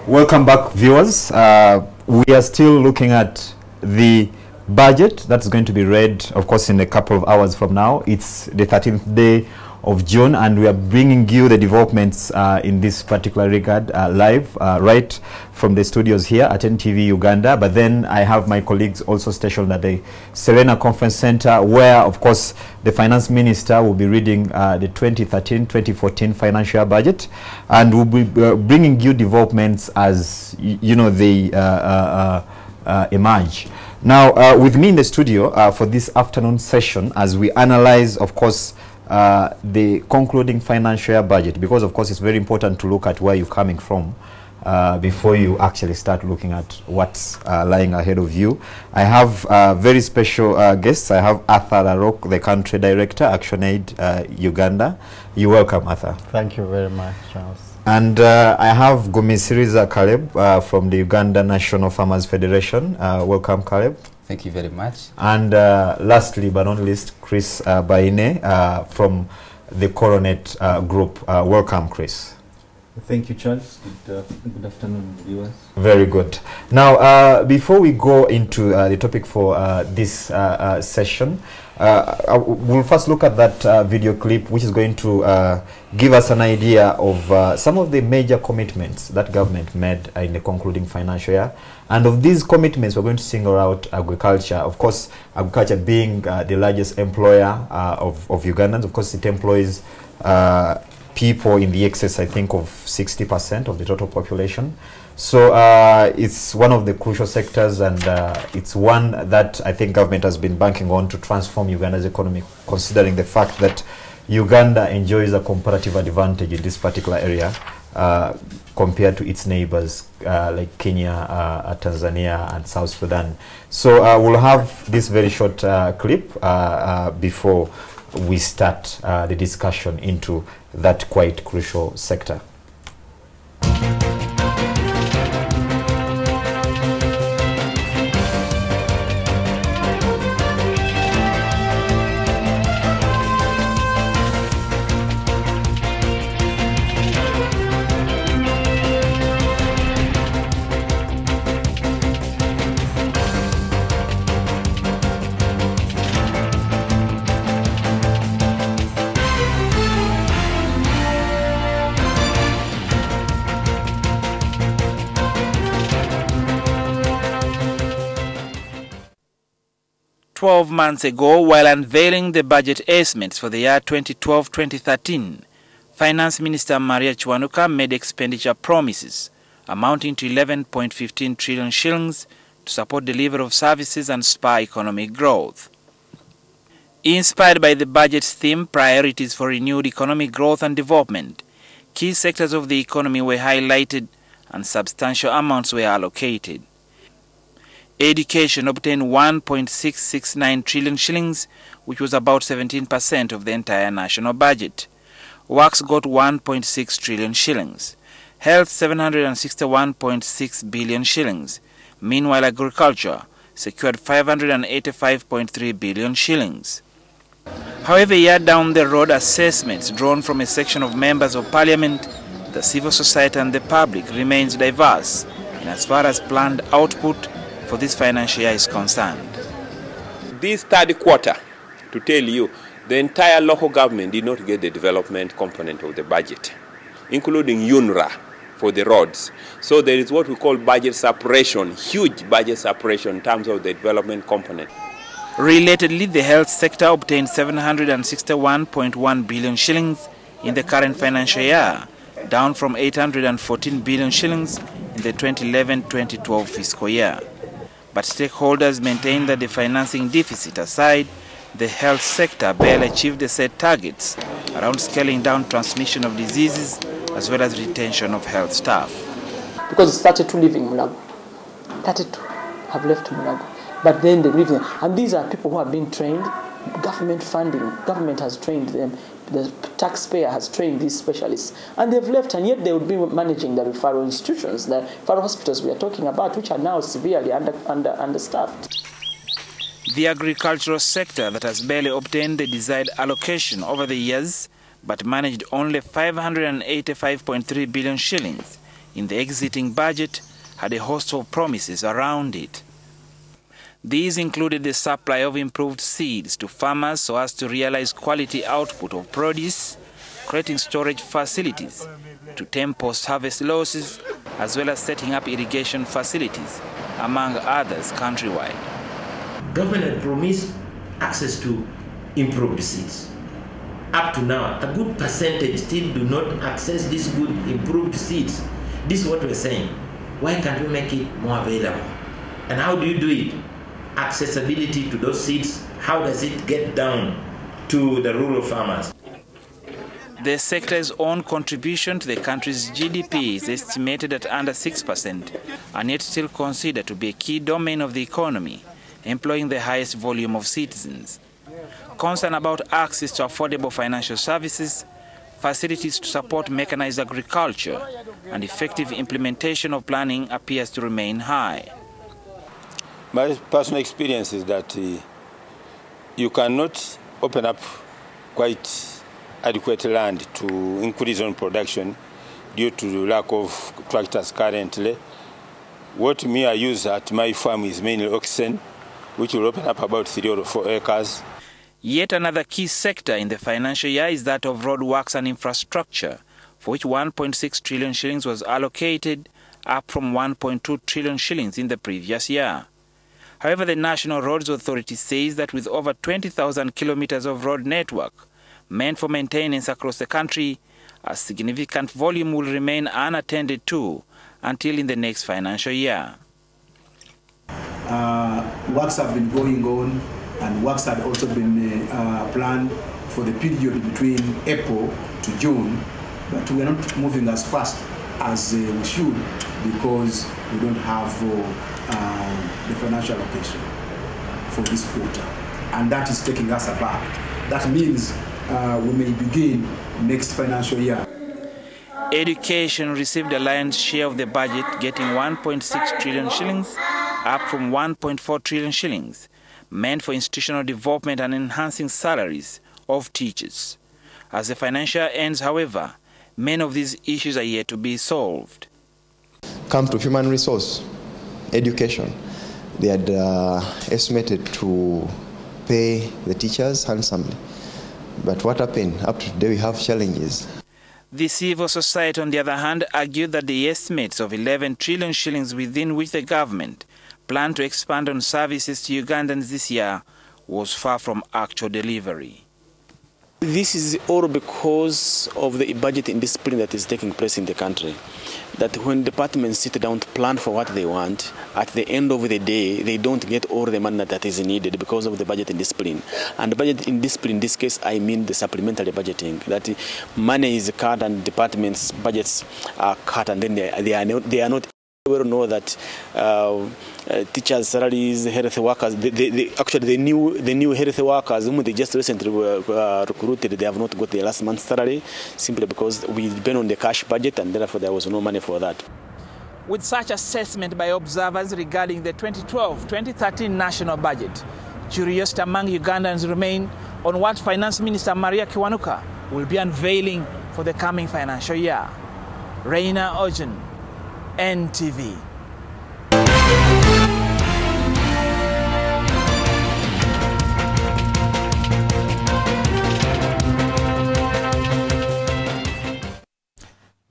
Welcome back, viewers. We are still looking at the budget that's going to be read, of course, in a couple of hours from now. It's the 13th day of June, and we are bringing you the developments in this particular regard live, right from the studios here at NTV Uganda. But then I have my colleagues also stationed at the Serena Conference Center, where, of course, the Finance Minister will be reading the 2013-2014 financial budget, and we'll be bringing you developments as, you know, they emerge. Now, with me in the studio for this afternoon session, as we analyze, of course, the concluding financial year budget, because of course it's very important to look at where you're coming from before you actually start looking at what's lying ahead of you. I have very special guests. I have Arthur Arok, the Country Director, ActionAid Uganda. You're welcome, Arthur. Thank you very much, Charles. And I have Gumisiriza Caleb from the Uganda National Farmers Federation. Welcome, Caleb. Thank you very much. And lastly, but not least, Chris Baine from the Coronet Group. Welcome, Chris. Thank you, Charles. Good afternoon, viewers. Very good. Now, before we go into the topic for this session, we'll first look at that video clip, which is going to give us an idea of some of the major commitments that government made in the concluding financial year. And of these commitments, we're going to single out agriculture. Of course, agriculture being the largest employer of Ugandans. Of course, it employs people in the excess, I think, of 60% of the total population. So it's one of the crucial sectors, and it's one that I think government has been banking on to transform Uganda's economy, considering the fact that Uganda enjoys a comparative advantage in this particular area compared to its neighbors like Kenya, Tanzania, and South Sudan. So we'll have this very short clip before we start the discussion into that quite crucial sector. 12 months ago, while unveiling the budget estimates for the year 2012-2013, Finance Minister Maria Chwanuka made expenditure promises amounting to 11.15 trillion shillings to support delivery of services and spur economic growth. Inspired by the budget's theme, priorities for renewed economic growth and development, key sectors of the economy were highlighted and substantial amounts were allocated. Education obtained 1.669 trillion shillings, which was about 17% of the entire national budget. Works got 1.6 trillion shillings. Health 761.6 billion shillings. Meanwhile, agriculture secured 585.3 billion shillings. However, a year down the road, assessments drawn from a section of members of parliament, the civil society and the public remains diverse in as far as planned output for this financial year is concerned. This third quarter, to tell you, the entire local government did not get the development component of the budget, including UNRA for the roads. So there is what we call budget separation, huge budget separation in terms of the development component. Relatedly, the health sector obtained 761.1 billion shillings in the current financial year, down from 814 billion shillings in the 2011-2012 fiscal year. But stakeholders maintain that the financing deficit aside, the health sector barely achieved the set targets around scaling down transmission of diseases as well as retention of health staff. Because it's 32 leaving Mulago. 32 have left Mulago. But then they leave them. And these are people who have been trained. Government funding, government has trained them. The taxpayer has trained these specialists. And they've left, and yet they would be managing the referral institutions, the referral hospitals we are talking about, which are now severely understaffed. The agricultural sector that has barely obtained the desired allocation over the years, but managed only 585.3 billion shillings, in the exiting budget had a host of promises around it. These included the supply of improved seeds to farmers so as to realize quality output of produce, creating storage facilities to tame post-harvest losses, as well as setting up irrigation facilities, among others countrywide. Government had promised access to improved seeds. Up to now, a good percentage still do not access these good improved seeds. This is what we're saying. Why can't we make it more available? And how do you do it? Accessibility to those seeds, how does it get down to the rural farmers? The sector's own contribution to the country's GDP is estimated at under 6%, and yet still considered to be a key domain of the economy, employing the highest volume of citizens. Concern about access to affordable financial services, facilities to support mechanized agriculture, and effective implementation of planning appears to remain high. My personal experience is that you cannot open up quite adequate land to increase on production due to the lack of tractors currently. What I use at my farm is mainly oxen, which will open up about 3 or 4 acres. Yet another key sector in the financial year is that of roadworks and infrastructure, for which 1.6 trillion shillings was allocated, up from 1.2 trillion shillings in the previous year. However, the National Roads Authority says that with over 20,000 kilometers of road network meant for maintenance across the country, a significant volume will remain unattended to until in the next financial year. Works have been going on, and works had also been planned for the period between April to June, but we are not moving as fast as we should because we don't have the financial allocation for this quarter, and that is taking us aback. That means we may begin next financial year. Education received a lion's share of the budget, getting 1.6 trillion shillings, up from 1.4 trillion shillings, meant for institutional development and enhancing salaries of teachers. As the financial year ends, however, many of these issues are yet to be solved. Come to human resource, education. They had estimated to pay the teachers handsomely. But what happened? Up to today we have challenges. The civil society, on the other hand, argued that the estimates of 11 trillion shillings within which the government planned to expand on services to Ugandans this year was far from actual delivery. This is all because of the budget indiscipline that is taking place in the country. That when departments sit down to plan for what they want, at the end of the day, they don't get all the money that is needed because of the budget indiscipline. And the budget indiscipline, in this case, I mean the supplementary budgeting. That money is cut and departments' budgets are cut, and then they are not able to know that teachers' salaries, health workers, actually the new health workers whom they just recently were recruited, they have not got their last month's salary simply because we depend on the cash budget, and therefore there was no money for that. With such assessment by observers regarding the 2012-2013 national budget, curiosity among Ugandans remain on what Finance Minister Maria Kiwanuka will be unveiling for the coming financial year. Reina Ojen, NTV.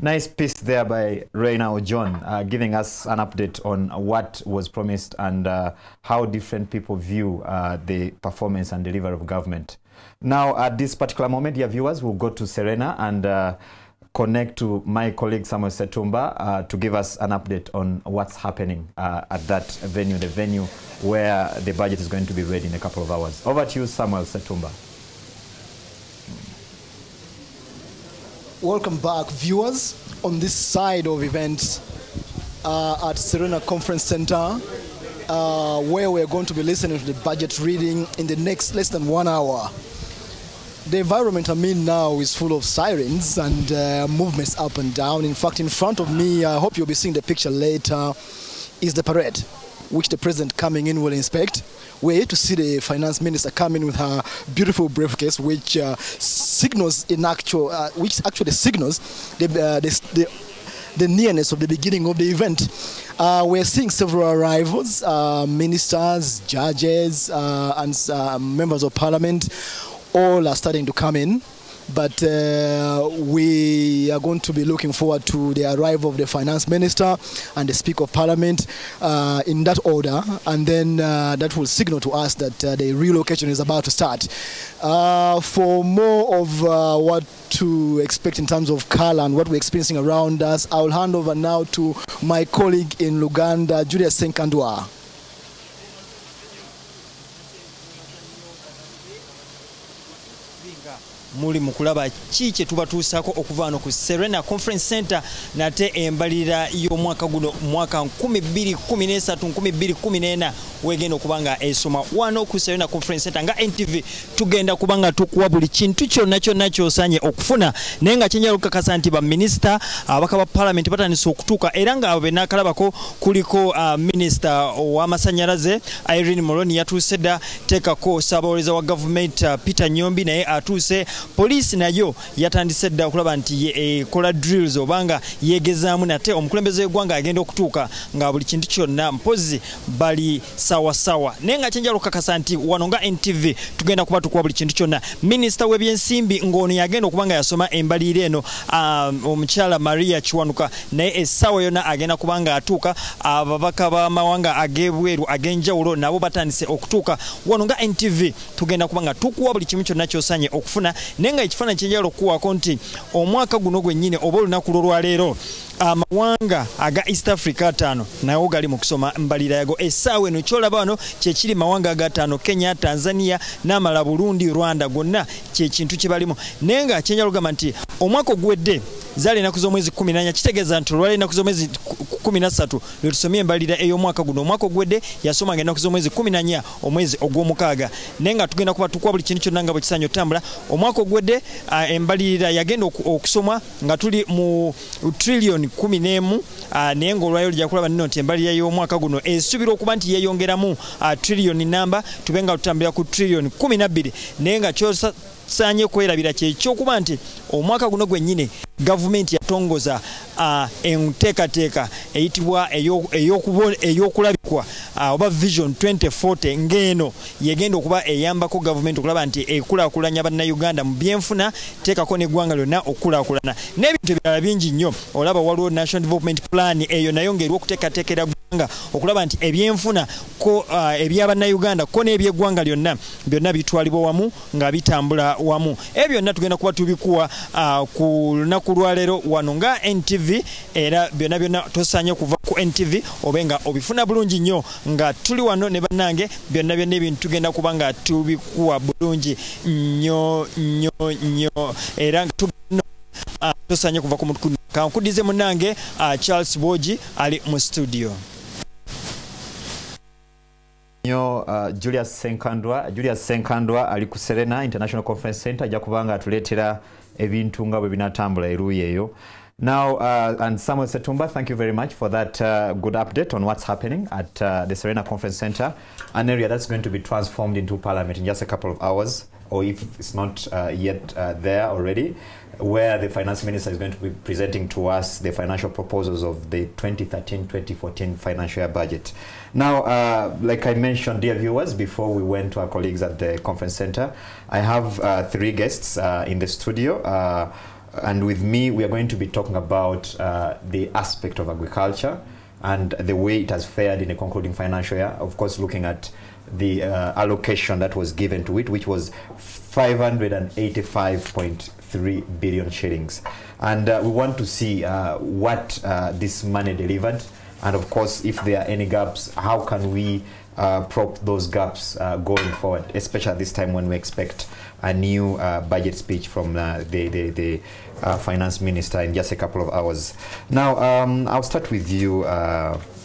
Nice piece there by Reina Ojon, giving us an update on what was promised and how different people view the performance and delivery of government. Now, at this particular moment, dear viewers, we'll go to Serena and connect to my colleague Samuel Setumba to give us an update on what's happening at that venue, the venue where the budget is going to be read in a couple of hours. Over to you, Samuel Setumba. Welcome back, viewers, on this side of events at Serena Conference Center, where we're going to be listening to the budget reading in the next less than 1 hour. The environment I'm in now is full of sirens and movements up and down. In fact, in front of me, I hope you'll be seeing the picture later, is the parade, which the president coming in will inspect. We're here to see the finance minister come in with her beautiful briefcase, which signals in actual, which actually signals the the nearness of the beginning of the event. We're seeing several arrivals, ministers, judges, and members of parliament. All are starting to come in. But we are going to be looking forward to the arrival of the finance minister and the speaker of parliament in that order, and then that will signal to us that the relocation is about to start. For more of what to expect in terms of color and what we're experiencing around us, I'll hand over now to my colleague in Luganda, Julia Senkandwa. Muli mukulaba kiki tubatuusako okuva wano ku Serena Conference Center nate embalira y'omwaka guno mwaka 2013 2014 wegenda okubanga esoma wano ku Serena Conference Center nga NTV tugenda kubanga tukuwa buli kintu kyonna kyosanye okufuna naye nga kyenjala okukakasa nti ba minister abaka ba parliament batandise okutuuka era nga abo benakalabako kuliko minister w'amasanyalaze Irene Moroni yatuuse dda teekako ssaabawolereza wa government Peter Nyombi naye atuuse police nayo yatandise dda okulaba nti ekola drills obanga yegezaamu nate omukulembeze w'eggwanga agenda okutuuka nga buli kintu kyonna mpozi bali sawa naye nga kyenjala okukakasa nti wano nga NTV tugenda kuba tukuwa buli kintu kyonna. Minisita w'ebyensimbi ng'ono yagenda okubanga yasoma embalire eno omukyala Maria Kiwanuka naye essaawa yonna agenda kubanga atuuka. Ababaka b'amawanga ag'ebweru ag'enjawulo nabo batandise okutuuka wano nga NTV tugenda kubanga tukuwa buli kimu kyonna kyosanye okufuna naye nga ekifaananyi kyenjala okukuwaako nti omwaka guno gwennyini oba olunaku lw'olwaleero amawanga aga East Africa 5 nayo gali mu kusoma mbalira yago. Essaawa eno kyolaba wano kyekiri mawanga aga 5 Kenya, Tanzania n'amala Burundi, Rwanda gonna kyekintu kye balimu naye nga kyenjala okugamba nti omwaka oguwedde zaali ennaku z'omwezi 14 kitegeeza nti olwali ennaku z'omwezi 13 lwe tusomye embalira ey'omwaka guno. Omwaka oguwedde yasomanga ennaku z'omwezi 14 omwezi ogw'omukaaga naye nga tugenda kuba tukuwa buli kintu kyonna nga bwe kisaanye otambula. Omwaka oguwedde embalirira yagenda okusomwa nga tuli mu trillion 11 naye ng'olwayo lijja kulaba nno nti embalirira y'omwaka guno esuubirwa okuba nti yeeyongeramu trillion namba tube nga tutambulira ku trillion 12 naye nga kyosaanye kwerabira kyekyokuba nti omwaka guno gwennyini gavumenti yatongoza enteekateeka eyitibwa ey'okulabikwa oba vision 2040 ng'eno yegenda okuba eyambako gavumenti okulaba nti ekulaakulanya bannayuganda mu byenfuna teekako n'eggwanga lyonna okukulaakulana n'ebintu ebirala bingi nnyo. Olaba waliwo national development plan eyo nayo ng'eri okuteekateekera ggwanga okulaba nti ebyenfuna ko ebyabannayuganda ko n'ebyeggwanga byonna bitwalibwa wamu nga bitambula wamu. Ebyo byonna tugenda kuba tubikuwa ku lunaku lwaleero wano nga NTV era byonna tosaanye kuva ku NTV obenga obifuna bulungi nnyo nga tuli wano ne bannange byonna ebintu tugenda kuba nga tubikuwa bulungi nnyo era nga tosaanye kuva ku mutuku kankudize munnange Charles Boji ali mu studio. Julius Senkandwa ali ku Serena International Conference Center ajja kubanga atuleetera ebintu nga bwe binatambula eruuyi eyo. Now, and Samuel Setumba, thank you very much for that good update on what's happening at the Serena Conference Center, an area that's going to be transformed into Parliament in just a couple of hours, or if it's not yet there already, where the finance minister is going to be presenting to us the financial proposals of the 2013-2014 financial year budget. Now, like I mentioned, dear viewers, before we went to our colleagues at the conference center, I have 3 guests in the studio. And with me, we are going to be talking about the aspect of agriculture and the way it has fared in the concluding financial year. Of course, looking at the allocation that was given to it, which was 585.3 billion shillings. And we want to see what this money delivered. And of course, if there are any gaps, how can we prop those gaps going forward, especially at this time when we expect a new budget speech from the finance minister in just a couple of hours. Now, I'll start with you,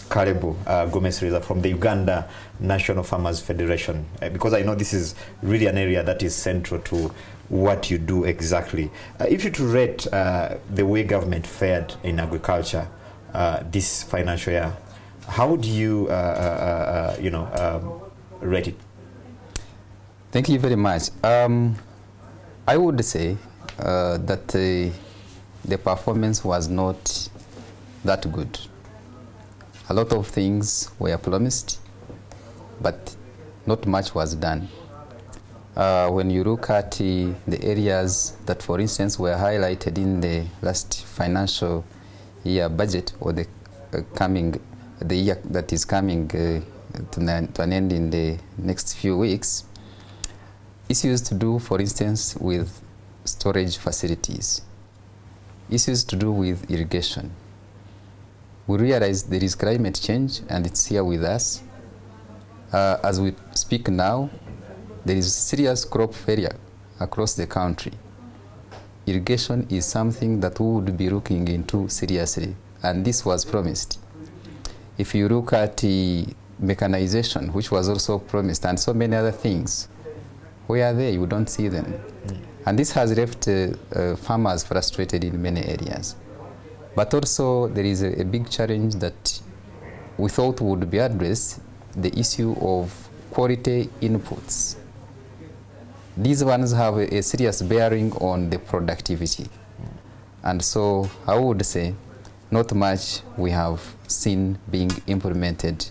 Karibu Gomez-Riza from the Uganda National Farmers Federation, because I know this is really an area that is central to what you do exactly. If you to rate the way government fared in agriculture this financial year, how would you, rate it? Thank you very much. I would say that the performance was not that good. A lot of things were promised, but not much was done. When you look at the areas that, for instance, were highlighted in the last financial year budget, or the year that is coming to an end in the next few weeks, issues to do, for instance, with storage facilities, issues to do with irrigation. We realize there is climate change and it's here with us. As we speak now, there is serious crop failure across the country. Irrigation is something that we would be looking into seriously, and this was promised. If you look at the mechanization, which was also promised, and so many other things, where are they? You don't see them. And this has left farmers frustrated in many areas. But also there is a big challenge that we thought would be addressed, the issue of quality inputs. These ones have a serious bearing on the productivity. And so I would say not much we have seen being implemented,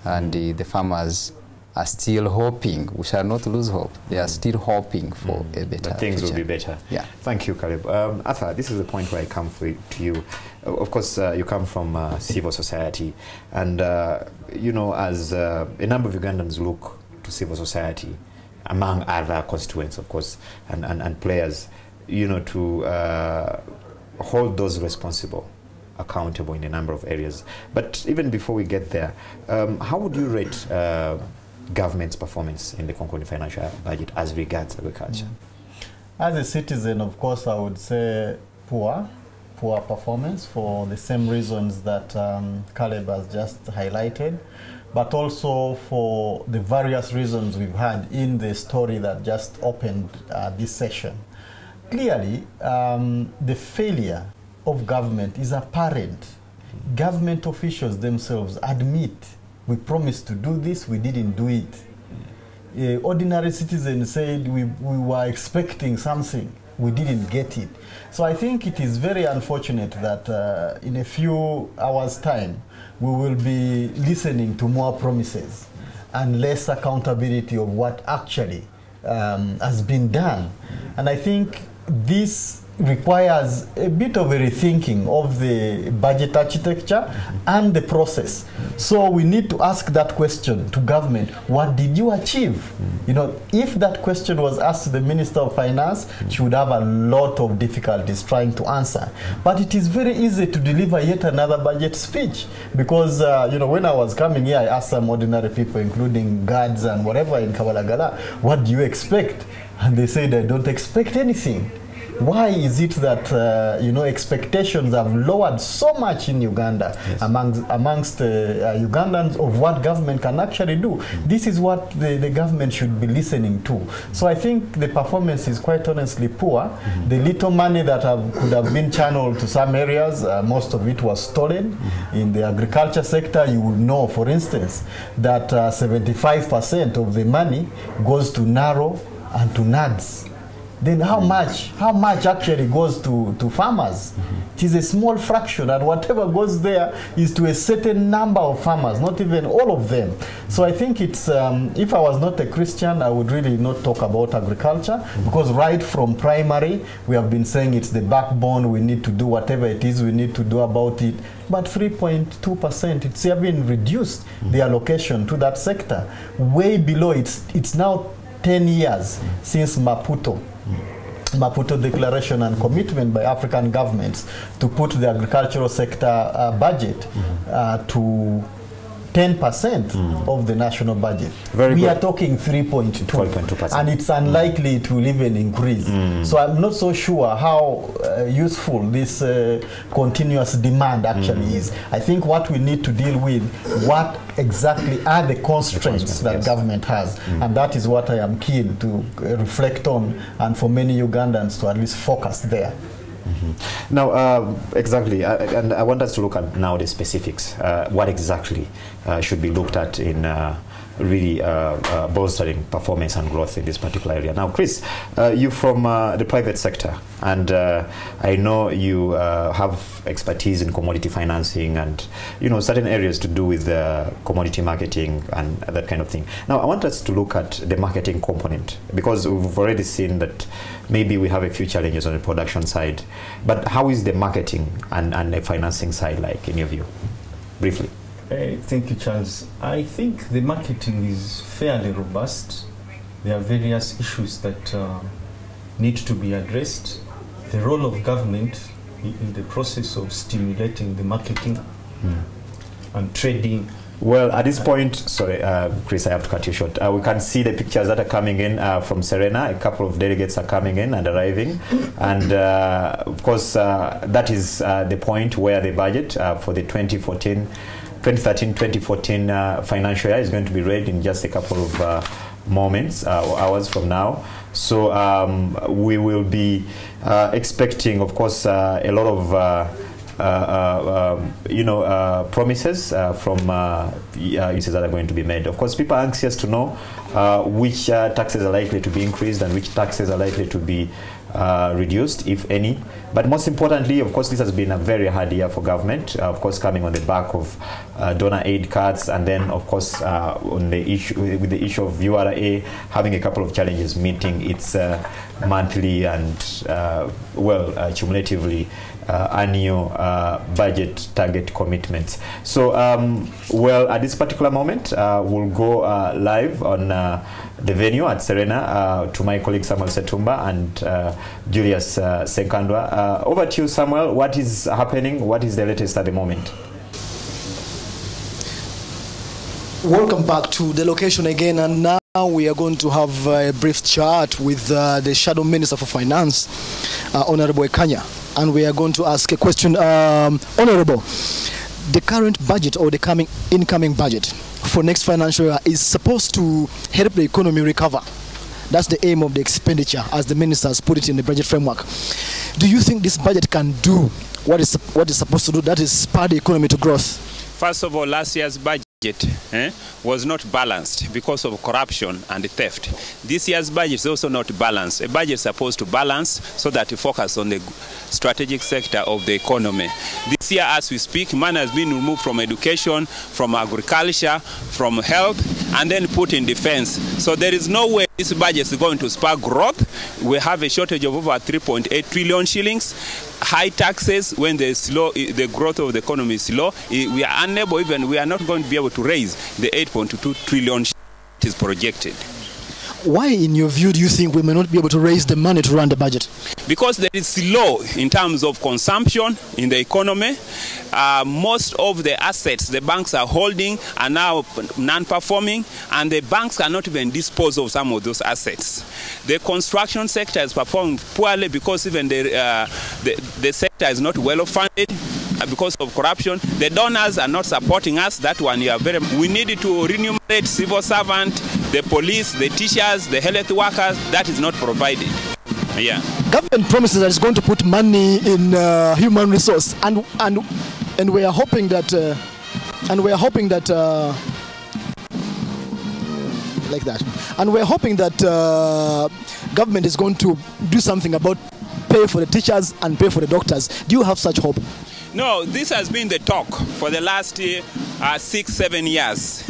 and the farmers are still hoping. We shall not lose hope. They are still hoping for a better That things future. will be better. Yeah. Thank you, Caleb. Arthur, this is the point where I come to you. Of course, you come from civil society, and you know, as a number of Ugandans look to civil society, among other constituents, of course, and players, you know, to hold those responsible accountable in a number of areas. But even before we get there, how would you rate government's performance in the concluding financial budget as regards agriculture? As a citizen, of course, I would say poor performance for the same reasons that Caleb has just highlighted, but also for the various reasons we've had in the story that just opened this session. Clearly, the failure of government is apparent. Government officials themselves admit, we promised to do this, we didn't do it. Ordinary citizens said we were expecting something, we didn't get it. So I think it is very unfortunate that in a few hours' time, we will be listening to more promises and less accountability of what actually has been done. And I think this requires a bit of a rethinking of the budget architecture and the process. So we need to ask that question to government: what did you achieve? You know, if that question was asked to the Minister of Finance, she would have a lot of difficulties trying to answer. But it is very easy to deliver yet another budget speech, because you know, when I was coming here, I asked some ordinary people, including guards and whatever in Kabalagala, what do you expect? And they said, I don't expect anything. Why is it that you know, expectations have lowered so much in Uganda, yes, amongst Ugandans of what government can actually do? This is what the government should be listening to. So I think the performance is quite honestly poor. The little money that could have been channeled to some areas, most of it was stolen. In the agriculture sector, you will know, for instance, that 75% of the money goes to Naro and to NADS. Then how much actually goes to farmers? It is a small fraction, and whatever goes there is to a certain number of farmers, not even all of them. So I think it's, if I was not a Christian, I would really not talk about agriculture, because right from primary, we have been saying it's the backbone, we need to do whatever it is we need to do about it. But 3.2%, it's even reduced the allocation to that sector. Way below, it's now 10 years since Maputo Declaration and commitment by African governments to put the agricultural sector budget to 10% of the national budget. We are talking 3.2%, and it's unlikely it will even increase. So I'm not so sure how useful this continuous demand actually is. I think what we need to deal with, what exactly are the constraints that yes, government has, and that is what I am keen to reflect on, and for many Ugandans to at least focus there. Now, exactly, and I want us to look at now the specifics. What exactly should be looked at in really bolstering performance and growth in this particular area. Now, Chris, you from the private sector, and I know you have expertise in commodity financing and certain areas to do with commodity marketing and that kind of thing. Now, I want us to look at the marketing component, because we've already seen that maybe we have a few challenges on the production side. But how is the marketing and the financing side like, in your view? Briefly. Thank you, Charles. I think the marketing is fairly robust. There are various issues that need to be addressed. The role of government in the process of stimulating the marketing and trading. Well, at this point, sorry, Chris, I have to cut you short. We can see the pictures that are coming in from Serena. A couple of delegates are coming in and arriving. And, of course, that is the point where the budget for the 2013-2014 financial year is going to be read in just a couple of moments or hours from now. So we will be expecting, of course, a lot of promises from uses that are going to be made. Of course, people are anxious to know which taxes are likely to be increased and which taxes are likely to be reduced, if any. But most importantly, of course, this has been a very hard year for government, of course, coming on the back of donor aid cuts, and then, of course, on the issue with the issue of URA having a couple of challenges meeting its monthly and cumulatively annual budget target commitments. So, well, at this particular moment, we'll go live on the venue at Serena to my colleague Samuel Setumba and Julius Senkandwa. Over to you, Samuel. What is happening? What is the latest at the moment? Welcome back to the location again, and now we are going to have a brief chat with the Shadow Minister for Finance, Honorable Ekanya. And we are going to ask a question. Honorable, the current budget or the incoming budget for next financial year is supposed to help the economy recover. That's the aim of the expenditure, as the minister has put it in the budget framework. Do you think this budget can do what it's supposed to do, that is spur the economy to growth? First of all, last year's budget was not balanced because of corruption and theft. This year's budget is also not balanced. A budget is supposed to balance so that it focuses on the strategic sector of the economy. This year, as we speak, money has been removed from education, from agriculture, from health, and then put in defense. So there is no way this budget is going to spur growth. We have a shortage of over 3.8 trillion shillings. High taxes when the growth of the economy is slow. We are unable, we are not going to be able to raise the 8.2 trillion it is projected. Why, in your view, do you think we may not be able to raise the money to run the budget? Because there is low in terms of consumption in the economy. Most of the assets the banks are holding are now non-performing, and the banks cannot even dispose of some of those assets. The construction sector has performed poorly because even the sector is not well funded because of corruption. The donors are not supporting us. That one, we need to remunerate civil servants, the police, the teachers, the health workers. That is not provided. Yeah. Government promises that it's going to put money in human resource, and we are hoping that like that, and we're hoping that government is going to do something about pay for the teachers and pay for the doctors. Do you have such hope? No, this has been the talk for the last 6-7 years.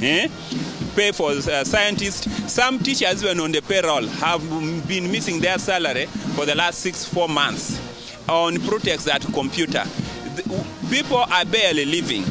Pay for scientists. Some teachers, even on the payroll, have been missing their salary for the last 4 months on pretext that computer. People are barely living.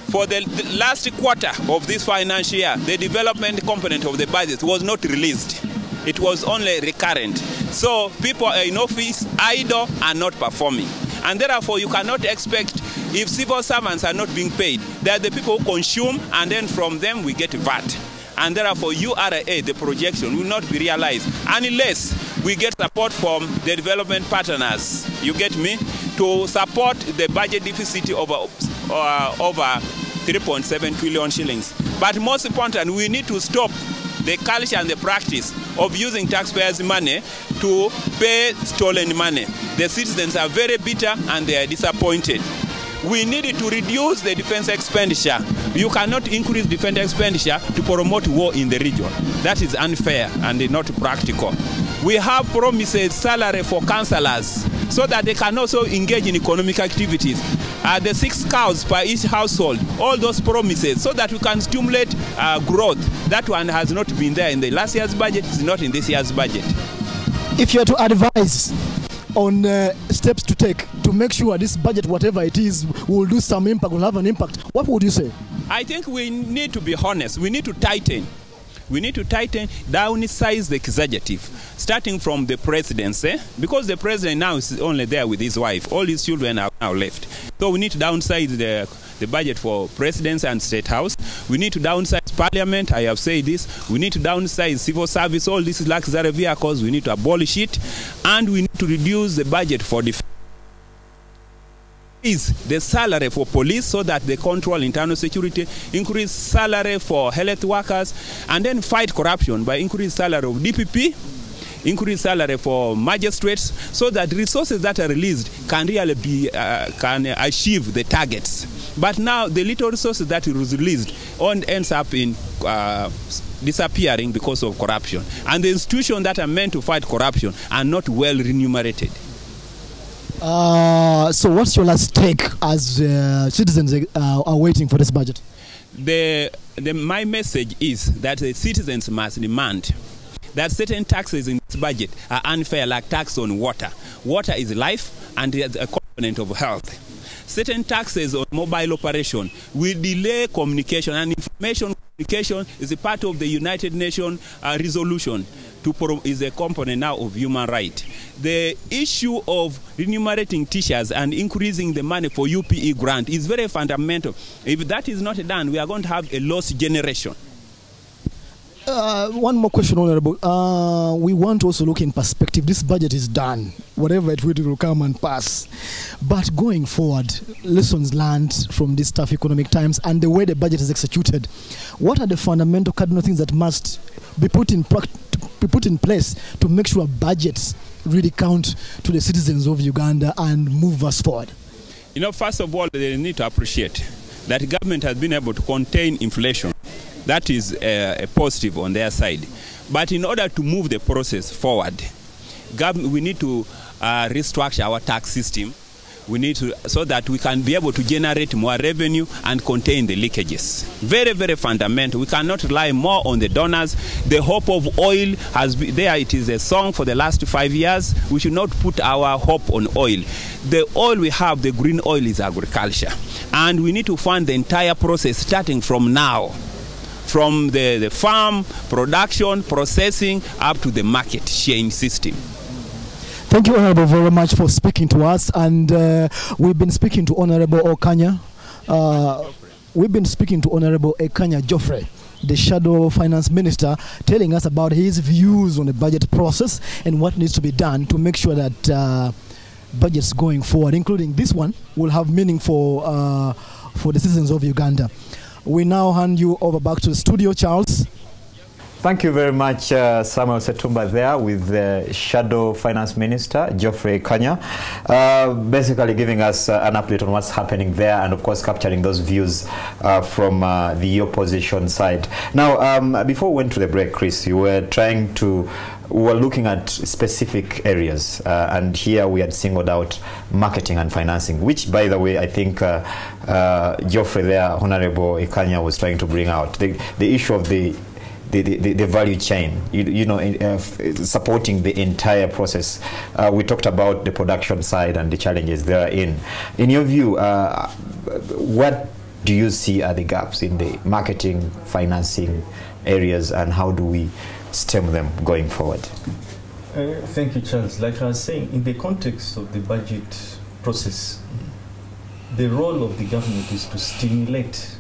For the last quarter of this financial year, the development component of the budget was not released. It was only recurrent. So people are in office, idle, and not performing. And therefore, you cannot expect, if civil servants are not being paid, they are the people who consume, and then from them we get VAT. And therefore, URA, the projection, will not be realized unless we get support from the development partners, you get me, to support the budget deficit over 3.7 trillion shillings. But most important, we need to stop the culture and the practice of using taxpayers' money to pay stolen money. The citizens are very bitter and they are disappointed. We need to reduce the defense expenditure. You cannot increase defense expenditure to promote war in the region. That is unfair and not practical. We have promises salary for councillors so that they can also engage in economic activities. The 6 cows per each household, all those promises, so that we can stimulate growth. That one has not been there in the last year's budget, it's not in this year's budget. If you are to advise on steps to take to make sure this budget, whatever it is, will do some impact, will have an impact, what would you say? I think we need to be honest. We need to tighten. We need to tighten, downsize the executive, starting from the presidency, because the president now is only there with his wife. All his children are now left. So we need to downsize the budget for presidency and state house. We need to downsize parliament. I have said this. We need to downsize civil service. All these luxury vehicles, we need to abolish it. And we need to reduce the budget for defense. Increase the salary for police so that they control internal security, increase salary for health workers, and then fight corruption by increase salary of DPP, increase salary for magistrates, so that resources that are released can really be can achieve the targets. But now the little resources that is released ends up in disappearing because of corruption, and the institutions that are meant to fight corruption are not well remunerated. So what's your last take as citizens are waiting for this budget? My message is that the citizens must demand that certain taxes in this budget are unfair, like tax on water. Water is life and is a component of health. Certain taxes on mobile operation will delay communication, and information communication is a part of the United Nations resolution is a component now of human right. The issue of remunerating teachers and increasing the money for UPE grant is very fundamental. If that is not done, we are going to have a lost generation. One more question, Honorable. We want to also look in perspective. This budget is done. Whatever it will come and pass. But going forward, lessons learned from these tough economic times and the way the budget is executed, what are the fundamental cardinal things that must be put in place to make sure budgets really count to the citizens of Uganda and move us forward? You know, first of all, they need to appreciate that the government has been able to contain inflation. That is a positive on their side. But in order to move the process forward, we need to restructure our tax system. We need to, so that we can be able to generate more revenue and contain the leakages. Very, very fundamental. We cannot rely more on the donors. The hope of oil has been there. It is a song for the last 5 years. We should not put our hope on oil. The oil we have, the green oil, is agriculture. And we need to fund the entire process starting from now. From the farm, production, processing, up to the market chain system. Thank you, Honorable, very much for speaking to us. And we've been speaking to Honorable Okanya. We've been speaking to Honorable Ekanya Geoffrey, the Shadow Finance Minister, telling us about his views on the budget process and what needs to be done to make sure that budgets going forward, including this one, will have meaning for the citizens of Uganda. We now hand you over back to the studio, Charles. Thank you very much, Samuel Setumba, there with the Shadow Finance Minister, Geoffrey Kanya, basically giving us an update on what's happening there and, of course, capturing those views from the opposition side. Now, before we went to the break, Chris, you were we were looking at specific areas, and here we had singled out marketing and financing, which, by the way, I think Geoffrey there, Honorable Ikanya, was trying to bring out the issue of the value chain, supporting the entire process. We talked about the production side and the challenges therein. In your view, what do you see are the gaps in the marketing, financing areas, and how do we stem them going forward? Thank you, Charles. Like I was saying, in the context of the budget process, the role of the government is to stimulate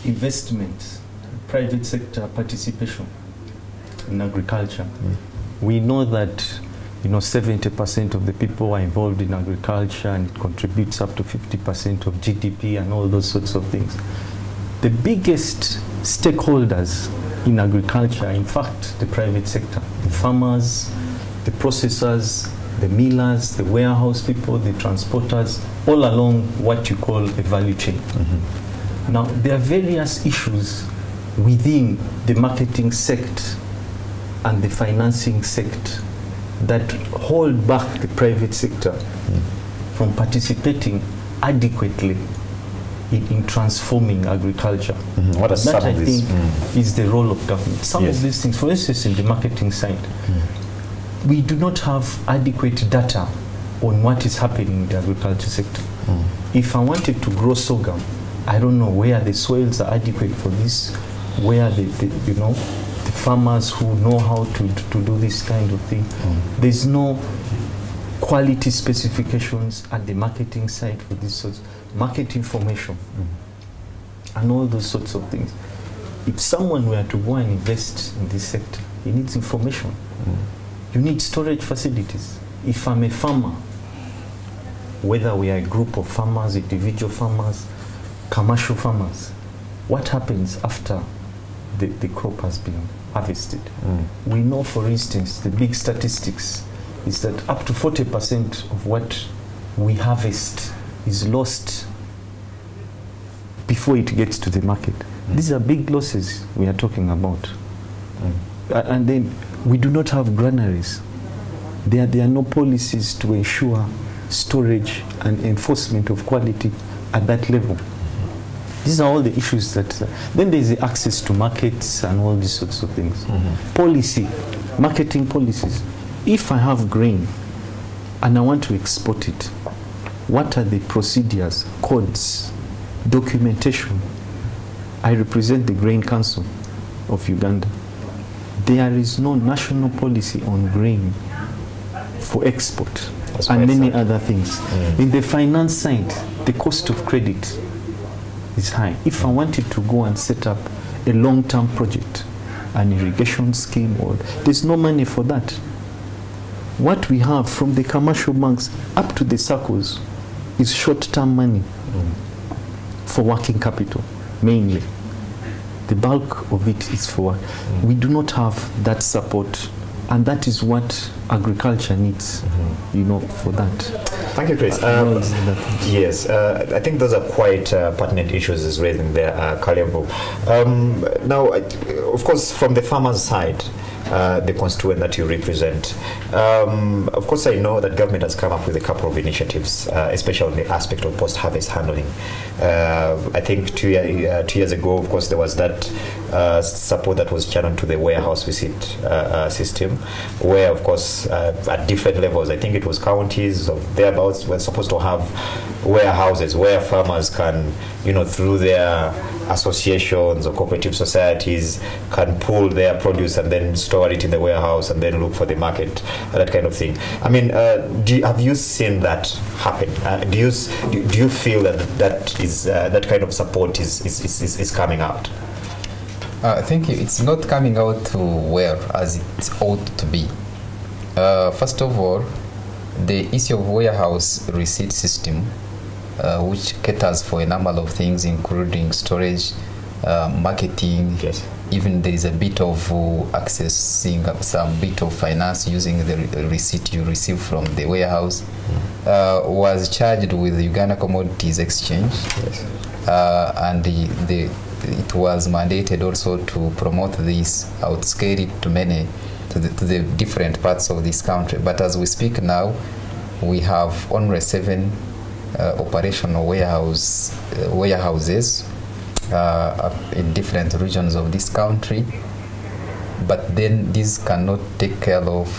investment, private sector participation in agriculture. We know that 70% of the people are involved in agriculture, and it contributes up to 50% of GDP and all those sorts of things. The biggest stakeholders in agriculture are, in fact, the private sector, the farmers, the processors, the millers, the warehouse people, the transporters, all along what you call a value chain. Now, there are various issues within the marketing sector and the financing sector that hold back the private sector from participating adequately in transforming agriculture. What are some that, I of these? think, is the role of government. Some of these things, for instance, in the marketing side, we do not have adequate data on what is happening in the agriculture sector. If I wanted to grow sorghum, I don't know where the soils are adequate for this, where the farmers who know how to do this kind of thing. There's no quality specifications at the marketing side for this sort of market information and all those sorts of things. If someone were to go and invest in this sector, he needs information. You need storage facilities. If I'm a farmer, whether we are a group of farmers, individual farmers, commercial farmers, what happens after the crop has been harvested? We know, for instance, the big statistics is that up to 40% of what we harvest is lost before it gets to the market. These are big losses we are talking about. And then we do not have granaries. There are no policies to ensure storage and enforcement of quality at that level. These are all the issues that... then there's the access to markets and all these sorts of things. Policy, marketing policies. If I have grain and I want to export it, what are the procedures, codes, documentation? I represent the Grain Council of Uganda. There is no national policy on grain for export and many other things. In the finance side, the cost of credit is high. If I wanted to go and set up a long-term project, an irrigation scheme, or there's no money for that. What we have from the commercial banks up to the circles is short-term money for working capital, mainly. The bulk of it is for work. We do not have that support, and that is what agriculture needs, for that. Thank you, Chris. Yes, I think those are quite pertinent issues is raising there, Kalebo. Now, of course, from the farmer's side, the constituent that you represent. Of course, I know that government has come up with a couple of initiatives, especially on the aspect of post-harvest handling. I think 2 years ago, of course, there was that support that was channeled to the warehouse receipt system, where, of course, at different levels, I think it was counties or thereabouts, were supposed to have warehouses where farmers can, through their associations or cooperative societies, can pull their produce and then store it in the warehouse and then look for the market, that kind of thing. I mean, have you seen that happen? Do you feel that kind of support is coming out? I think it's not coming out well as it ought to be. First of all, the issue of warehouse receipt system, which caters for a number of things, including storage, marketing. Yes. Even there is a bit of accessing some bit of finance using the receipt you receive from the warehouse, was charged with the Uganda Commodities Exchange. Yes. And it was mandated also to promote this, outscale it to the different parts of this country. But as we speak now, we have only 7 operational warehouses in different regions of this country, but then these cannot take care of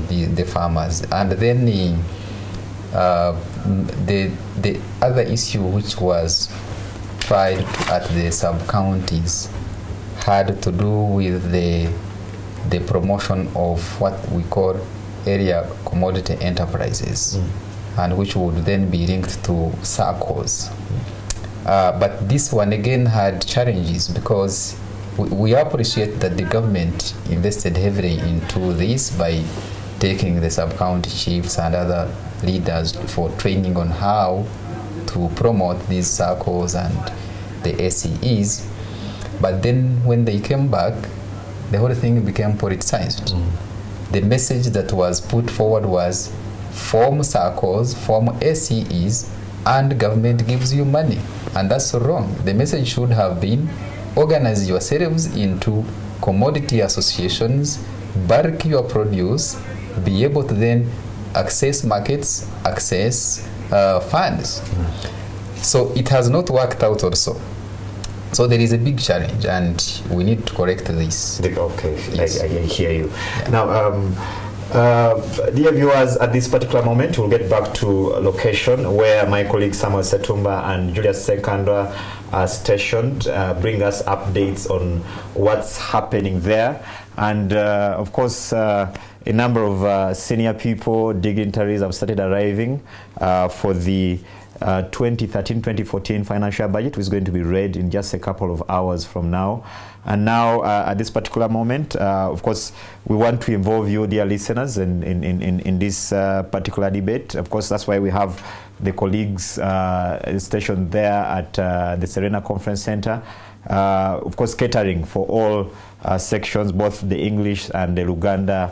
the farmers. And then the other issue which was tried at the sub-counties had to do with the promotion of what we call area commodity enterprises, and which would then be linked to circles. But this one again had challenges, because we appreciate that the government invested heavily into this by taking the sub-county chiefs and other leaders for training on how to promote these circles and the ACEs. But then when they came back, the whole thing became politicized. the message that was put forward was form circles, form ACEs, and government gives you money. And that's wrong. The message should have been organize yourselves into commodity associations, bulk your produce, be able to then access markets, access funds. So it has not worked out also. So there is a big challenge, and we need to correct this. Okay, yes. I hear you. Yeah. Now, dear viewers, at this particular moment, we'll get back to location where my colleagues Samuel Setumba and Julius Senkandwa are stationed, bring us updates on what's happening there. And of course, a number of senior people, dignitaries have started arriving for the 2013-2014 financial budget, which is going to be read in just a couple of hours from now. And now, at this particular moment, of course, we want to involve you, dear listeners, in this particular debate. Of course, that's why we have the colleagues stationed there at the Serena Conference Center, of course, catering for all sections, both the English and the Luganda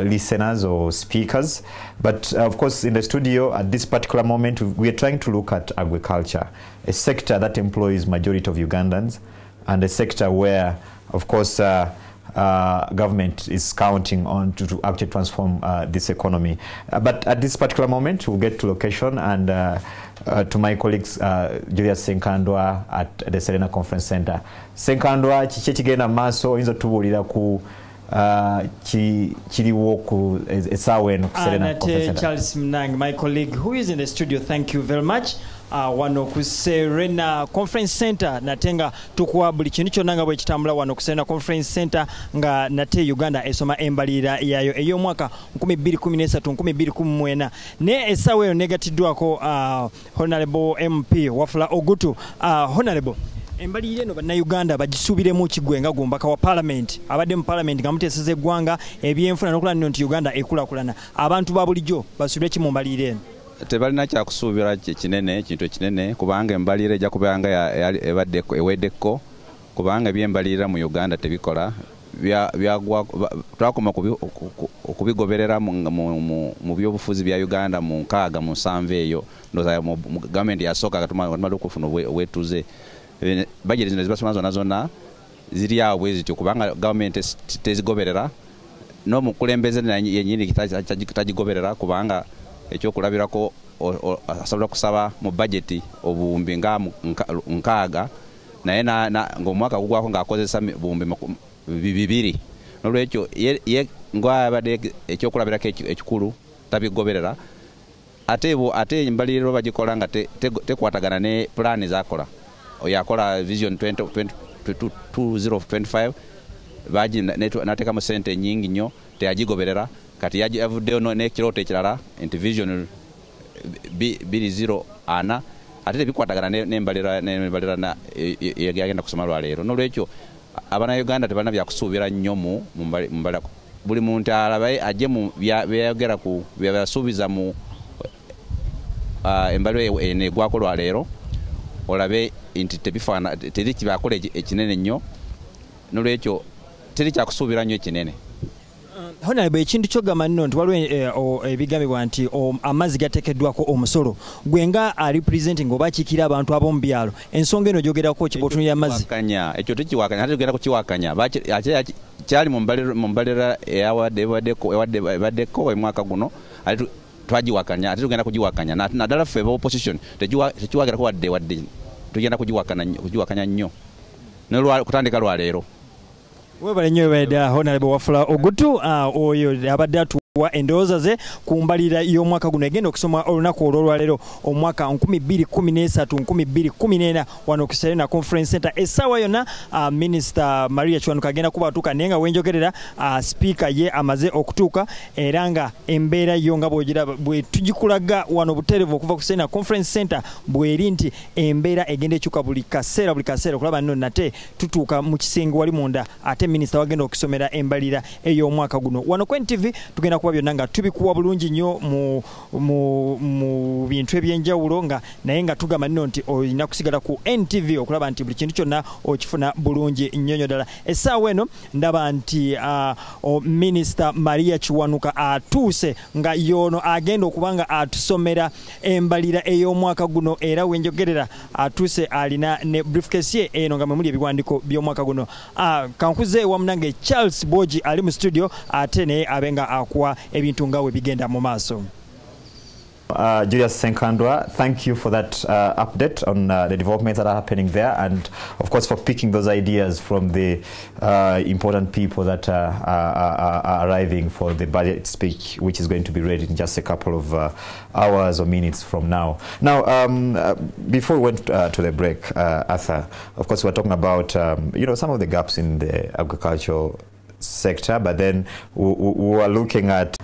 listeners or speakers. But of course, in the studio at this particular moment, we are trying to look at agriculture, a sector that employs majority of Ugandans, and a sector where, of course, government is counting on to actually transform this economy. But at this particular moment, we'll get to location and to my colleagues, Julius Senkandwa at the Serena Conference Center. Senkandwa, chiche chigenda maso, inzo tubulira ku chiliwo ku esawe no Serena Conference Center. Charles Mnang, my colleague who is in the studio, thank you very much. Wano ku Serena Conference Center natenga tukuwa buli kintu kyonna bwe kitambula wano ku Serena Conference Center nga nate Uganda esoma embalira yayo eyo mwaka 2013-2014 ne esawe negatiddwako Honorable MP Wafula Ogutu. Honorable, embalira eno bannayuganda bagisuubiremu kigwenga gumbaka wa parliament abadde mu parliament nga muteeseza eggwanga ebyenfuna n'okulana nti Uganda ekulakulana, abantu ba bulijjo basuubire ki mu mbalira eno? Tebalina kyakusuubira kinene, kintu ekinene, kubanga embalira ejja kubanga eweddeko, kubanga ebyembalira mu Uganda tebikola twakoma okubigoberera mu byobufuzi bya Uganda mu 6 mu 7 eyo ndoza mu gavumenti yasooka gatumala okufuna obwetuze. Bajeti zino zibasoma zonna ziri awo bwe zityo kubanga gavumenti tezigoberera n'omukulembeze yennyini tagigoberera kubanga ekyokulabirako asobola kusaba mu budget obuwumbi nga 6 naye ng'omwaka gugwako ng'akozesa buwumbi 200. Nolwekyo ng'abadde ekyokulabirako ekikulu tabigoberera ate embaliriro bagikola nga tekwatagana ne pulaani zakola. Yakola vision 2025 nateekamu sente nyingi nnyo teyagigoberera, kati yavuddeyo n'ekirooto ekirala nti vision 20 ate tebikwatagana n'embalira yagenda kusoma lwaleero. Nolwekyo Abannayuganda tebalina byakusuubira nnyo mu mbalira. Buli muntu alabe ajje mu byayogera ku byasuubiza mu embalira enegwako lwaleero olabe nti tebifaana teri kibakola ekinene nnyo. Nolwekyo teri kyakusuubira nnyo ekinene. Honorable, ekintu kyogamba nno nti waliwo ebigambibwa nti amazzi gateekeddwako omusolo gwenga representing oba akiikira abantu ab'omu byalo, ensonga eno gyogerako kibotunira amazzi ekyo tekiwakanya ate tugenda kukiwakanya kyali mu mbalira ebaddeko omwaka guno ate twagiwakanya ate tugenda kugiwakanya naddala ffe eba opposition tekiwagerako wadde tugenda kugiwakanya nnyo kutandika lwaleero. Webale nnyo beda Honorable Wafula Ogutu oyo abadde atuwa endowooza ze ku mbalira y'omwaka guno egenda okusoma olunaku olwolwaleero omwaka 2013-2014 wano ku Serena Conference Center. Essaawa yonna Minister Maria Chwanuka agenda kubatuuka naye nga wenjogerera speaker ye amaze okutuuka era nga embeera yo nga bw'ogira bwe tugikulaga wano buterevu okuva ku Serena Conference Center bw'eri nti embeera egenda ekyuka buli kaseera okulaba nno nate tutuuka mu kisenge wali munda ate Minister wagenda okusomera embalira ey'omwaka guno. Wano ku NTV tugenda ebyokuba byonna nga tubikuwa bulungi nnyo mu bintu ebyenjawulo nga naye nga tugamba nno nti olina kusigala ku NTV okulaba nti buli kintu kyonna okifuna bulungi nnyo ddala. Essaawa eno ndaba nti Minisita Maria Kiwanuka atuuse nga yono agenda okuba nga atusomera embalira ey'omwaka guno, era wenjogerera atuuse alina ne briefcase ye eno nga mwe muli ebiwandiiko by'omwaka guno. Kankuze wamunange Charles Boji ali mu studio ate naye abenga akuwa ebintu nga we bigenda mu maaso. Julius Senkandwa, thank you for that update on the developments that are happening there, and of course for picking those ideas from the important people that are arriving for the budget speech, which is going to be read in just a couple of hours or minutes from now. Now, before we went to the break, Arthur, of course we were talking about some of the gaps in the agricultural sector, but then we were looking at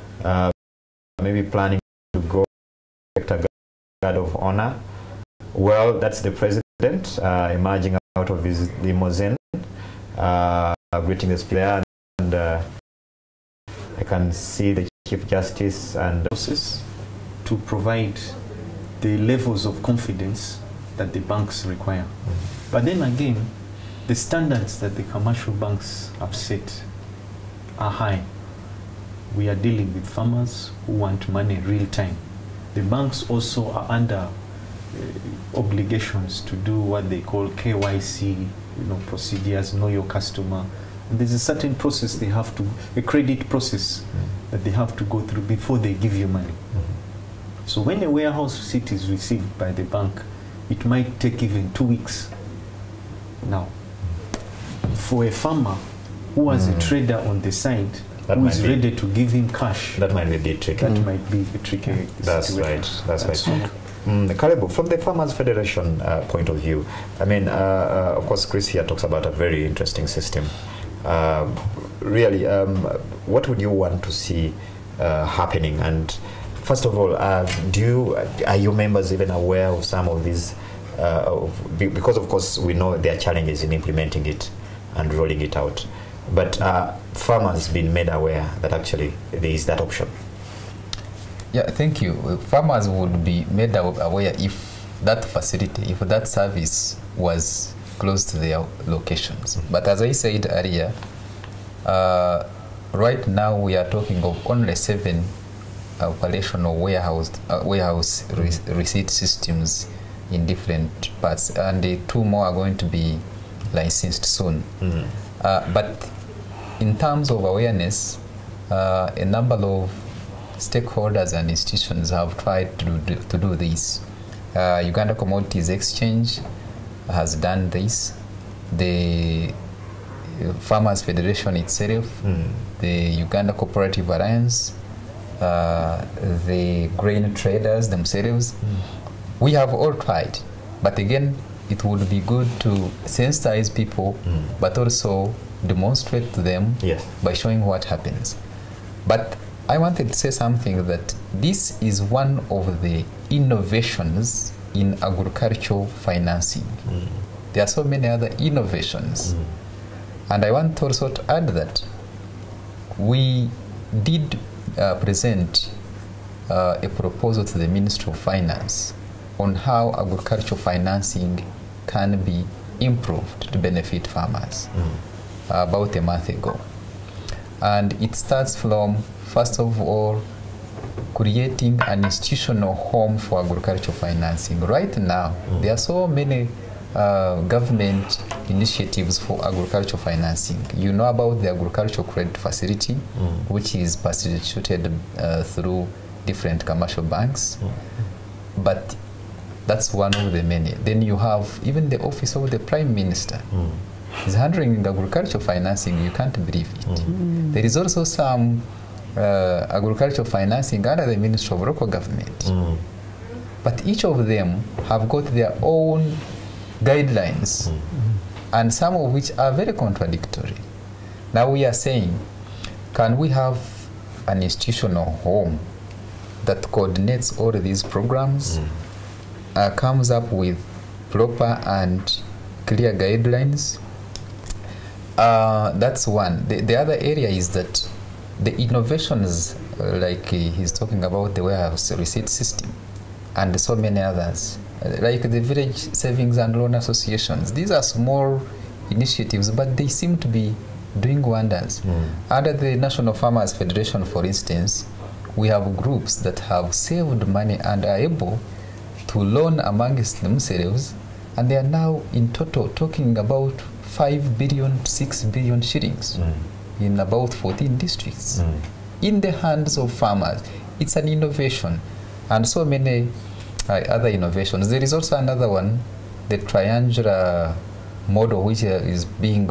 maybe planning to go a guard of honor. Well, that's the president emerging out of his limousine, greeting the speaker, and I can see the Chief Justice and process to provide the levels of confidence that the banks require. But then again, the standards that the commercial banks have set are high. We are dealing with farmers who want money real time. The banks also are under obligations to do what they call KYC, procedures, know your customer. And there's a certain process they have to, a credit process that they have to go through before they give you money. So when a warehouse receipt is received by the bank, it might take even 2 weeks. Now, for a farmer who has a trader on the side, who is ready to give him cash, that might be a bit tricky. That might be a tricky That's situation. right. That's right. Karibu, from the Farmers Federation point of view, I mean, of course, Chris here talks about a very interesting system. Really, what would you want to see happening? And first of all, are your members even aware of some of these? Because, of course, we know there are challenges in implementing it and rolling it out. But farmers been made aware that actually there is that option? Yeah, thank you. Farmers would be made aware if that facility, if that service was close to their locations. But as I said earlier, right now we are talking of only 7 operational warehouse receipt systems in different parts, and 2 more are going to be licensed soon. But in terms of awareness, a number of stakeholders and institutions have tried to do this. Uganda Commodities Exchange has done this. The Farmers Federation itself, the Uganda Cooperative Alliance, the grain traders themselves. We have all tried, but again, it would be good to sensitize people, but also demonstrate to them by showing what happens. But I wanted to say something, that this is one of the innovations in agricultural financing. There are so many other innovations. And I want also to add that we did present a proposal to the Ministry of Finance on how agricultural financing can be improved to benefit farmers about a month ago. And it starts from, first of all, creating an institutional home for agricultural financing. Right now, there are so many government initiatives for agricultural financing. You know about the agricultural credit facility, which is facilitated through different commercial banks. But that's one of the many. Then you have even the Office of the Prime Minister is handling agricultural financing. You can't believe it. There is also some agricultural financing under the Ministry of Local Government. But each of them have got their own guidelines, and some of which are very contradictory. Now we are saying, can we have an institutional home that coordinates all of these programs, comes up with proper and clear guidelines? That's one. The other area is that the innovations like he's talking about the warehouse receipt system and so many others, like the village savings and loan associations. These are small initiatives, but they seem to be doing wonders. Under the National Farmers Federation, for instance, we have groups that have saved money and are able to loan amongst themselves, and they are now in total talking about 5 billion, 6 billion shillings in about 14 districts in the hands of farmers. It's an innovation, and so many other innovations. There is also another one, the triangular model, which is being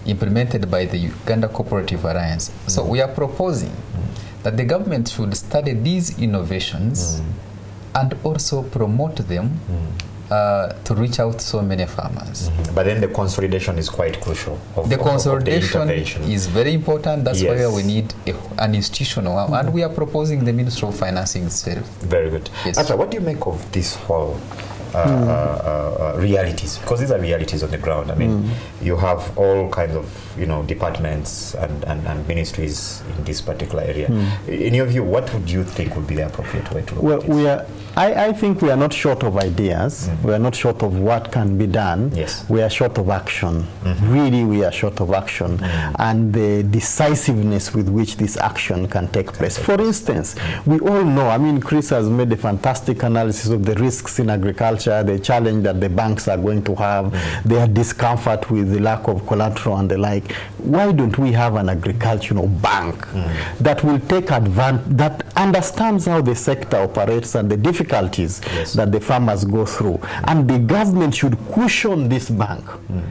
implemented by the Uganda Cooperative Alliance. So we are proposing that the government should study these innovations and also promote them to reach out to so many farmers. But then the consolidation is quite crucial. The consolidation is very important. That's why we need an institutional one. And we are proposing the Ministry of Financing itself. Very good. Yes. Asa, what do you make of this whole realities? Because these are realities on the ground. I mean, you have all kinds of, departments and ministries in this particular area. In your view, what would you think would be the appropriate way to look at this? I think we are not short of ideas. We are not short of what can be done. Yes. We are short of action. Really, we are short of action. And the decisiveness with which this action can take place. For instance, we all know, I mean, Chris has made a fantastic analysis of the risks in agriculture, the challenge that the banks are going to have, their discomfort with the lack of collateral and the like. Why don't we have an agricultural bank that will take advantage, that understands how the sector operates and the difficulties that the farmers go through, and the government should cushion this bank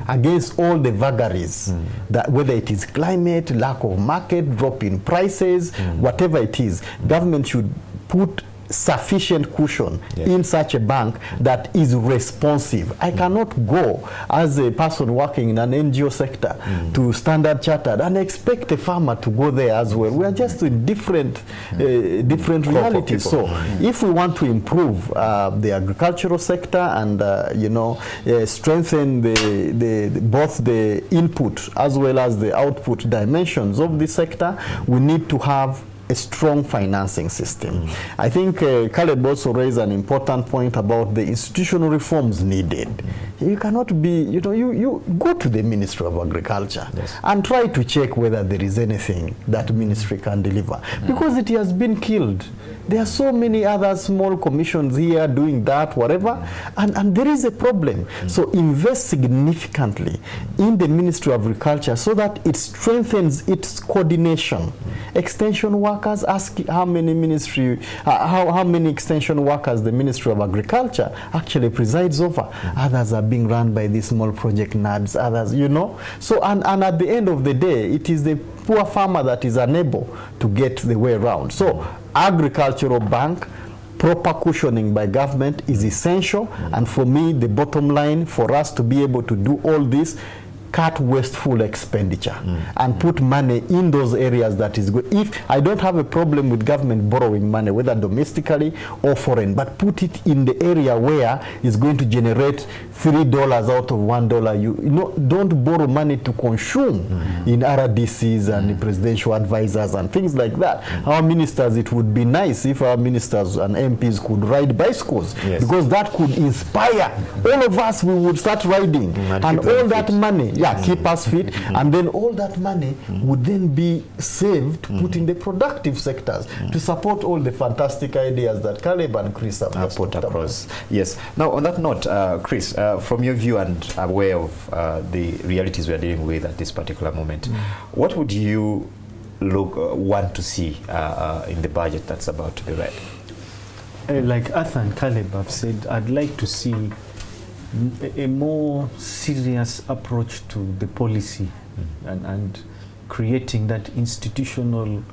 against all the vagaries, that whether it is climate, lack of market, drop in prices, whatever it is, government should put sufficient cushion in such a bank that is responsive. I cannot go as a person working in an NGO sector to Standard Chartered and expect a farmer to go there as well. We are just in different realities. So if we want to improve the agricultural sector and strengthen both the input as well as the output dimensions of the sector, we need to have a strong financing system. I think Caleb also raised an important point about the institutional reforms needed. You cannot be, you go to the Ministry of Agriculture and try to check whether there is anything that ministry can deliver, because it has been killed. There are so many other small commissions here doing that, whatever, and there is a problem. So invest significantly in the Ministry of Agriculture so that it strengthens its coordination. Extension workers, ask how many extension workers the Ministry of Agriculture actually presides over. Others are being run by these small project NADs, others, So, and at the end of the day, it is the poor farmer that is unable to get the way around. So, agricultural bank, proper cushioning by government is essential. And for me, the bottom line for us to be able to do all this, cut wasteful expenditure and put money in those areas that is good. If I don't have a problem with government borrowing money, whether domestically or foreign, but put it in the area where it's going to generate $3 out of $1. Don't borrow money to consume in RDCs and presidential advisors and things like that. Our ministers, it would be nice if our ministers and MPs could ride bicycles, because that could inspire all of us. We would start riding, and all that money keep us fit, and then all that money would then be saved, put in the productive sectors to support all the fantastic ideas that Caleb and Chris have put across. Yes. Now, on that note, Chris, from your view and aware of the realities we are dealing with at this particular moment, what would you want to see in the budget that's about to be read? Like Arthur and Caleb have said, I'd like to see a more serious approach to the policy and creating that institutional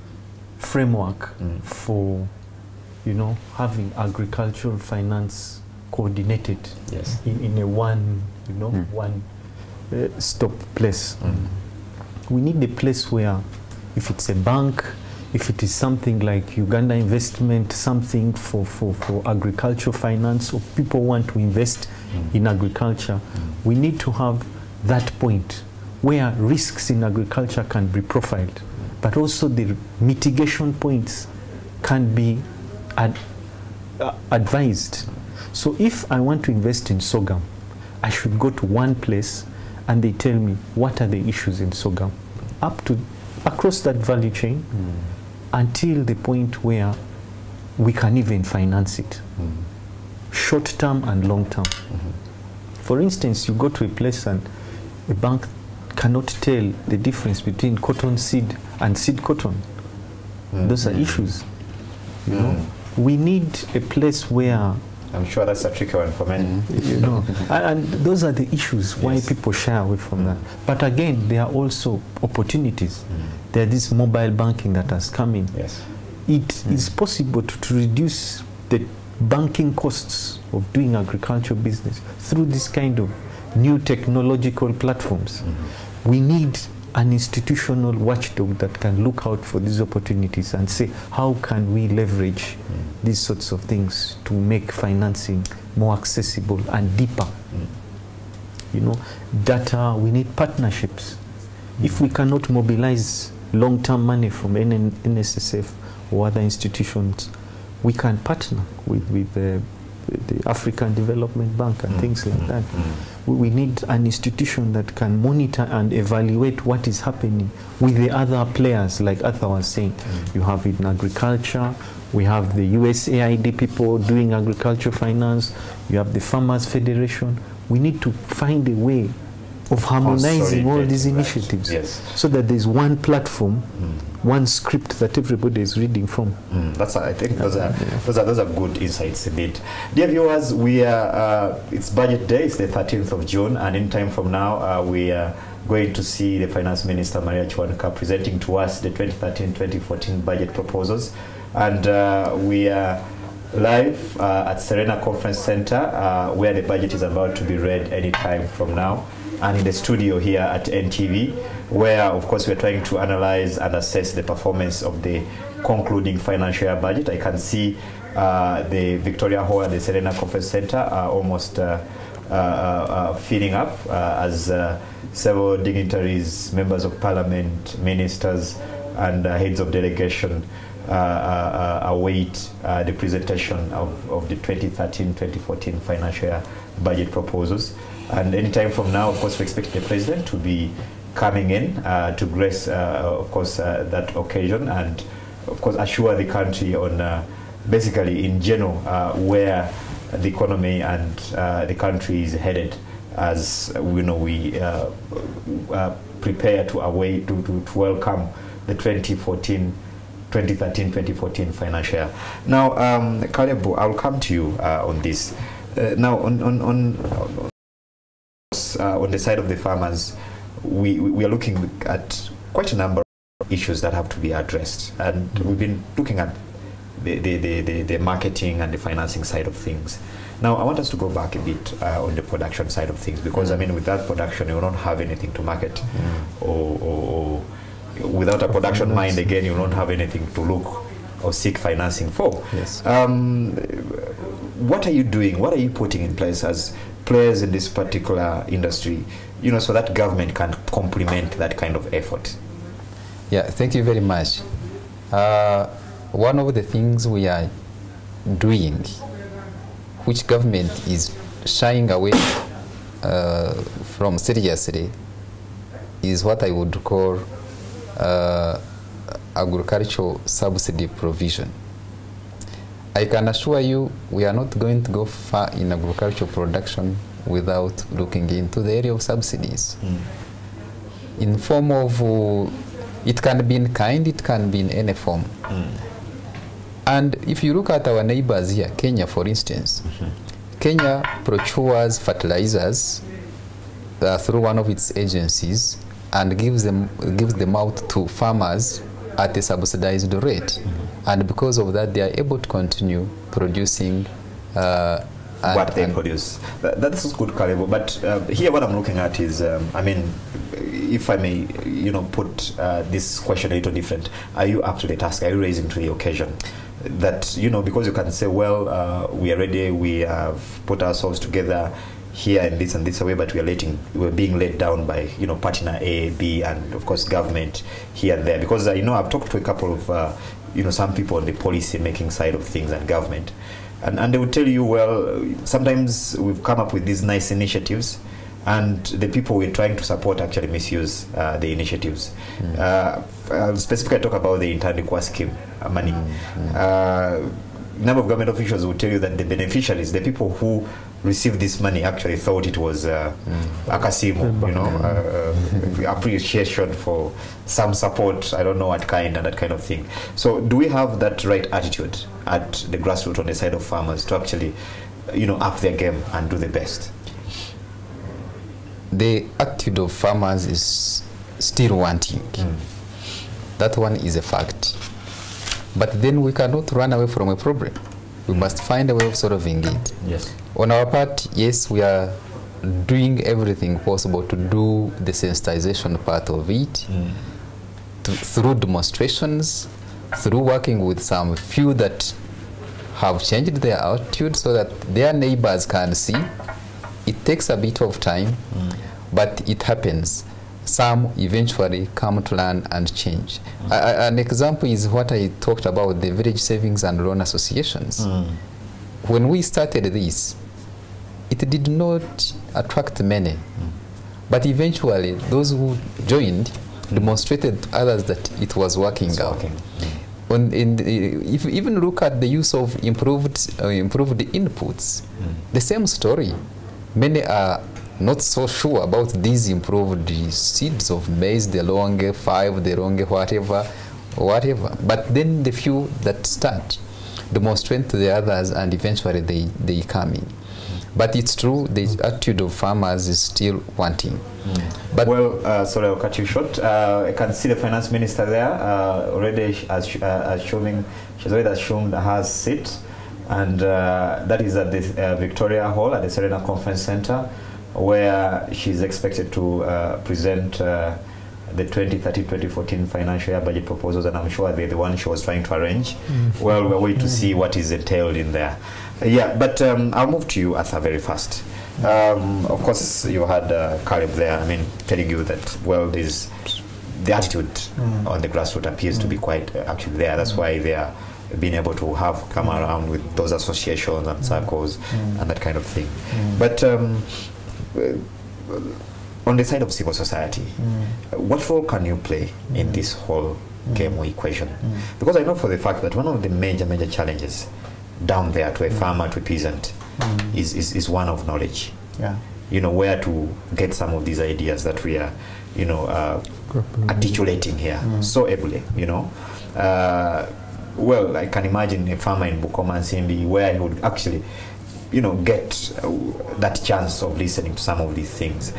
framework for, having agricultural finance coordinated in a one stop place. We need a place where, if it's a bank, if it is something like Uganda Investment, something for agricultural finance, or people want to invest in agriculture, we need to have that point where risks in agriculture can be profiled. but also the mitigation points can be advised. So if I want to invest in sorghum, I should go to one place and they tell me what are the issues in sorghum, across that value chain until the point where we can even finance it, short term and long term. For instance, you go to a place and a bank cannot tell the difference between cotton seed and seed cotton. Those are issues. You know, we need a place where, I'm sure that's a tricky one for many. You know, and those are the issues why people shy away from that. But again, there are also opportunities. There is mobile banking that has come in. It is possible to reduce the banking costs of doing agricultural business through this kind of new technological platforms. We need an institutional watchdog that can look out for these opportunities and say, how can we leverage these sorts of things to make financing more accessible and deeper? You know, data, we need partnerships. If we cannot mobilize long-term money from NSSF or other institutions, we can partner with the African Development Bank and things like that. We need an institution that can monitor and evaluate what is happening with the other players, like Arthur was saying. You have it in agriculture, we have the USAID people doing agriculture finance, you have the Farmers Federation. We need to find a way of harmonizing all these initiatives so that there's one platform, one script that everybody is reading from. I think those are good insights indeed. Dear viewers, we are it's budget day. It's the 13th of June, and in time from now we are going to see the Finance Minister Maria Chwanuka presenting to us the 2013-2014 budget proposals, and we are live at Serena Conference Center where the budget is about to be read any time from now, and in the studio here at NTV, where of course we're trying to analyze and assess the performance of the concluding financial year budget. I can see the Victoria Hall and the Serena Conference Center are almost filling up as several dignitaries, members of parliament, ministers and heads of delegation await the presentation of the 2013-2014 financial year budget proposals. And any time from now, of course, we expect the president to be coming in to grace, of course, that occasion, and of course assure the country on basically in general where the economy and the country is headed, as we know we prepare to welcome the 2013-2014 financial year. Now, Caleb, I'll come to you on this. Now, on the side of the farmers, we are looking at quite a number of issues that have to be addressed, and we've been looking at the marketing and the financing side of things. Now, I want us to go back a bit on the production side of things, because I mean, without production, you don't have anything to market, or without a production mind, again, you don't have anything to look or seek financing for. Yes. What are you doing? What are you putting in place as players in this particular industry, you know, so that government can complement that kind of effort? Yeah, thank you very much. One of the things we are doing, which government is shying away from seriously, is what I would call agricultural subsidy provision. I can assure you we are not going to go far in agricultural production without looking into the area of subsidies. In form of, it can be in kind, it can be in any form. And if you look at our neighbors here, Kenya for instance, Kenya procures fertilizers through one of its agencies and gives them out to farmers at a subsidized rate. And because of that, they are able to continue producing what they produce. That is good, Caleb. But here what I'm looking at is, I mean, if I may, you know, put this question a little different. Are you up to the task? Are you raising to the occasion? That, you know, because you can say, well, we are ready, we have put ourselves together, here in this and this way, but we're being let down by, you know, partner A, B, and of course government here and there. Because you know, I've talked to a couple of you know, some people on the policy making side of things and government, and they would tell you, well, sometimes we've come up with these nice initiatives, and the people we're trying to support actually misuse the initiatives. Specifically, I talk about the Intandikwa scheme money. Number of government officials will tell you that the beneficiaries, the people who received this money, actually thought it was akasimo, you know, appreciation for some support, I don't know what kind, and that kind of thing. So do we have that right attitude at the grassroots on the side of farmers to actually, you know, up their game and do the best? The attitude of farmers is still wanting. That one is a fact. But then we cannot run away from a problem. We must find a way of solving it. Yes. On our part, yes, we are doing everything possible to do the sensitization part of it, through demonstrations, through working with some few that have changed their attitude so that their neighbors can see. It takes a bit of time, but it happens. Some eventually come to learn and change. An example is what I talked about, the village savings and loan associations. When we started this, it did not attract many, but eventually those who joined demonstrated to others that it was working out. If you even look at the use of improved inputs, the same story. Many are not so sure about these improved seeds of maize, the long 5, the long whatever. But then the few that start demonstrate to the others, and eventually they come in. But it's true, the attitude of farmers is still wanting. But well, sorry, I'll cut you short. I can see the finance minister there already assuming, she's already assumed her seat, and that is at the Victoria Hall at the Serena Conference Center, where she's expected to present the 2013-2014 financial year budget proposals, and I'm sure they're the one she was trying to arrange. Well, we're waiting to see what is entailed in there. Yeah, but I'll move to you, Arthur, very fast. Of course, you had Caleb there, I mean, telling you that, well, there's the attitude on the grassroots appears to be quite actually there. That's why they are being able to come around with those associations and circles and that kind of thing. But on the side of civil society, what role can you play in this whole game or equation? Because I know for the fact that one of the major challenges down there to a farmer, to a peasant, is one of knowledge. Yeah. You know, where to get some of these ideas that we are, you know, articulating here so ably, you know. Well, I can imagine a farmer in Bukoma and Simbi where he would actually, you know, get that chance of listening to some of these things.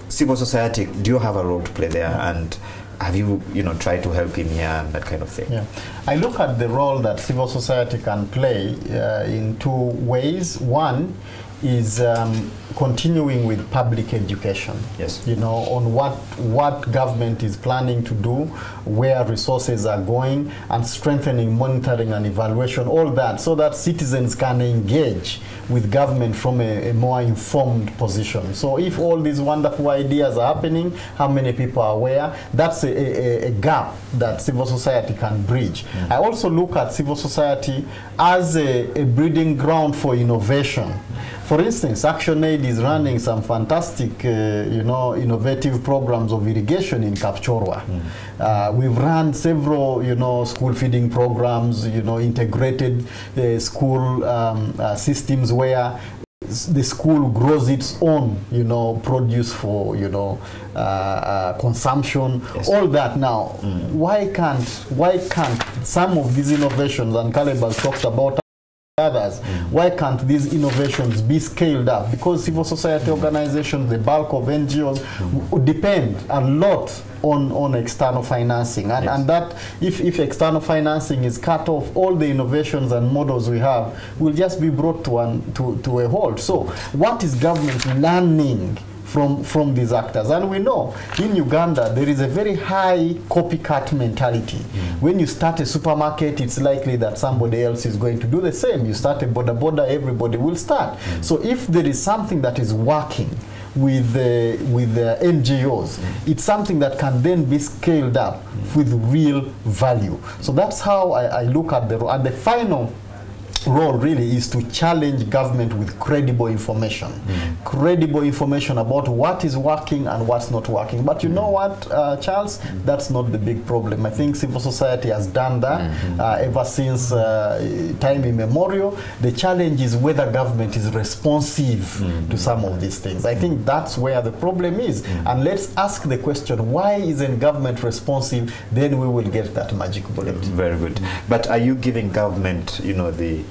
Civil society, do you have a role to play there? And have you, you know, tried to help him here and that kind of thing? Yeah. I look at the role that civil society can play in two ways. One is continuing with public education. Yes. You know, on what government is planning to do, where resources are going, and strengthening monitoring and evaluation, all that, so that citizens can engage with government from a more informed position. So if all these wonderful ideas are happening, how many people are aware? That's a gap that civil society can bridge. I also look at civil society as a breeding ground for innovation. For instance, ActionAid is running some fantastic, you know, innovative programs of irrigation in Kapchorwa. We've run several, you know, school feeding programs, you know, integrated school systems where the school grows its own, you know, produce for, you know, consumption. Yes. All that now. Why can't some of these innovations, and Caleb has talked about others, why can't these innovations be scaled up? Because civil society organizations, the bulk of NGOs, depend a lot on external financing, and that if external financing is cut off, all the innovations and models we have will just be brought to a halt. So what is government learning from these actors. And we know in Uganda there is a very high copycat mentality. When you start a supermarket, it's likely that somebody else is going to do the same. You start a boda, everybody will start. So if there is something that is working with the NGOs, it's something that can then be scaled up with real value. So that's how I look at the final role really is to challenge government with credible information. Credible information about what is working and what's not working. But you know what, Charles? That's not the big problem. I think civil society has done that ever since time immemorial. The challenge is whether government is responsive to some of these things. I think that's where the problem is. And let's ask the question, why isn't government responsive? Then we will get that magic bullet. Very good. But are you giving government, you know, the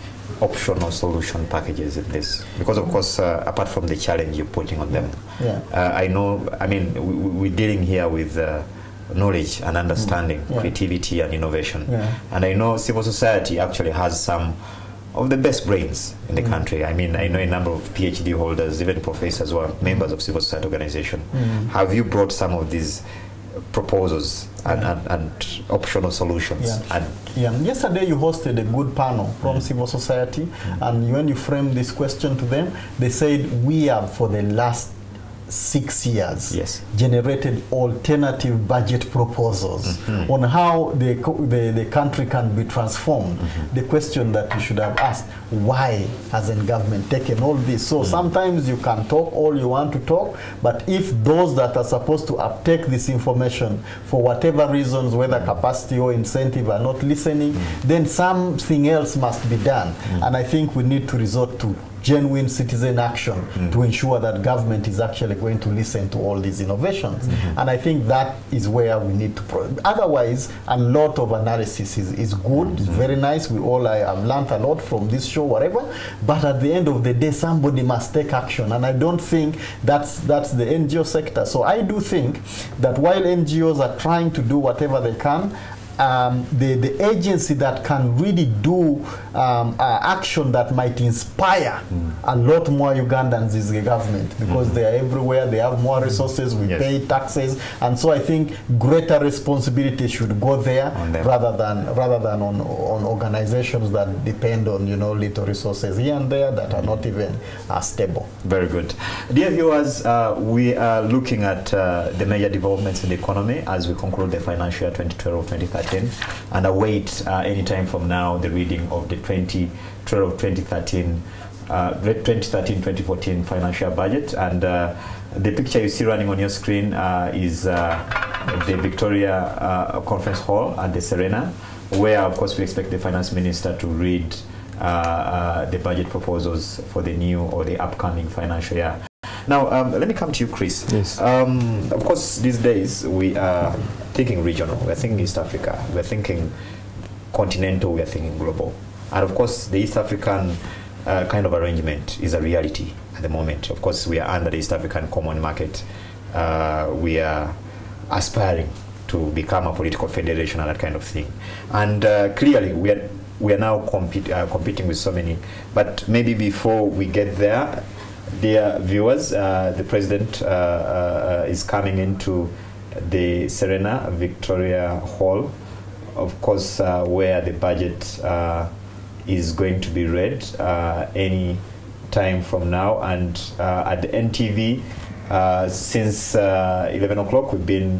optional solution packages in this? Because of course, apart from the challenge you're putting on them, I know, I mean, we're dealing here with knowledge and understanding, creativity and innovation. And I know civil society actually has some of the best brains in the country. I mean, I know a number of PhD holders, even professors who are members of civil society organization. Have you brought some of these proposals and optional solutions? Yesterday you hosted a good panel from civil society, and when you framed this question to them, they said we have for the last 6 years generated alternative budget proposals on how the country can be transformed. The question that you should have asked, why hasn't government taken all this? So sometimes you can talk all you want to talk, but if those that are supposed to uptake this information for whatever reasons, whether capacity or incentive, are not listening, then something else must be done. And I think we need to resort to genuine citizen action to ensure that government is actually going to listen to all these innovations. And I think that is where we need to otherwise, a lot of analysis is good, it's very nice. We all have learned a lot from this show, whatever, but at the end of the day, somebody must take action. And I don't think that's the NGO sector. So I do think that while NGOs are trying to do whatever they can, the agency that can really do action that might inspire a lot more Ugandans is the government, because they are everywhere, they have more resources, we pay taxes, and so I think greater responsibility should go there rather than on organizations that depend on, you know, little resources here and there that are not even stable. Very good. Dear viewers, we are looking at the major developments in the economy as we conclude the financial year 2012-2013. And await any time from now the reading of the 2013-2014 financial budget. And the picture you see running on your screen is the Victoria Conference Hall at the Serena, where of course we expect the finance minister to read the budget proposals for the new or the upcoming financial year. Now, let me come to you, Chris. Yes. Of course, these days we are thinking regional, we're thinking East Africa, we're thinking continental, we're thinking global. And of course, the East African kind of arrangement is a reality at the moment. Of course, we are under the East African Common Market. We are aspiring to become a political federation and that kind of thing. And clearly, we are now competing with so many. But maybe before we get there, dear viewers, the president is coming into the Serena Victoria Hall, of course, where the budget is going to be read any time from now. And at the NTV, since 11 o'clock, we've been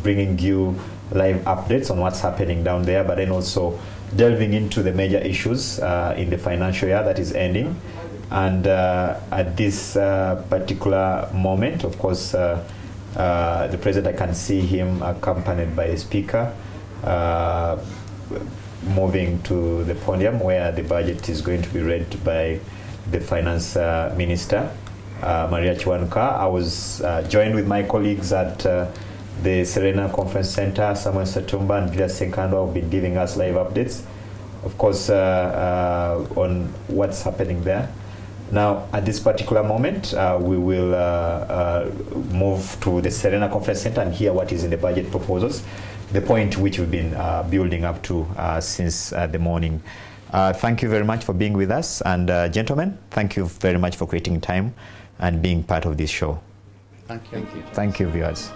bringing you live updates on what's happening down there, but then also delving into the major issues in the financial year that is ending. And at this particular moment, of course, the president, I can see him accompanied by the speaker, moving to the podium where the budget is going to be read by the finance minister, Maria Chiwanuka. I was joined with my colleagues at the Serena Conference Center, Samuel Satumba and Julius Senkando have been giving us live updates, of course, on what's happening there. Now, at this particular moment, we will move to the Serena Conference Center and hear what is in the budget proposals, the point which we've been building up to since the morning. Thank you very much for being with us. And gentlemen, thank you very much for creating time and being part of this show. Thank you. Thank you. Thank you, viewers.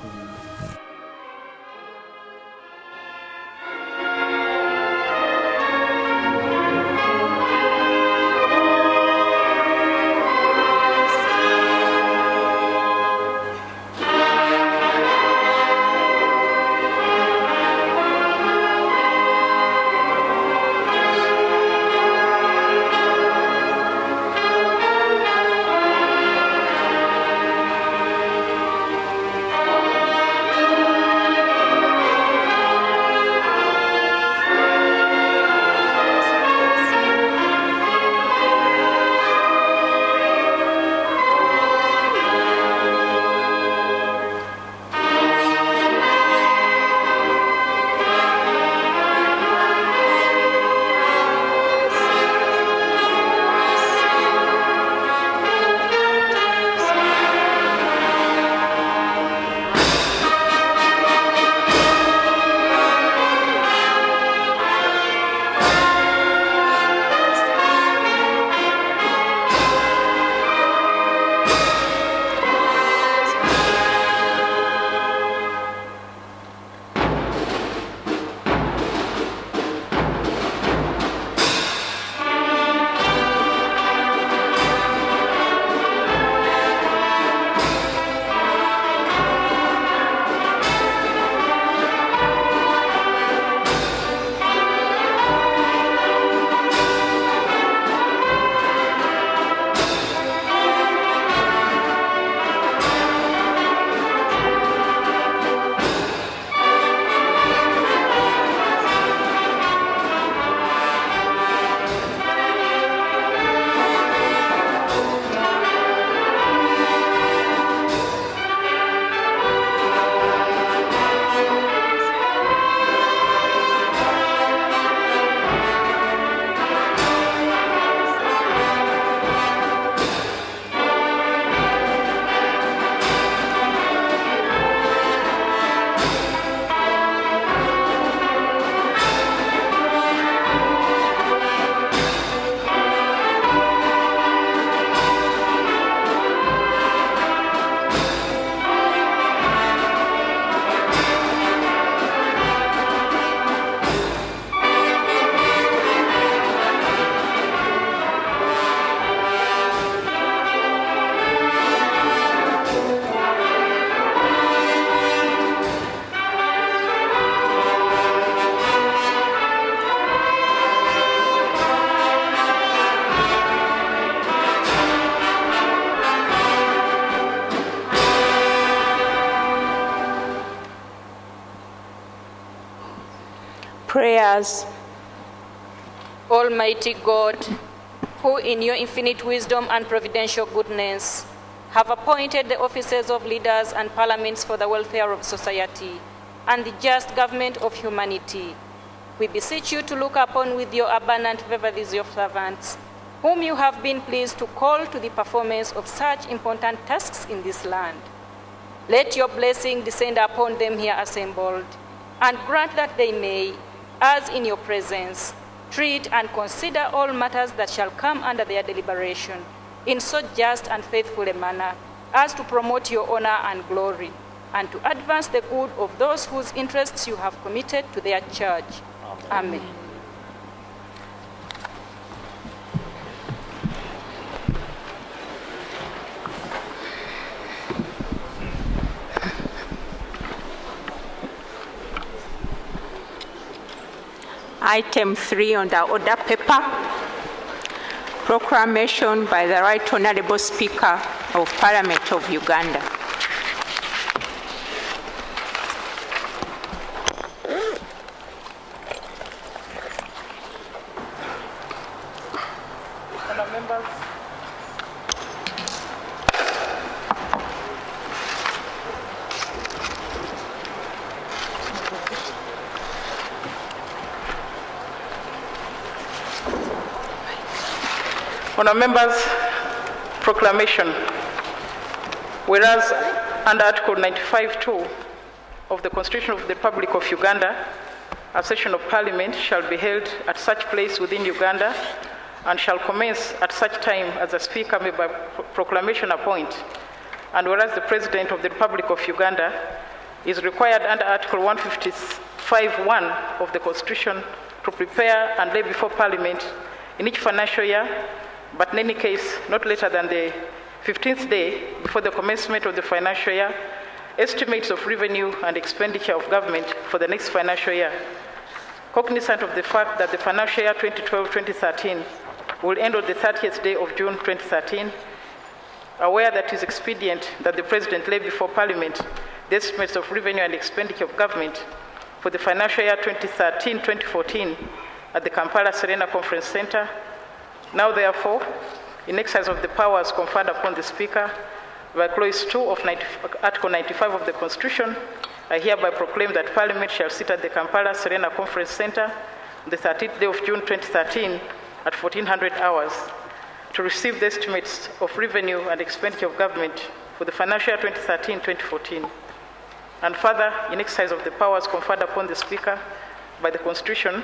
Prayers. Almighty God, who in your infinite wisdom and providential goodness have appointed the offices of leaders and parliaments for the welfare of society and the just government of humanity, we beseech you to look upon with your abundant favor these your servants, whom you have been pleased to call to the performance of such important tasks in this land. Let your blessing descend upon them here assembled, and grant that they may, as in your presence, treat and consider all matters that shall come under their deliberation in so just and faithful a manner as to promote your honor and glory, and to advance the good of those whose interests you have committed to their charge. Amen. Item 3 on the order paper, proclamation by the Right Honourable Speaker of Parliament of Uganda. Honourable members, proclamation. Whereas under Article 95(2) of the Constitution of the Republic of Uganda, a session of Parliament shall be held at such place within Uganda and shall commence at such time as the Speaker may by proclamation appoint, And whereas the President of the Republic of Uganda is required under Article 155(1) of the Constitution to prepare and lay before Parliament in each financial year, but in any case, not later than the 15th day before the commencement of the financial year, estimates of revenue and expenditure of government for the next financial year, cognizant of the fact that the financial year 2012-2013 will end on the 30th day of June 2013, aware that it is expedient that the President lay before Parliament the estimates of revenue and expenditure of government for the financial year 2013-2014 at the Kampala Serena Conference Center. Now, therefore, in exercise of the powers conferred upon the Speaker by Clause 2 of Article 95 of the Constitution, I hereby proclaim that Parliament shall sit at the Kampala Serena Conference Center on the 13th day of June 2013 at 1400 hours to receive the estimates of revenue and expenditure of government for the financial year 2013-2014. And further, in exercise of the powers conferred upon the Speaker by the Constitution,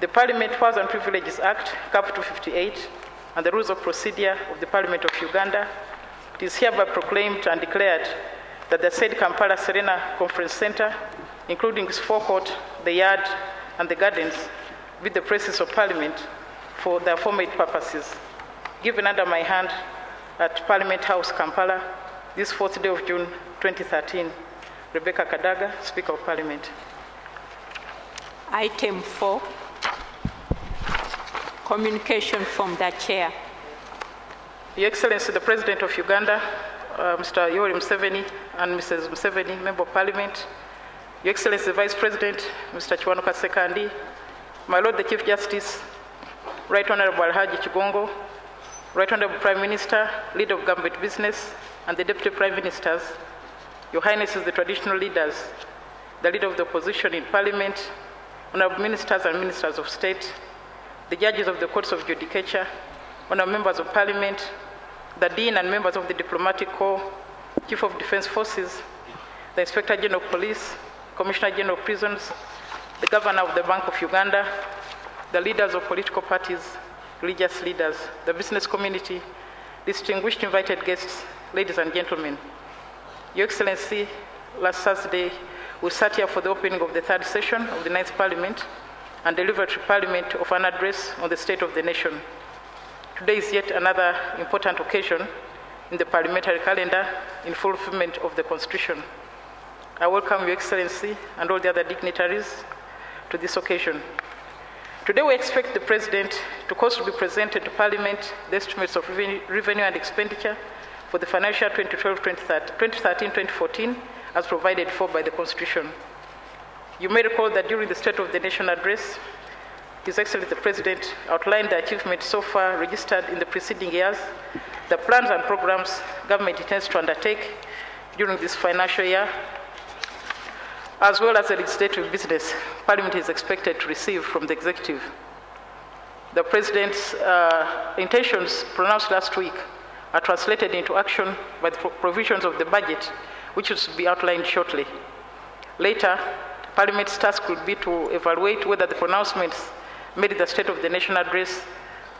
the Parliament Powers and Privileges Act, Cap 258, and the Rules of Procedure of the Parliament of Uganda, it is hereby proclaimed and declared that the said Kampala Serena Conference Center, including its forecourt, the yard, and the gardens, be the places of Parliament for the aforementioned purposes, given under my hand at Parliament House, Kampala, this 4th day of June 2013. Rebecca Kadaga, Speaker of Parliament. Item 4, communication from the Chair. Your Excellency, the President of Uganda, Mr. Yoweri Museveni, and Mrs. Museveni, Member of Parliament, Your Excellency, the Vice President, Mr. Kiwanuka Sekandi, my Lord the Chief Justice, Right Honorable Alhaji Chigongo, Right Honorable Prime Minister, Leader of Government Business, and the Deputy Prime Ministers, Your Highnesses, the traditional leaders, the Leader of the Opposition in Parliament, Honorable Ministers and Ministers of State, the Judges of the Courts of Judicature, Honorable Members of Parliament, the Dean and members of the Diplomatic Corps, Chief of Defense Forces, the Inspector General of Police, Commissioner General of Prisons, the Governor of the Bank of Uganda, the leaders of political parties, religious leaders, the business community, distinguished invited guests, ladies and gentlemen. Your Excellency, last Thursday, we sat here for the opening of the 3rd session of the 9th Parliament and delivered to Parliament of an address on the state of the nation. Today is yet another important occasion in the parliamentary calendar in fulfillment of the Constitution. I welcome Your Excellency and all the other dignitaries to this occasion. Today we expect the President to cause to be presented to Parliament the estimates of revenue and expenditure for the financial year 2013-2014 as provided for by the Constitution. You may recall that during the State of the Nation address, His Excellency the President outlined the achievements so far registered in the preceding years, the plans and programs government intends to undertake during this financial year, as well as the legislative business Parliament is expected to receive from the Executive. The President's intentions pronounced last week are translated into action by the provisions of the budget, which will be outlined shortly. Later, Parliament's task will be to evaluate whether the pronouncements made in the State of the Nation address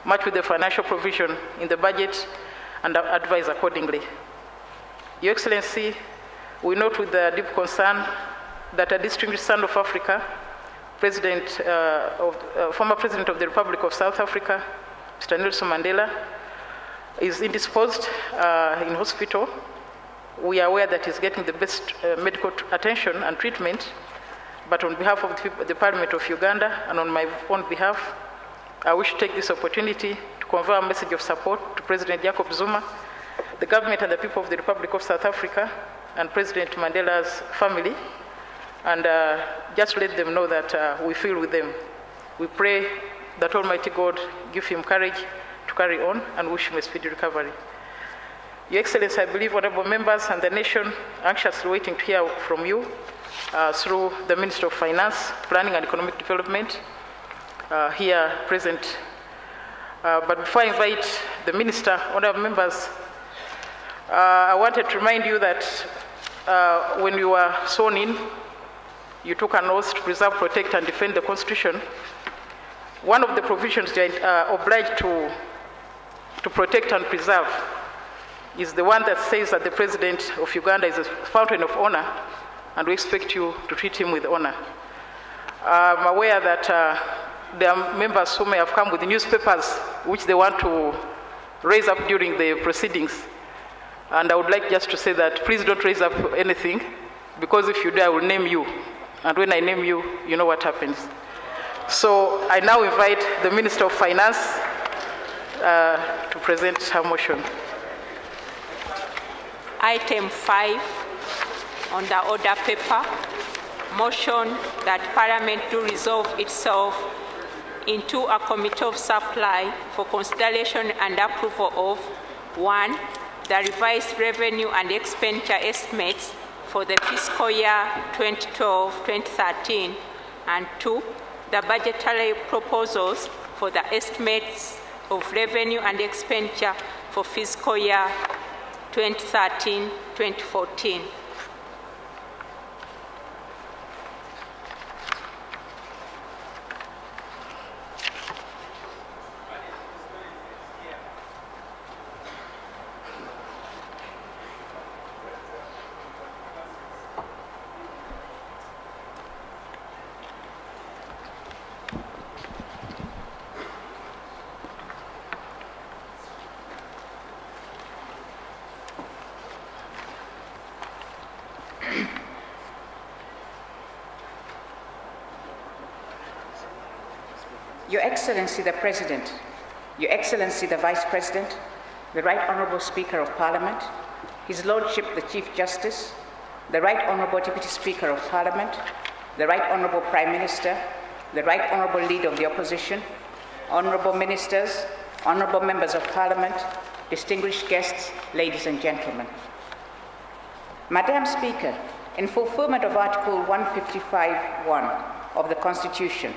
match with the financial provision in the budget and advise accordingly. Your Excellency, we note with deep concern that a distinguished son of Africa, former President of the Republic of South Africa, Mr. Nelson Mandela, is indisposed in hospital. We are aware that he's getting the best medical attention and treatment, but on behalf of the Parliament of Uganda and on my own behalf, I wish to take this opportunity to convey a message of support to President Jacob Zuma, the government and the people of the Republic of South Africa, and President Mandela's family, and just let them know that we feel with them. We pray that Almighty God give him courage to carry on and wish him a speedy recovery. Your Excellency, I believe honorable members and the nation are anxiously waiting to hear from you through the Minister of Finance, Planning and Economic Development, here present. But before I invite the Minister, honorable members, I wanted to remind you that when you were sworn in, you took an oath to preserve, protect, and defend the Constitution. One of the provisions you are obliged to protect and preserve is the one that says that the President of Uganda is a fountain of honor, and we expect you to treat him with honor. I'm aware that there are members who may have come with newspapers which they want to raise up during the proceedings. And I would like just to say that please don't raise up anything, because if you do, I will name you. And when I name you, you know what happens. So I now invite the Minister of Finance to present her motion. Item 5 on the order paper, motion that Parliament do resolve itself into a committee of supply for consideration and approval of 1. The revised revenue and expenditure estimates for the fiscal year 2012-2013, and 2. The budgetary proposals for the estimates of revenue and expenditure for fiscal year 2013-2014. Your Excellency the President, Your Excellency the Vice President, the Right Honourable Speaker of Parliament, His Lordship the Chief Justice, the Right Honourable Deputy Speaker of Parliament, the Right Honourable Prime Minister, the Right Honourable Leader of the Opposition, Honourable Ministers, Honourable Members of Parliament, distinguished guests, ladies and gentlemen. Madam Speaker, in fulfilment of Article 155(1) of the Constitution,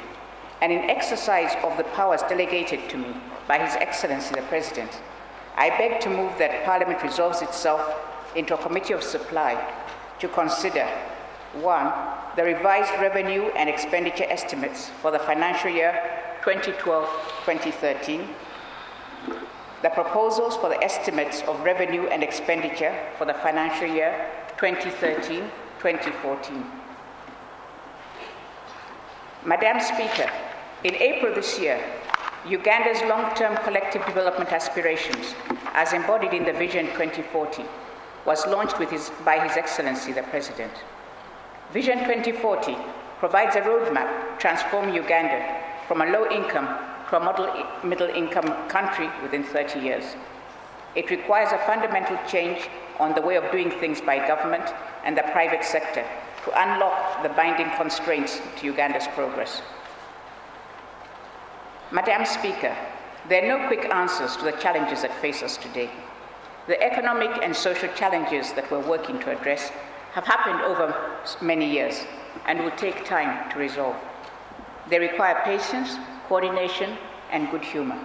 and in exercise of the powers delegated to me by His Excellency the President, I beg to move that Parliament resolves itself into a committee of supply to consider 1. The revised revenue and expenditure estimates for the financial year 2012-2013, the proposals for the estimates of revenue and expenditure for the financial year 2013-2014. Madam Speaker, in April this year, Uganda's long-term collective development aspirations, as embodied in the Vision 2040, was launched by His Excellency the President. Vision 2040 provides a roadmap to transform Uganda from a low-income to a middle-income country within 30 years. It requires a fundamental change on the way of doing things by government and the private sector to unlock the binding constraints to Uganda's progress. Madam Speaker, there are no quick answers to the challenges that face us today. The economic and social challenges that we're working to address have happened over many years and will take time to resolve. They require patience, coordination, and good humor.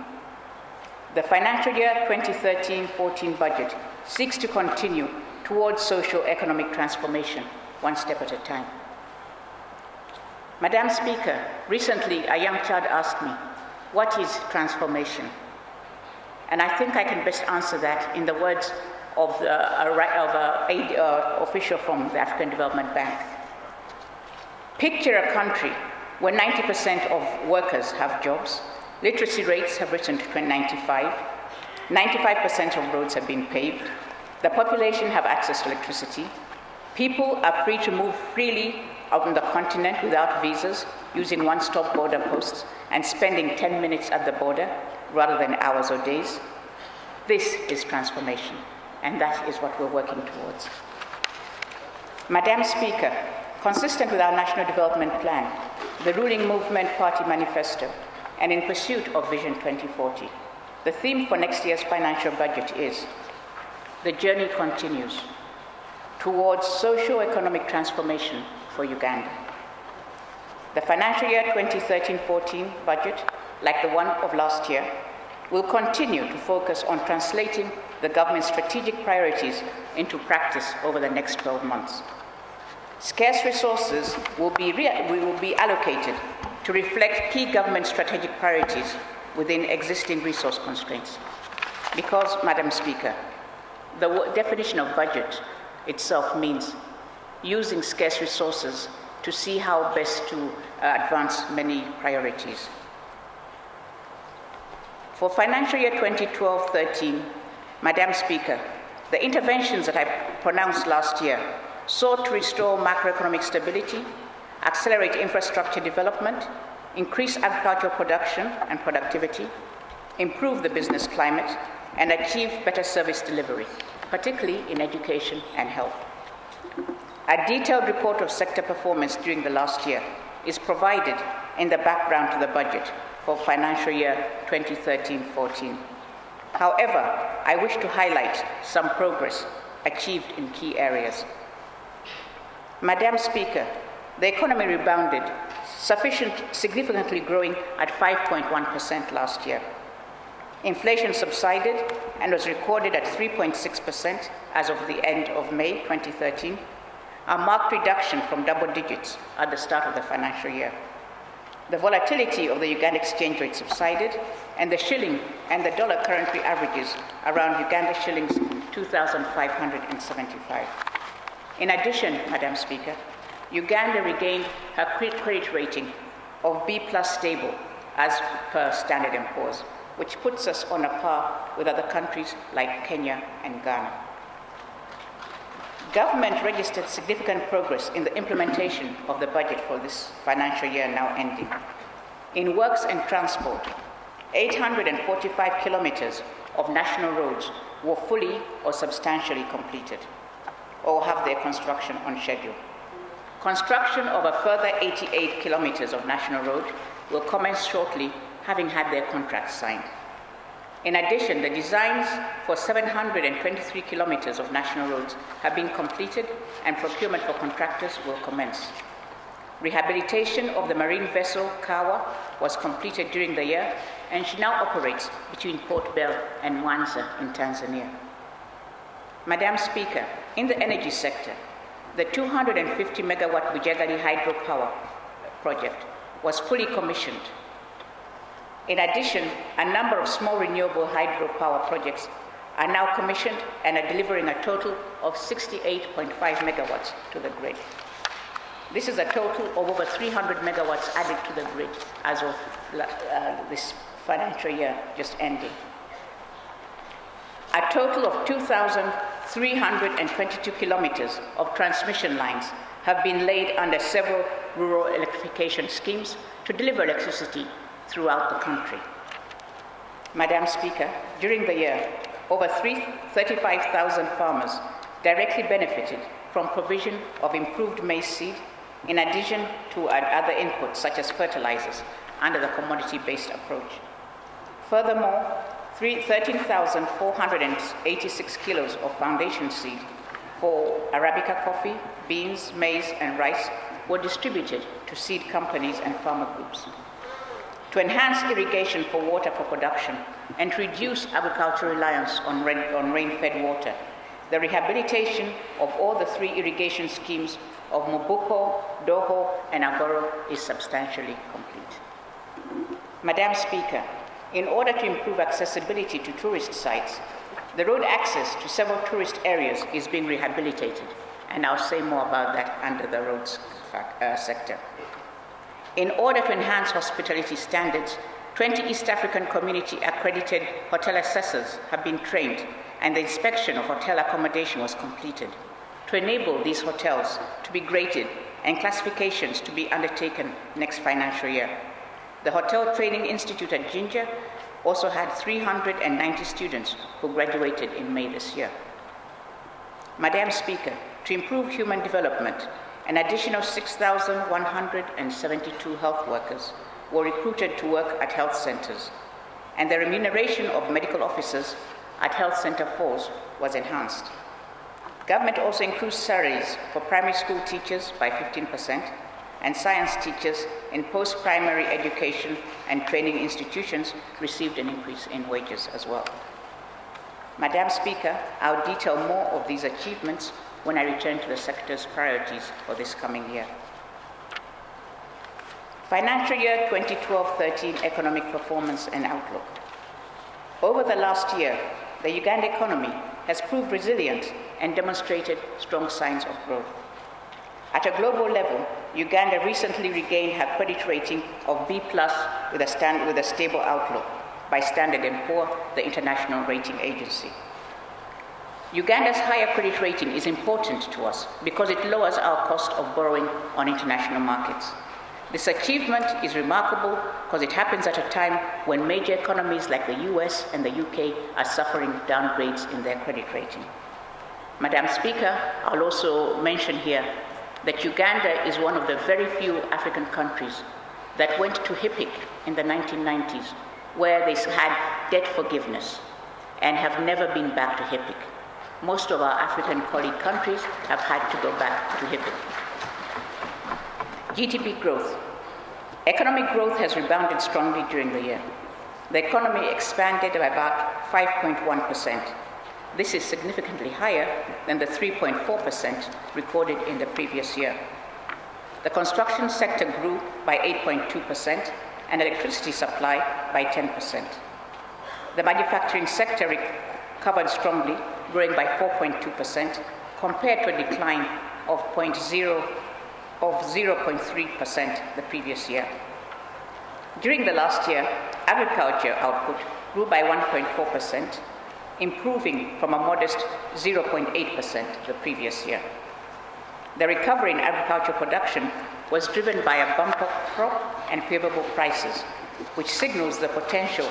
The financial year 2013-14 budget seeks to continue towards socio-economic transformation, one step at a time. Madam Speaker, recently a young child asked me, what is transformation? And I think I can best answer that in the words of an official from the African Development Bank. Picture a country where 90% of workers have jobs, literacy rates have risen to 95%, 95% of roads have been paved, the population have access to electricity, people are free to move freely out on the continent without visas, using one-stop border posts and spending 10 minutes at the border rather than hours or days. This is transformation, and that is what we're working towards. Madam Speaker, consistent with our National Development Plan, the ruling movement party manifesto, and in pursuit of Vision 2040, the theme for next year's financial budget is "The journey continues towards socio-economic transformation for Uganda." The financial year 2013-14 budget, like the one of last year, will continue to focus on translating the government's strategic priorities into practice over the next 12 months. Scarce resources will be allocated to reflect key government strategic priorities within existing resource constraints. Because, Madam Speaker, the definition of budget itself means using scarce resources to see how best to advance many priorities. For financial year 2012-13, Madam Speaker, the interventions that I pronounced last year sought to restore macroeconomic stability, accelerate infrastructure development, increase agricultural production and productivity, improve the business climate, and achieve better service delivery, particularly in education and health. A detailed report of sector performance during the last year is provided in the background to the budget for financial year 2013-14. However, I wish to highlight some progress achieved in key areas. Madam Speaker, the economy rebounded, significantly growing at 5.1% last year. Inflation subsided and was recorded at 3.6% as of the end of May 2013, a marked reduction from double digits at the start of the financial year. The volatility of the Uganda exchange rate subsided, and the shilling and the dollar currently averages around Uganda shillings 2,575. In addition, Madam Speaker, Uganda regained her credit rating of B+ stable as per Standard & Poor's, which puts us on a par with other countries like Kenya and Ghana. Government registered significant progress in the implementation of the budget for this financial year now ending. In works and transport, 845 kilometers of national roads were fully or substantially completed or have their construction on schedule. Construction of a further 88 kilometers of national road will commence shortly, having had their contracts signed. In addition, the designs for 723 kilometers of national roads have been completed and procurement for contractors will commence. Rehabilitation of the marine vessel Kawa was completed during the year, and she now operates between Port Bell and Mwanza in Tanzania. Madam Speaker, in the energy sector, the 250 megawatt Bujagali hydropower project was fully commissioned. In addition, a number of small renewable hydropower projects are now commissioned and are delivering a total of 68.5 megawatts to the grid. This is a total of over 300 megawatts added to the grid as of this financial year just ending. A total of 2,322 kilometers of transmission lines have been laid under several rural electrification schemes to deliver electricity throughout the country. Madam Speaker, during the year, over 35,000 farmers directly benefited from provision of improved maize seed, in addition to other inputs such as fertilizers under the commodity-based approach. Furthermore, 13,486 kilos of foundation seed for Arabica coffee, beans, maize, and rice were distributed to seed companies and farmer groups. To enhance irrigation for water for production and to reduce agricultural reliance on rain-fed water, the rehabilitation of all the 3 irrigation schemes of Mobuko, Doho, and Agoro is substantially complete. Madam Speaker, in order to improve accessibility to tourist sites, the road access to several tourist areas is being rehabilitated, and I'll say more about that under the roads sector. In order to enhance hospitality standards, 20 East African Community accredited hotel assessors have been trained, and the inspection of hotel accommodation was completed to enable these hotels to be graded and classifications to be undertaken next financial year. The Hotel Training Institute at Jinja also had 390 students who graduated in May this year. Madam Speaker, to improve human development, an additional 6,172 health workers were recruited to work at health centers, and the remuneration of medical officers at Health Center Falls was enhanced. Government also increased salaries for primary school teachers by 15%, and science teachers in post-primary education and training institutions received an increase in wages as well. Madam Speaker, I'll detail more of these achievements when I return to the sector's priorities for this coming year. Financial year 2012-13 economic performance and outlook. Over the last year, the Uganda economy has proved resilient and demonstrated strong signs of growth. At a global level, Uganda recently regained her credit rating of B+ with a stable outlook by Standard & Poor's, the international rating agency. Uganda's higher credit rating is important to us because it lowers our cost of borrowing on international markets. This achievement is remarkable because it happens at a time when major economies like the US and the UK are suffering downgrades in their credit rating. Madam Speaker, I'll also mention here that Uganda is one of the very few African countries that went to HIPC in the 1990s, where they had debt forgiveness and have never been back to HIPC. Most of our African colleague countries have had to go back to HIPC. GDP growth. Economic growth has rebounded strongly during the year. The economy expanded by about 5.1%. This is significantly higher than the 3.4% recorded in the previous year. The construction sector grew by 8.2% and electricity supply by 10%. The manufacturing sector recovered strongly, growing by 4.2% compared to a decline of 0.3% the previous year. During the last year, agriculture output grew by 1.4%, improving from a modest 0.8% the previous year. The recovery in agricultural production was driven by a bumper crop and favorable prices, which signals the potential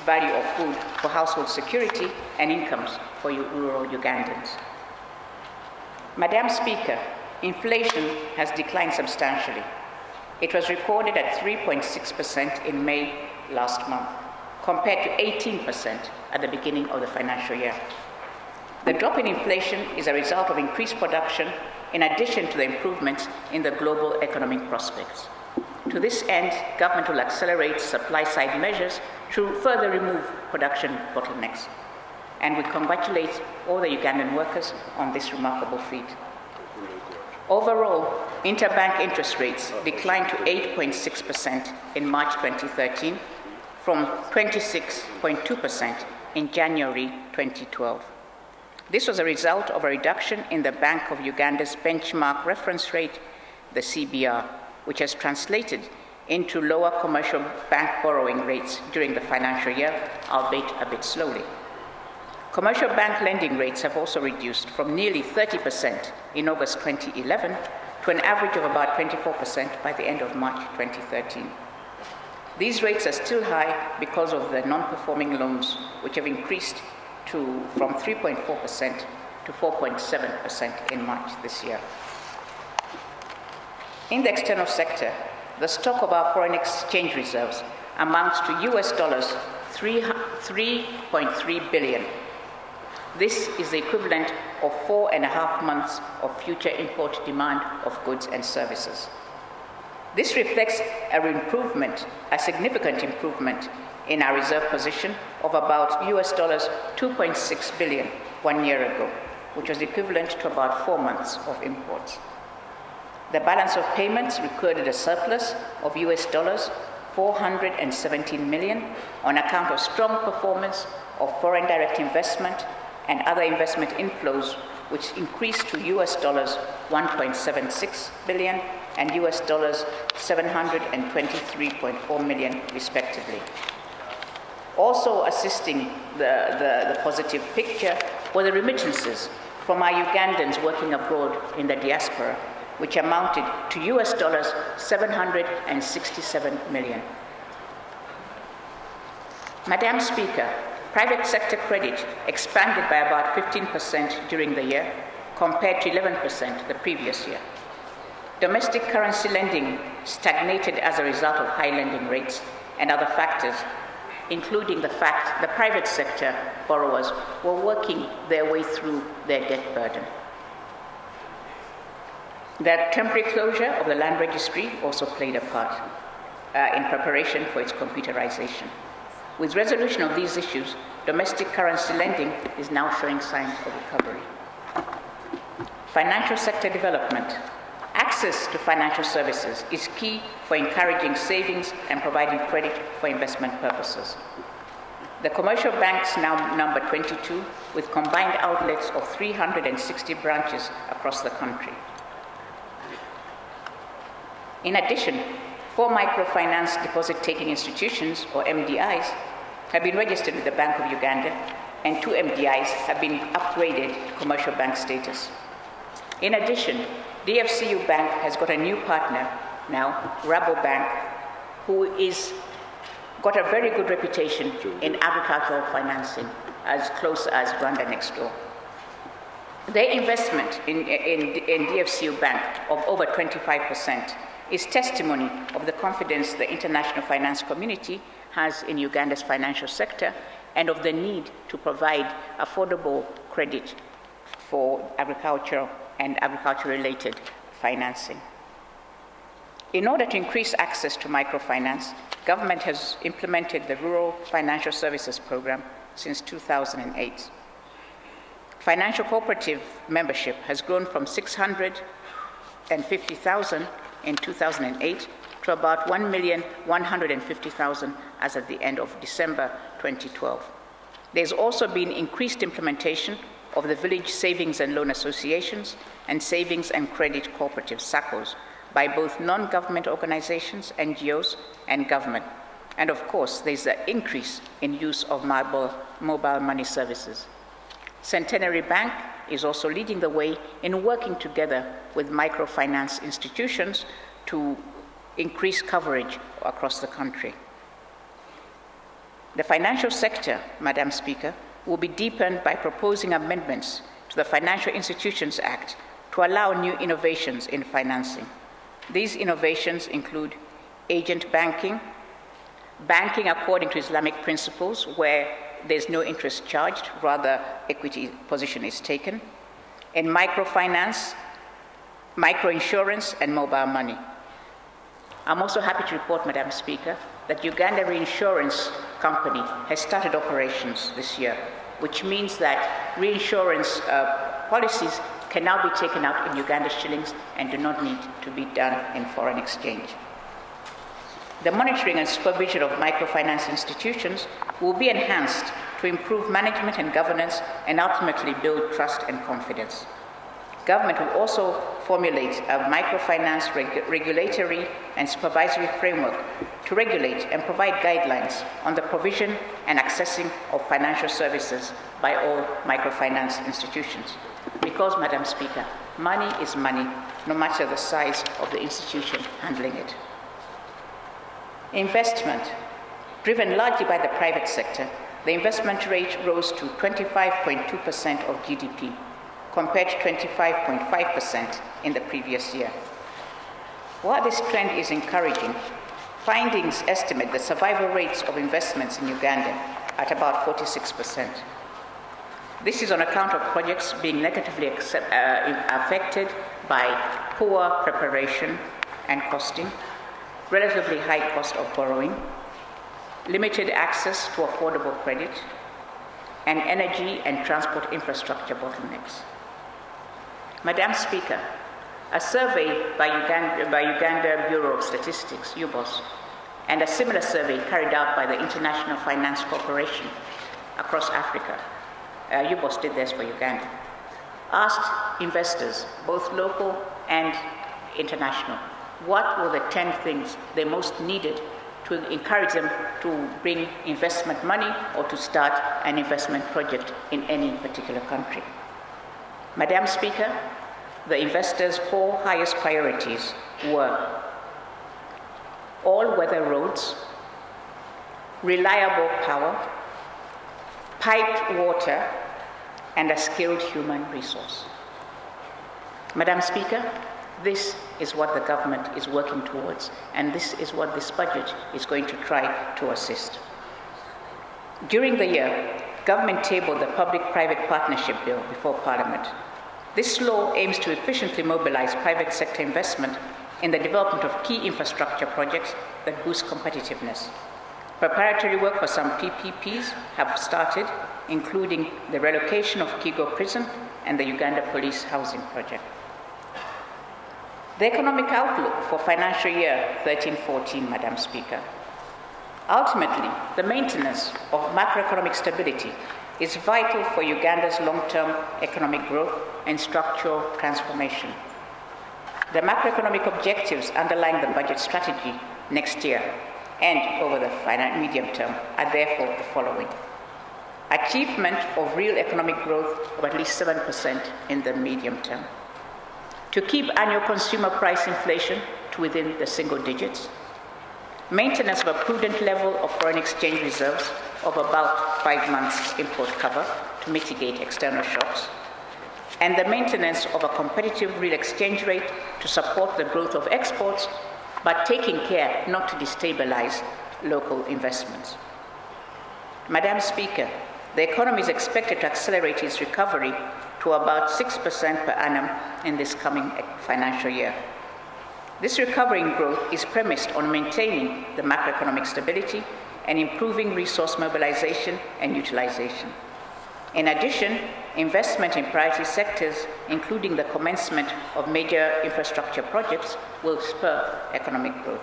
value of food for household security and incomes for rural Ugandans. Madam Speaker, inflation has declined substantially. It was recorded at 3.6% in May last month, compared to 18% at the beginning of the financial year. The drop in inflation is a result of increased production in addition to the improvements in the global economic prospects. To this end, government will accelerate supply-side measures to further remove production bottlenecks. And we congratulate all the Ugandan workers on this remarkable feat. Overall, interbank interest rates declined to 8.6% in March 2013 from 26.2% in January 2012. This was a result of a reduction in the Bank of Uganda's benchmark reference rate, the CBR, which has translated into lower commercial bank borrowing rates during the financial year, albeit a bit slowly. Commercial bank lending rates have also reduced from nearly 30% in August 2011 to an average of about 24% by the end of March 2013. These rates are still high because of the non-performing loans, which have increased from 3.4% to 4.7% in March this year. In the external sector, the stock of our foreign exchange reserves amounts to US dollars 3.3 billion. This is the equivalent of 4.5 months of future import demand of goods and services. This reflects a significant improvement in our reserve position of about US dollars 2.6 billion 1 year ago, which was equivalent to about 4 months of imports. The balance of payments recorded a surplus of US dollars 417 million on account of strong performance of foreign direct investment and other investment inflows, which increased to US dollars 1.76 billion and US dollars 723.4 million, respectively. Also assisting the positive picture were the remittances from our Ugandans working abroad in the diaspora, which amounted to US dollars 767 million. Madam Speaker, private sector credit expanded by about 15% during the year, compared to 11% the previous year. Domestic currency lending stagnated as a result of high lending rates and other factors, including the fact the private sector borrowers were working their way through their debt burden. The temporary closure of the land registry also played a part in preparation for its computerization. With resolution of these issues, domestic currency lending is now showing signs of recovery. Financial sector development. Access to financial services is key for encouraging savings and providing credit for investment purposes. The commercial banks now number 22 with combined outlets of 360 branches across the country. In addition, 4 microfinance deposit-taking institutions, or MDIs, have been registered with the Bank of Uganda, and 2 MDIs have been upgraded to commercial bank status. In addition, DFCU Bank has got a new partner now, Rabobank, who is got a very good reputation in agricultural financing, as close as Rwanda next door. Their investment in DFCU Bank of over 25% is testimony of the confidence the international finance community has in Uganda's financial sector and of the need to provide affordable credit for agriculture and agriculture-related financing. In order to increase access to microfinance, government has implemented the Rural Financial Services Program since 2008. Financial cooperative membership has grown from 650,000 in 2008 to about 1,150,000 as at the end of December 2012. There's also been increased implementation of the village savings and loan associations and savings and credit cooperative SACCOs by both non-government organizations, NGOs, and government. And of course, there's an increase in use of mobile money services. Centenary Bank is also leading the way in working together with microfinance institutions to increase coverage across the country. The financial sector, Madam Speaker, will be deepened by proposing amendments to the Financial Institutions Act to allow new innovations in financing. These innovations include agent banking, banking according to Islamic principles where there's no interest charged, rather equity position is taken, and microfinance, microinsurance, and mobile money. I'm also happy to report, Madam Speaker, that Uganda Reinsurance Company has started operations this year, which means that reinsurance policies can now be taken out in Uganda shillings and do not need to be done in foreign exchange. The monitoring and supervision of microfinance institutions will be enhanced to improve management and governance and ultimately build trust and confidence. Government will also formulate a microfinance regulatory and supervisory framework to regulate and provide guidelines on the provision and accessing of financial services by all microfinance institutions. Because, Madam Speaker, money is money, no matter the size of the institution handling it. Investment. Driven largely by the private sector, the investment rate rose to 25.2% of GDP, compared to 25.5% in the previous year. While this trend is encouraging, findings estimate the survival rates of investments in Uganda at about 46%. This is on account of projects being negatively affected by poor preparation and costing, relatively high cost of borrowing, limited access to affordable credit, and energy and transport infrastructure bottlenecks. Madam Speaker, a survey by Uganda Bureau of Statistics, UBOS, and a similar survey carried out by the International Finance Corporation across Africa, UBOS did this for Uganda, asked investors, both local and international, what were the 10 things they most needed to encourage them to bring investment money or to start an investment project in any particular country. Madam Speaker, the investors' 4 highest priorities were all-weather roads, reliable power, piped water, and a skilled human resource. Madam Speaker, this is what the government is working towards, and this is what this budget is going to try to assist. During the year, government tabled the Public-Private Partnership Bill before Parliament. This law aims to efficiently mobilize private sector investment in the development of key infrastructure projects that boost competitiveness. Preparatory work for some PPPs have started, including the relocation of Kigo Prison and the Uganda Police Housing Project. The economic outlook for financial year 13-14, Madam Speaker. Ultimately, the maintenance of macroeconomic stability is vital for Uganda's long-term economic growth and structural transformation. The macroeconomic objectives underlying the budget strategy next year and over the medium term are therefore the following. Achievement of real economic growth of at least 7% in the medium term. To keep annual consumer price inflation to within the single digits. Maintenance of a prudent level of foreign exchange reserves of about 5 months import cover to mitigate external shocks. And the maintenance of a competitive real exchange rate to support the growth of exports, but taking care not to destabilize local investments. Madam Speaker, the economy is expected to accelerate its recovery to about 6% per annum in this coming financial year. This recovery in growth is premised on maintaining the macroeconomic stability and improving resource mobilization and utilization. In addition, investment in priority sectors, including the commencement of major infrastructure projects, will spur economic growth.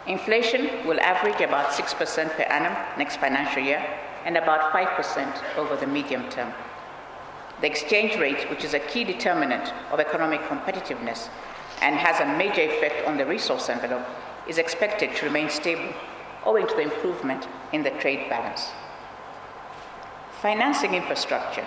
Inflation will average about 6% per annum next financial year and about 5% over the medium term. The exchange rate, which is a key determinant of economic competitiveness and has a major effect on the resource envelope, is expected to remain stable owing to the improvement in the trade balance. Financing infrastructure.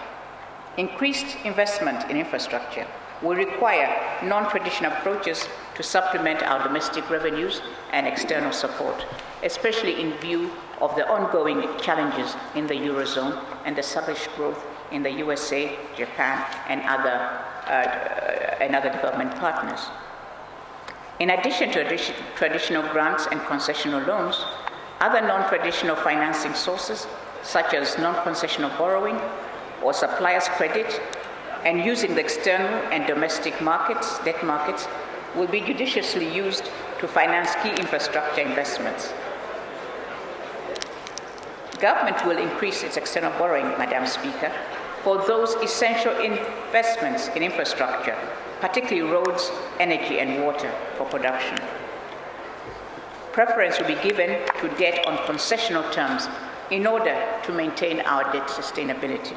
Increased investment in infrastructure will require non-traditional approaches to supplement our domestic revenues and external support, especially in view of the ongoing challenges in the Eurozone and the sluggish growth in the USA, Japan, and other development partners. In addition to traditional grants and concessional loans, other non-traditional financing sources, such as non-concessional borrowing or suppliers' credit, and using the external and domestic markets, debt markets, will be judiciously used to finance key infrastructure investments. Government will increase its external borrowing, Madam Speaker, for those essential investments in infrastructure, particularly roads, energy, and water for production. Preference will be given to debt on concessional terms in order to maintain our debt sustainability.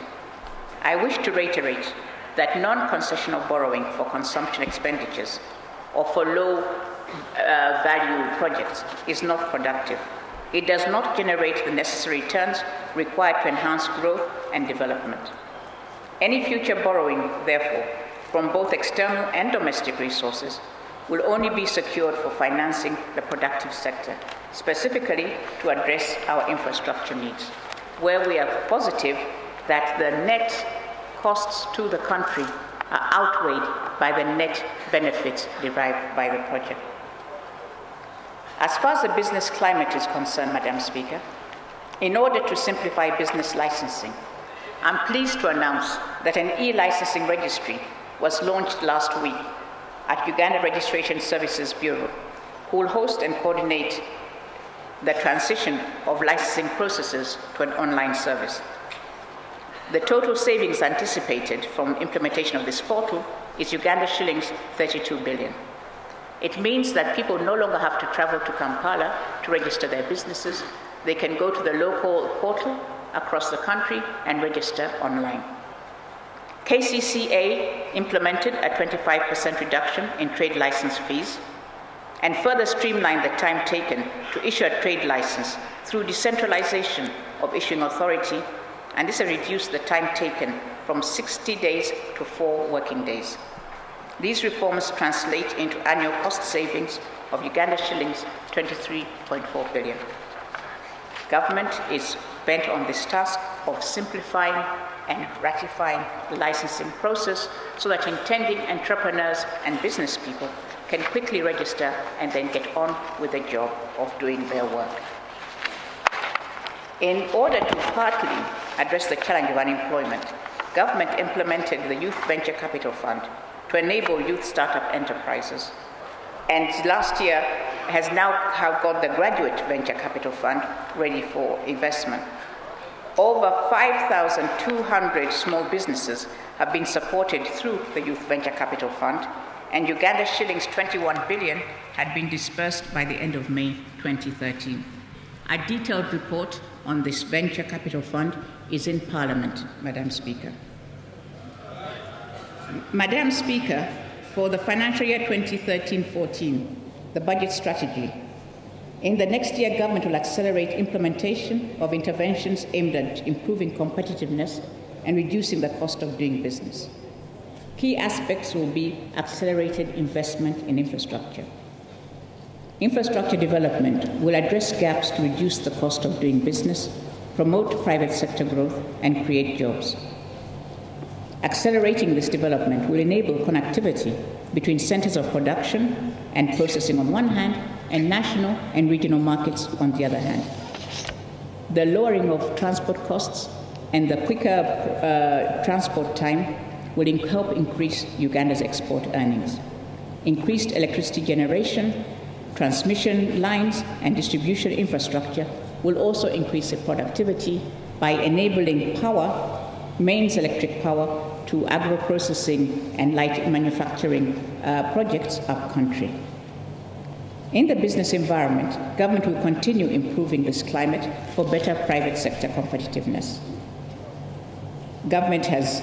I wish to reiterate that non-concessional borrowing for consumption expenditures or for low-value projects is not productive. It does not generate the necessary returns required to enhance growth and development. Any future borrowing, therefore, from both external and domestic resources will only be secured for financing the productive sector, specifically to address our infrastructure needs, where we are positive that the net costs to the country are outweighed by the net benefits derived by the project. As far as the business climate is concerned, Madam Speaker, in order to simplify business licensing, I'm pleased to announce that an e-licensing registry was launched last week at Uganda Registration Services Bureau, who will host and coordinate the transition of licensing processes to an online service. The total savings anticipated from implementation of this portal is Uganda shillings 32 billion. It means that people no longer have to travel to Kampala to register their businesses. They can go to the local portal across the country and register online. KCCA implemented a 25% reduction in trade license fees and further streamlined the time taken to issue a trade license through decentralization of issuing authority, and this has reduced the time taken from 60 days to 4 working days. These reforms translate into annual cost savings of Uganda shillings 23.4 billion. Government is bent on this task of simplifying and ratifying the licensing process so that intending entrepreneurs and business people can quickly register and then get on with the job of doing their work. In order to partly address the challenge of unemployment, government implemented the Youth Venture Capital Fund to enable youth startup enterprises. And last year has now got the Graduate Venture Capital Fund ready for investment. Over 5,200 small businesses have been supported through the Youth Venture Capital Fund, and Uganda shillings 21 billion had been disbursed by the end of May 2013. A detailed report on this venture capital fund is in Parliament, Madam Speaker. Madam Speaker, for the financial year 2013-14, the budget strategy, in the next year, government will accelerate implementation of interventions aimed at improving competitiveness and reducing the cost of doing business. Key aspects will be accelerated investment in infrastructure. Infrastructure development will address gaps to reduce the cost of doing business, promote private sector growth, and create jobs. Accelerating this development will enable connectivity between centers of production and processing on one hand, and national and regional markets on the other hand. The lowering of transport costs and the quicker transport time will help increase Uganda's export earnings. Increased electricity generation, transmission lines, and distribution infrastructure will also increase the productivity by enabling mains electric power to agro-processing and light manufacturing projects up-country. In the business environment, government will continue improving this climate for better private sector competitiveness. Government has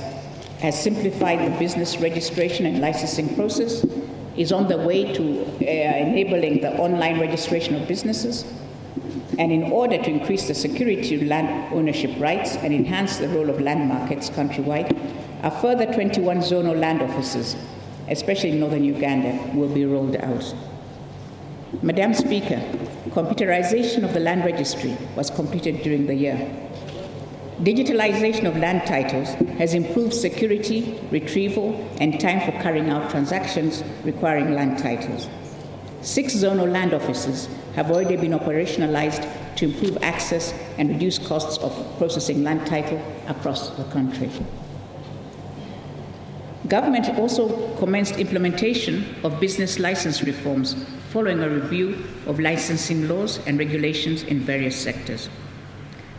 simplified the business registration and licensing process, is on the way to enabling the online registration of businesses, and in order to increase the security of land ownership rights and enhance the role of land markets countrywide, a further 21 zonal land offices, especially in northern Uganda, will be rolled out. Madam Speaker, computerization of the land registry was completed during the year. Digitalization of land titles has improved security, retrieval, and time for carrying out transactions requiring land titles. 6 zonal land offices have already been operationalized to improve access and reduce costs of processing land title across the country. Government also commenced implementation of business license reforms following a review of licensing laws and regulations in various sectors.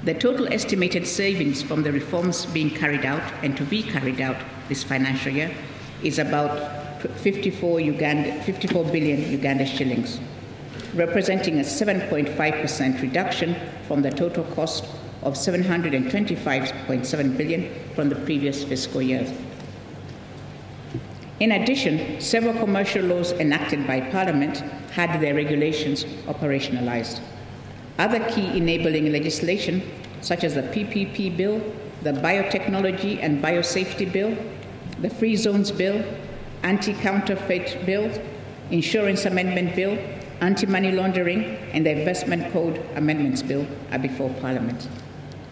The total estimated savings from the reforms being carried out and to be carried out this financial year is about 54 billion Uganda shillings, representing a 7.5% reduction from the total cost of 725.7 billion from the previous fiscal year. In addition, several commercial laws enacted by Parliament had their regulations operationalized. Other key enabling legislation, such as the PPP Bill, the Biotechnology and Biosafety Bill, the Free Zones Bill, Anti-Counterfeit Bill, Insurance Amendment Bill, Anti-Money Laundering, and the Investment Code Amendments Bill are before Parliament.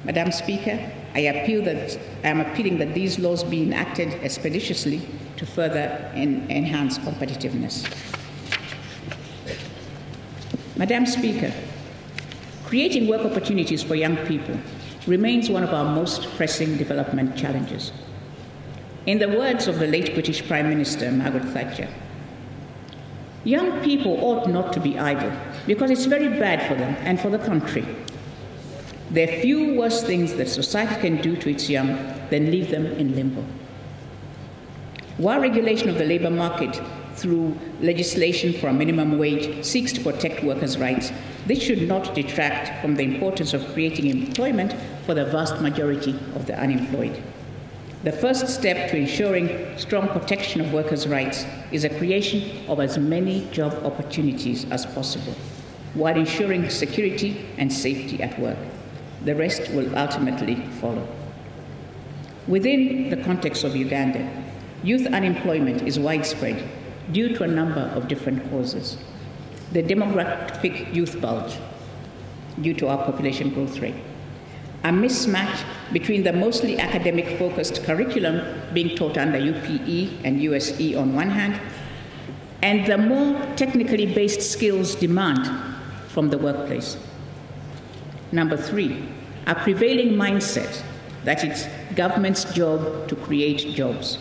Madam Speaker, I am appealing that these laws be enacted expeditiously to further enhance competitiveness. Madam Speaker, creating work opportunities for young people remains one of our most pressing development challenges. In the words of the late British Prime Minister, Margaret Thatcher, young people ought not to be idle because it's very bad for them and for the country. There are few worse things that society can do to its young than leave them in limbo. While regulation of the labor market through legislation for a minimum wage seeks to protect workers' rights, this should not detract from the importance of creating employment for the vast majority of the unemployed. The first step to ensuring strong protection of workers' rights is the creation of as many job opportunities as possible, while ensuring security and safety at work. The rest will ultimately follow. Within the context of Uganda, youth unemployment is widespread due to a number of different causes. The demographic youth bulge, due to our population growth rate. A mismatch between the mostly academic-focused curriculum being taught under UPE and USE on one hand, and the more technically based skills demand from the workplace. Number 3, a prevailing mindset that it's government's job to create jobs,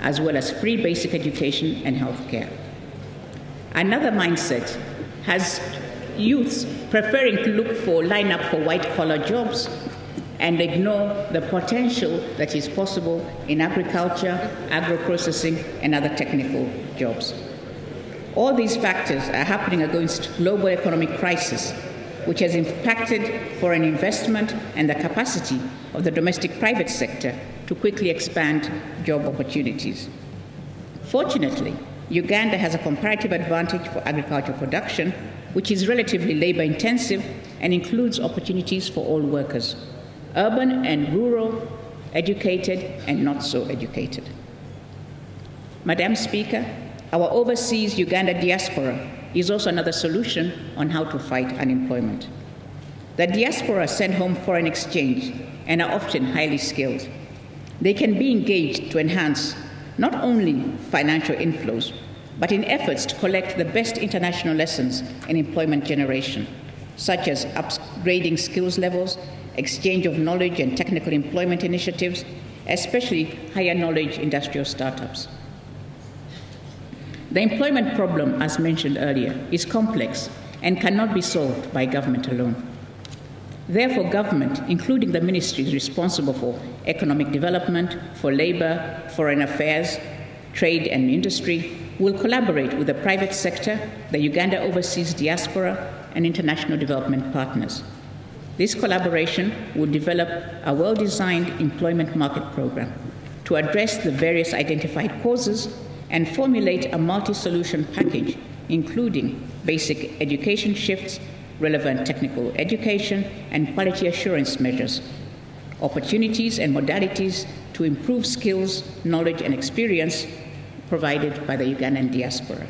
as well as free basic education and health care. Another mindset has youths preferring to line up for white-collar jobs and ignore the potential that is possible in agriculture, agro-processing, and other technical jobs. All these factors are happening against global economic crisis, which has impacted foreign investment and the capacity of the domestic private sector to quickly expand job opportunities. Fortunately, Uganda has a comparative advantage for agricultural production, which is relatively labor-intensive and includes opportunities for all workers, urban and rural, educated and not so educated. Madam Speaker, our overseas Uganda diaspora is also another solution on how to fight unemployment. The diaspora send home foreign exchange and are often highly skilled. They can be engaged to enhance not only financial inflows, but in efforts to collect the best international lessons in employment generation, such as upgrading skills levels, exchange of knowledge and technical employment initiatives, especially higher knowledge industrial startups. The employment problem, as mentioned earlier, is complex and cannot be solved by government alone. Therefore, government, including the ministries responsible for economic development, for labor, foreign affairs, trade and industry, will collaborate with the private sector, the Uganda overseas diaspora, and international development partners. This collaboration will develop a well-designed employment market program to address the various identified causes and formulate a multi-solution package, including basic education shifts, relevant technical education, and quality assurance measures, opportunities and modalities to improve skills, knowledge, and experience provided by the Ugandan diaspora.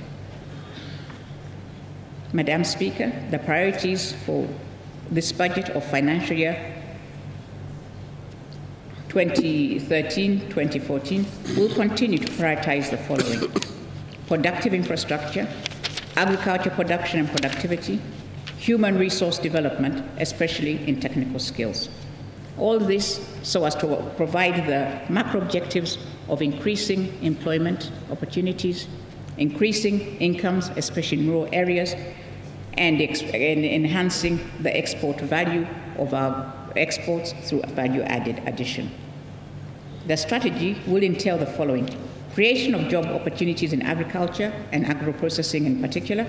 Madam Speaker, the priorities for this budget of financial year 2013-2014 will continue to prioritize the following: productive infrastructure, agriculture production and productivity, human resource development, especially in technical skills. All this so as to provide the macro objectives of increasing employment opportunities, increasing incomes, especially in rural areas, and enhancing the export value of our exports through a value-added addition. The strategy will entail the following: creation of job opportunities in agriculture and agro-processing in particular,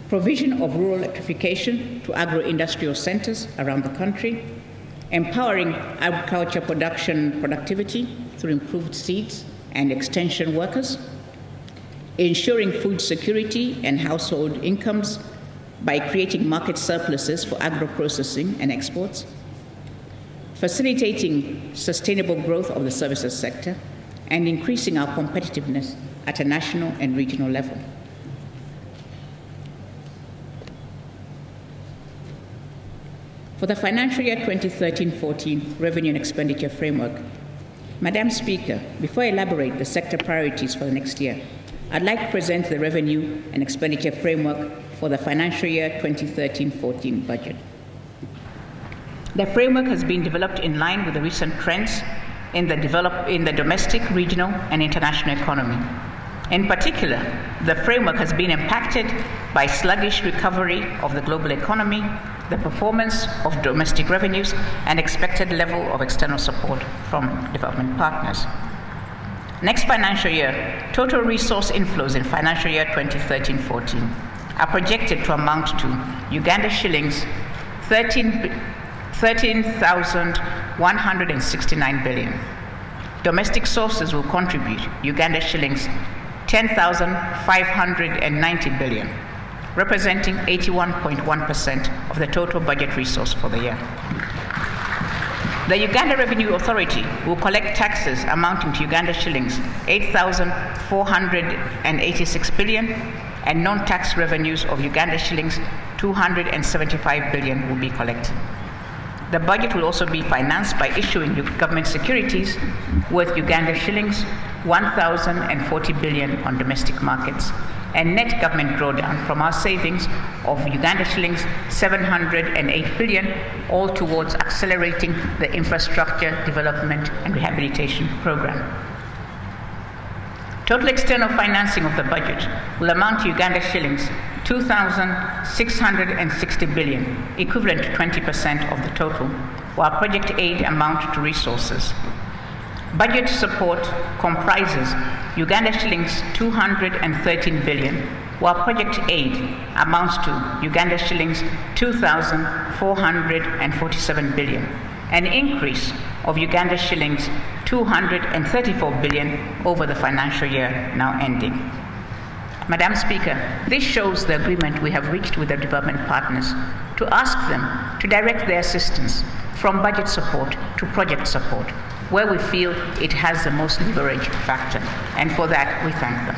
provision of rural electrification to agro-industrial centers around the country, empowering agriculture production productivity through improved seeds and extension workers, ensuring food security and household incomes by creating market surpluses for agro-processing and exports, facilitating sustainable growth of the services sector, and increasing our competitiveness at a national and regional level. For the financial year 2013-14 Revenue and Expenditure Framework, Madam Speaker, before I elaborate the sector priorities for the next year, I'd like to present the Revenue and Expenditure Framework for the financial year 2013-14 budget. The framework has been developed in line with the recent trends in the domestic, regional, and international economy. In particular, the framework has been impacted by sluggish recovery of the global economy, the performance of domestic revenues, and expected level of external support from development partners. Next financial year, total resource inflows in financial year 2013-14 are projected to amount to Uganda shillings 13,169 billion. Domestic sources will contribute Uganda shillings 10,590 billion, representing 81.1% of the total budget resource for the year. The Uganda Revenue Authority will collect taxes amounting to Uganda shillings 8,486 billion, and non-tax revenues of Uganda shillings 275 billion will be collected. The budget will also be financed by issuing government securities worth Uganda shillings 1,040 billion on domestic markets, and net government drawdown from our savings of Uganda shillings 708 billion, all towards accelerating the infrastructure development and rehabilitation program. Total external financing of the budget will amount to Uganda shillings 2,660 billion, equivalent to 20% of the total, while project aid amount to resources. Budget support comprises Uganda shillings 213 billion, while project aid amounts to Uganda shillings 2,447 billion, an increase of Uganda shillings 234 billion over the financial year now ending. Madam Speaker, this shows the agreement we have reached with the development partners to ask them to direct their assistance from budget support to project support, where we feel it has the most leverage factor, and for that we thank them.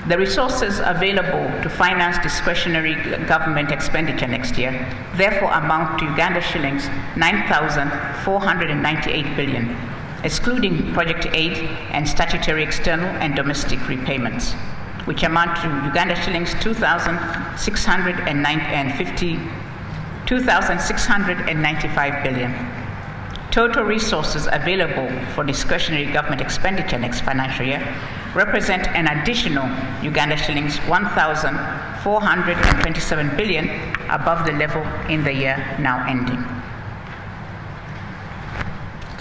The resources available to finance discretionary government expenditure next year therefore amount to Uganda shillings 9,498 billion, excluding project aid and statutory external and domestic repayments, which amount to Uganda shillings 2,695 billion. Total resources available for discretionary government expenditure next financial year represent an additional Uganda shillings 1,427 billion above the level in the year now ending.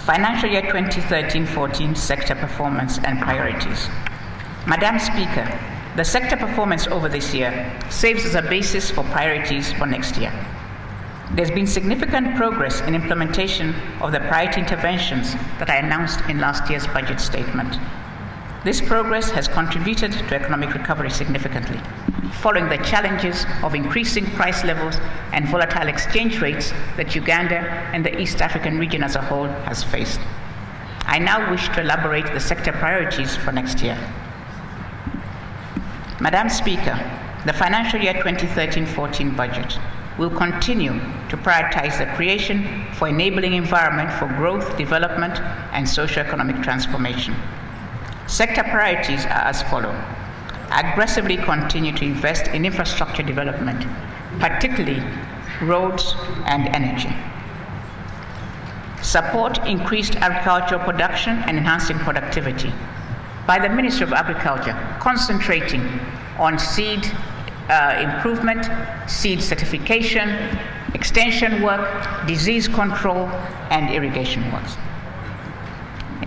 Financial year 2013-14 sector performance and priorities. Madam Speaker, the sector performance over this year serves as a basis for priorities for next year. There's been significant progress in implementation of the priority interventions that I announced in last year's budget statement. This progress has contributed to economic recovery significantly, following the challenges of increasing price levels and volatile exchange rates that Uganda and the East African region as a whole has faced. I now wish to elaborate the sector priorities for next year. Madam Speaker, the financial year 2013-14 budget will continue to prioritize the creation for enabling environment for growth, development, and socio-economic transformation. Sector priorities are as follows. Aggressively continue to invest in infrastructure development, particularly roads and energy. Support increased agricultural production and enhancing productivity by the Ministry of Agriculture, concentrating on seed improvement, seed certification, extension work, disease control, and irrigation works.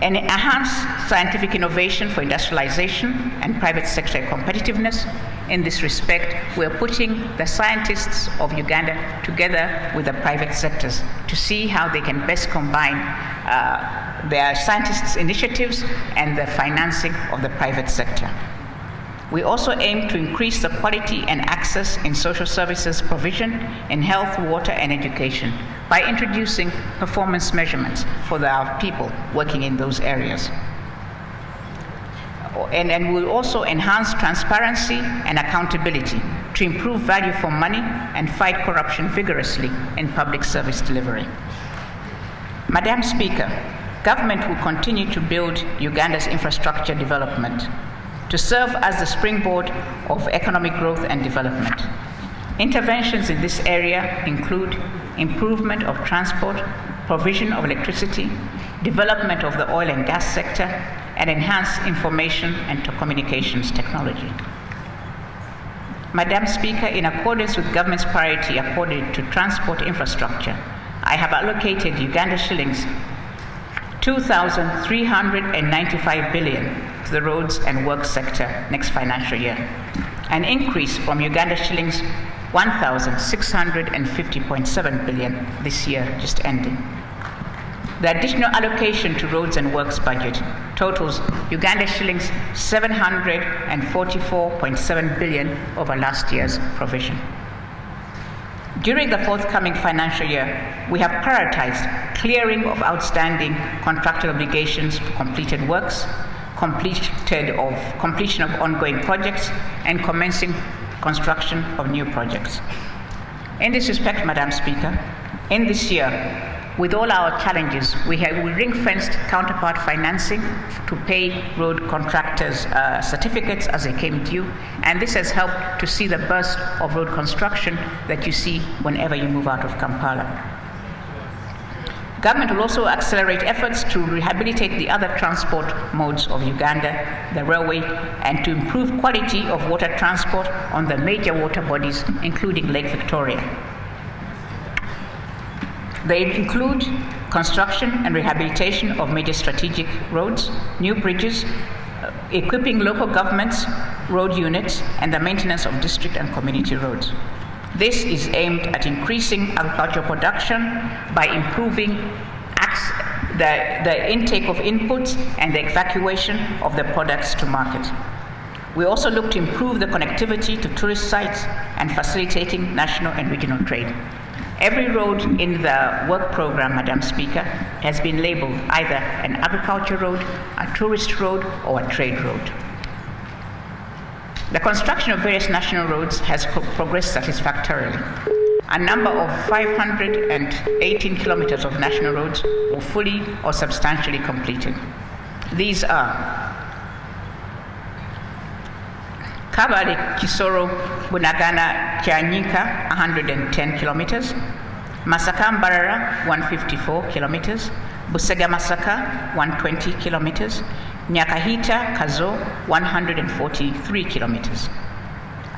And enhance scientific innovation for industrialization and private sector competitiveness. In this respect, we are putting the scientists of Uganda together with the private sectors to see how they can best combine their scientists' initiatives and the financing of the private sector. We also aim to increase the quality and access in social services provision in health, water, and education by introducing performance measurements for our people working in those areas. And we'll also enhance transparency and accountability to improve value for money and fight corruption vigorously in public service delivery. Madam Speaker, government will continue to build Uganda's infrastructure development to serve as the springboard of economic growth and development. Interventions in this area include improvement of transport, provision of electricity, development of the oil and gas sector, and enhanced information and communications technology. Madam Speaker, in accordance with government's priority accorded to transport infrastructure, I have allocated Uganda shillings 2,395 billion to the roads and works sector next financial year, an increase from Uganda shillings 1,650.7 billion this year just ending. The additional allocation to roads and works budget totals Uganda shillings 744.7 billion over last year's provision. During the forthcoming financial year, we have prioritized clearing of outstanding contractual obligations for completed works, completion of ongoing projects, and commencing construction of new projects. In this respect, Madam Speaker, in this year, with all our challenges, we ring-fenced counterpart financing to pay road contractors certificates as they came due, and this has helped to see the burst of road construction that you see whenever you move out of Kampala. Government will also accelerate efforts to rehabilitate the other transport modes of Uganda, the railway, and to improve quality of water transport on the major water bodies, including Lake Victoria. They include construction and rehabilitation of major strategic roads, new bridges, equipping local governments, road units, and the maintenance of district and community roads. This is aimed at increasing agricultural production by improving the intake of inputs and the evacuation of the products to market. We also look to improve the connectivity to tourist sites and facilitating national and regional trade. Every road in the work program, Madam Speaker, has been labeled either an agriculture road, a tourist road, or a trade road. The construction of various national roads has progressed satisfactorily. A number of 518 kilometers of national roads were fully or substantially completed. These are Kabale Kisoro Bunagana Kyanyika 110 kilometers, Masaka Mbarara 154 kilometers, Busega Masaka 120 kilometers, Nyakahita Kazo 143 kilometers.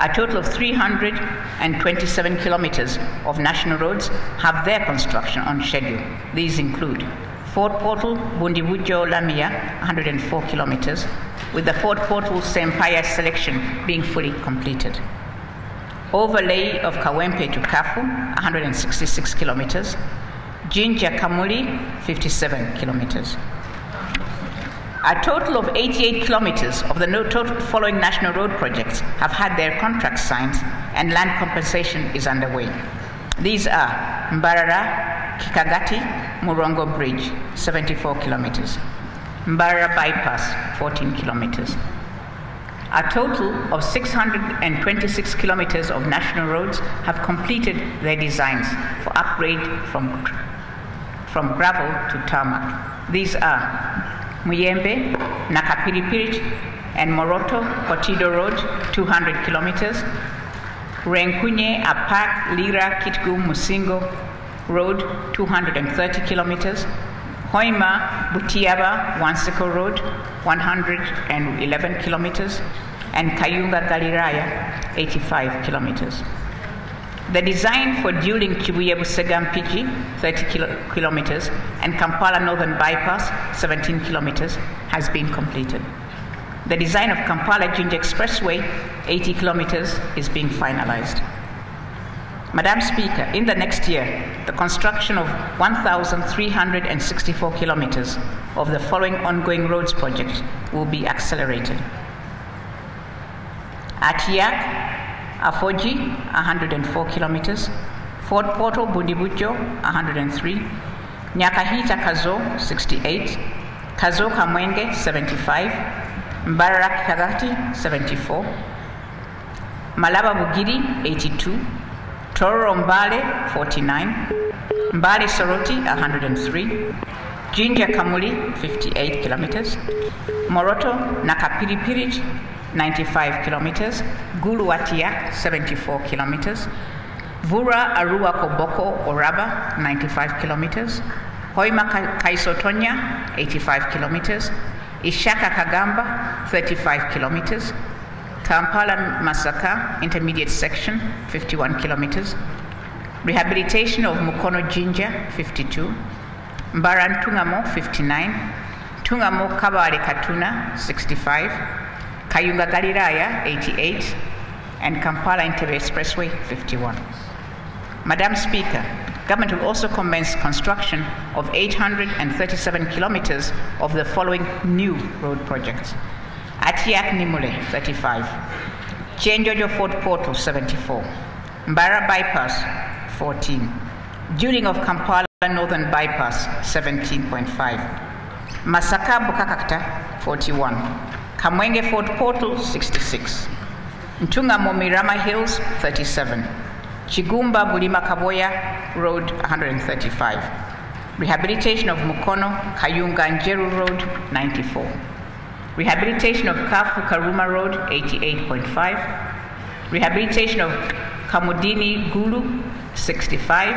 A total of 327 kilometers of national roads have their construction on schedule. These include Fort Portal, Bundibujo, Lamia, 104 kilometers, with the Fort Portal Sempaya selection being fully completed. Overlay of Kawempe to Kafu, 166 kilometers. Jinja Kamuli, 57 kilometers. A total of 88 kilometers of the total following national road projects have had their contracts signed and land compensation is underway. These are Mbarara, Kikagati, Murongo Bridge, 74 kilometers. Mbarara Bypass, 14 kilometers. A total of 626 kilometers of national roads have completed their designs for upgrade from gravel to tarmac. These are Muyembe, Nakapiripirich, and Moroto, Kotido Road, 200 kilometers. Renkunye, Apak, Lira, Kitgum, Musingo Road, 230 kilometers. Hoima, Butiaba, Wanseko Road, 111 kilometers. And Kayunga Galiraya, 85 kilometers. The design for dueling Kibuye Busega Mpiji, 30 kilometers, and Kampala Northern Bypass, 17 kilometers, has been completed. The design of Kampala Jinja Expressway, 80 kilometers, is being finalized. Madam Speaker, in the next year, the construction of 1,364 kilometers of the following ongoing roads projects will be accelerated. Atiak, Afoji, 104 kilometers. Fort Portal, Bundibujo, 103. Nyakahita Kazo, 68. Kazo Kamwenge, 75. Mbarara Kagati, 74. Malaba Bugiri, 82. Toro Mbale, 49. Mbale Soroti, 103. Jinja Kamuli, 58 kilometers. Moroto Nakapiripirich, 95 kilometers. Gulu Atiak, 74 kilometers. Vura Arua Koboko Oraba, 95 kilometers. Hoima Kaisotonya, 85 kilometers. Ishaka Kagamba, 35 kilometers. Kampala Masaka, intermediate section, 51 kilometers. Rehabilitation of Mukono Jinja, 52. Mbaran Tungamo, 59. Tungamo Kabale Katuna, 65. Kayunga Galiraya, 88. And Kampala Entebbe Expressway, 51. Madam Speaker, government will also commence construction of 837 kilometers of the following new road projects. Atiak Nimule, 35. Chenjojo Fort Portal, 74. Mbara Bypass, 14. Dueling of Kampala Northern Bypass, 17.5. Masaka Bukakakta, 41. Kamwenge Fort Portal, 66. Ntunga Momirama Hills, 37. Chigumba Bulima Kaboya Road, 135. Rehabilitation of Mukono Kayunga Njeru Road, 94. Rehabilitation of Kafu Karuma Road, 88.5. Rehabilitation of Kamudini Gulu, 65.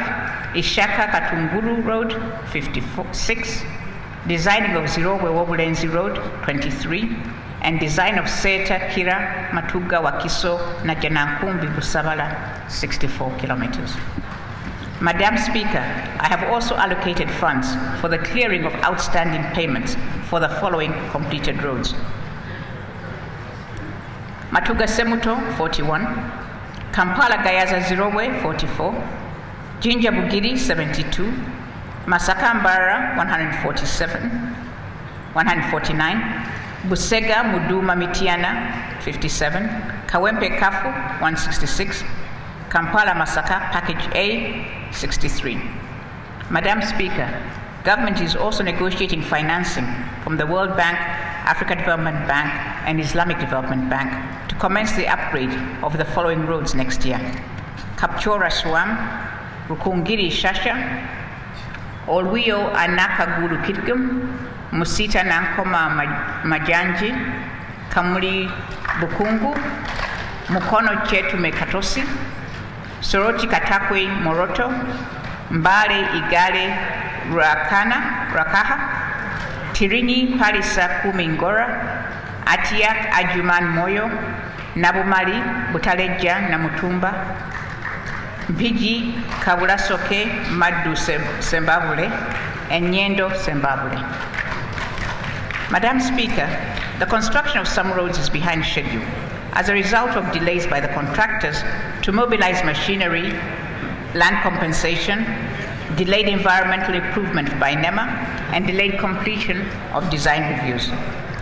Ishaka Katunguru Road, 56. Designing of Zirowe Wobulenzi Road, 23. And design of Seta, Kira, Matuga, Wakiso, Najanankumbi, Busabala, 64 kilometers. Madam Speaker, I have also allocated funds for the clearing of outstanding payments for the following completed roads. Matuga Semuto, 41. Kampala Gayaza Zirowe, 44. Jinja Bugiri, 72. Masaka Mbara, 149. Busega Muduma Mitiana, 57. Kawempe Kafu, 166. Kampala Masaka Package A, 63. Madam Speaker, government is also negotiating financing from the World Bank, Africa Development Bank, and Islamic Development Bank to commence the upgrade of the following roads next year. Kapchora Swam, Rukungiri Shasha, Olwio Anaka Guru Kitgum, Musita Nankoma Majanji, Kamuli Bukungu, Mukono Chetu Mekatosi, Soroti Katakwe Moroto, Mbale Igale Rakaha, Tirini Parisa Kumingora, Atiak Ajuman Moyo, Nabumali Butaleja Namutumba, Mpiji Kabulasoke Madu Sembabule, and Nyendo Sembabule. Madam Speaker, the construction of some roads is behind schedule as a result of delays by the contractors to mobilize machinery, land compensation, delayed environmental improvement by NEMA, and delayed completion of design reviews.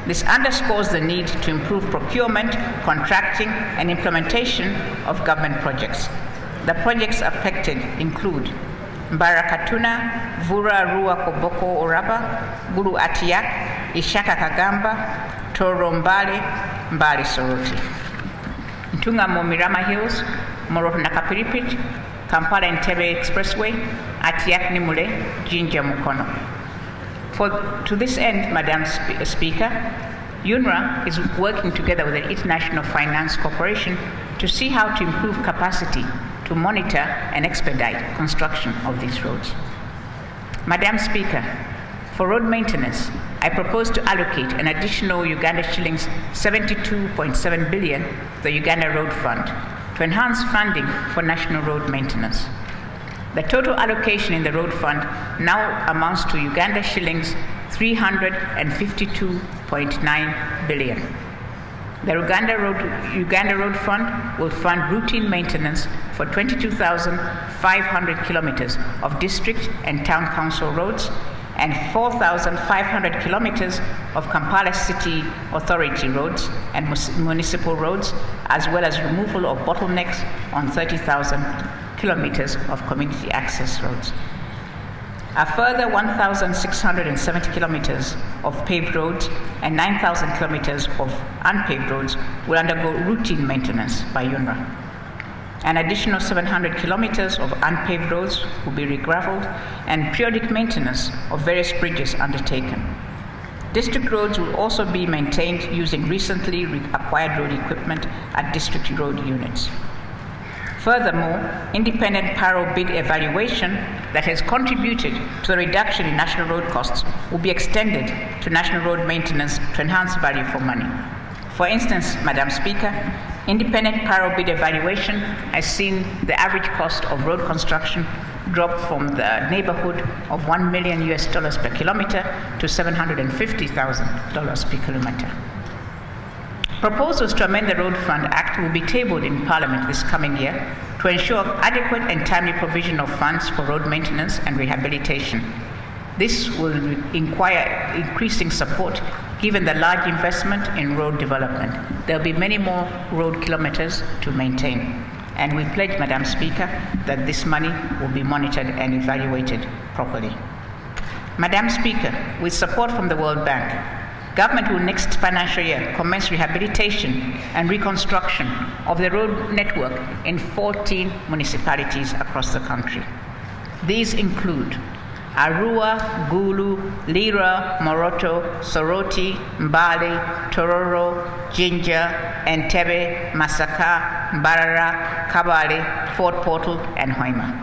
This underscores the need to improve procurement, contracting, and implementation of government projects. The projects affected include Mbarakatuna, Vura Rua Koboko Oraba, Guru Atiak, Ishaka Kagamba, Toro Mbale, Mbale Soroti. Ntunga Momirama Hills, Moroto Nakapiripit, Kampala Entebbe Expressway, Atiak Nimule, Jinja Mukono. To this end, Madam Speaker, UNRWA is working together with the International Finance Corporation to see how to improve capacity to monitor and expedite construction of these roads. Madam Speaker, for road maintenance, I propose to allocate an additional Uganda shillings 72.7 billion to the Uganda Road Fund to enhance funding for national road maintenance. The total allocation in the road fund now amounts to Uganda shillings 352.9 billion. The Uganda Road Fund will fund routine maintenance for 22,500 kilometers of district and town council roads and 4,500 kilometers of Kampala City Authority roads and municipal roads, as well as removal of bottlenecks on 30,000 kilometers of community access roads. A further 1,670 kilometers of paved roads and 9,000 kilometers of unpaved roads will undergo routine maintenance by UNRWA. An additional 700 kilometers of unpaved roads will be regraveled and periodic maintenance of various bridges undertaken. District roads will also be maintained using recently acquired road equipment at district road units. Furthermore, independent paro bid evaluation that has contributed to the reduction in national road costs will be extended to national road maintenance to enhance value for money. For instance, Madam Speaker, independent paro bid evaluation has seen the average cost of road construction drop from the neighborhood of $1 million per kilometer to $750,000 per kilometer. Proposals to amend the Road Fund Act will be tabled in Parliament this coming year to ensure adequate and timely provision of funds for road maintenance and rehabilitation. This will require increasing support given the large investment in road development. There will be many more road kilometers to maintain. And we pledge, Madam Speaker, that this money will be monitored and evaluated properly. Madam Speaker, with support from the World Bank, government will next financial year commence rehabilitation and reconstruction of the road network in 14 municipalities across the country. These include Arua, Gulu, Lira, Moroto, Soroti, Mbale, Tororo, Jinja, Entebbe, Masaka, Mbarara, Kabale, Fort Portal, and Hoima.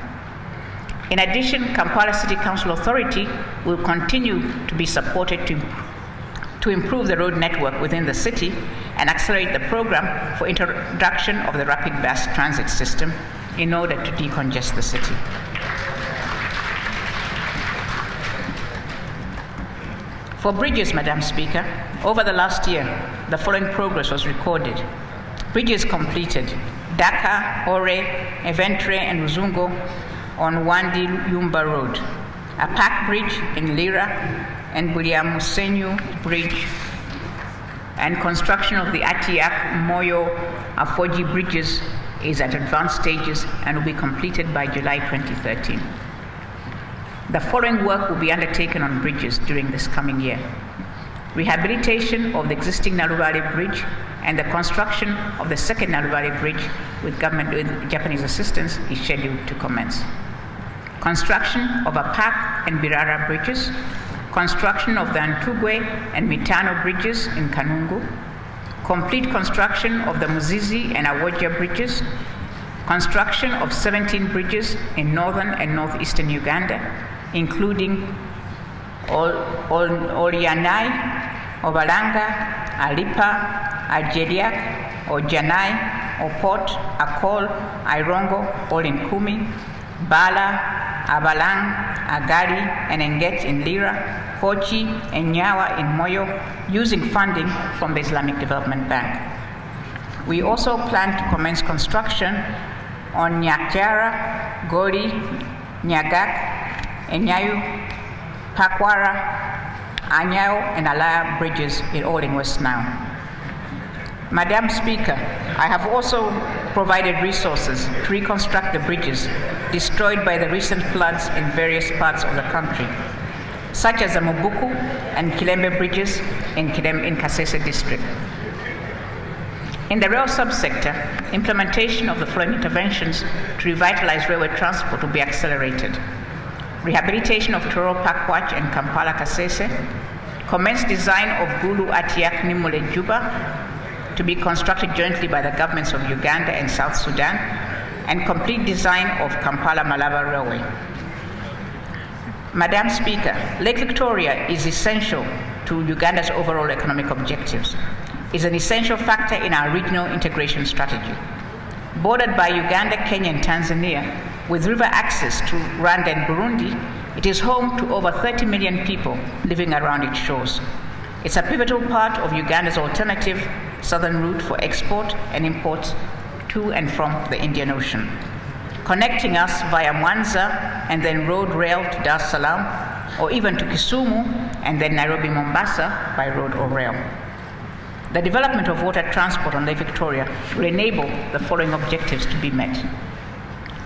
In addition, Kampala City Council Authority will continue to be supported to improve the road network within the city and accelerate the program for introduction of the rapid bus transit system in order to decongest the city. For bridges, Madam Speaker, over the last year, the following progress was recorded. Bridges completed: Dhaka, Ore, Eventre, and Ruzungo on Wandi Yumba Road, a park bridge in Lira, and Buliamusenyu Bridge, and construction of the Atiak, Moyo, Afoji bridges is at advanced stages and will be completed by July 2013. The following work will be undertaken on bridges during this coming year: rehabilitation of the existing Naluvale Bridge and the construction of the second Naluvale Bridge with Japanese assistance is scheduled to commence. Construction of Apak and Birara bridges, construction of the Antugwe and Mitano bridges in Kanungu, complete construction of the Muzizi and Awoja bridges, construction of 17 bridges in northern and northeastern Uganda, including Olianai, Obalanga, Alipa, Ajeriak, Ojanai, Opot, Akol, Irongo, all in Kumi, Bala, Abalang, Agari, and Enget in Lira, Hochi, and Nyawa in Moyo, using funding from the Islamic Development Bank. We also plan to commence construction on Nyakjara, Gori, Nyagak, Enyayu, Pakwara, Anyao, and Alaya bridges, all in West Nile. Madam Speaker, I have also provided resources to reconstruct the bridges destroyed by the recent floods in various parts of the country, such as the Mobuku and Kilembe bridges in Kasese district. In the rail subsector, implementation of the following interventions to revitalize railway transport will be accelerated: rehabilitation of Toro Pakwach and Kampala Kasese, commence design of Gulu Atiak Nimule Juba, to be constructed jointly by the governments of Uganda and South Sudan, and complete design of Kampala-Malaba Railway. Madam Speaker, Lake Victoria is essential to Uganda's overall economic objectives. It's an essential factor in our regional integration strategy. Bordered by Uganda, Kenya, and Tanzania, with river access to Rwanda and Burundi, it is home to over 30 million people living around its shores. It's a pivotal part of Uganda's alternative southern route for export and import to and from the Indian Ocean, connecting us via Mwanza and then road rail to Dar es Salaam, or even to Kisumu and then Nairobi, Mombasa by road or rail. The development of water transport on Lake Victoria will enable the following objectives to be met: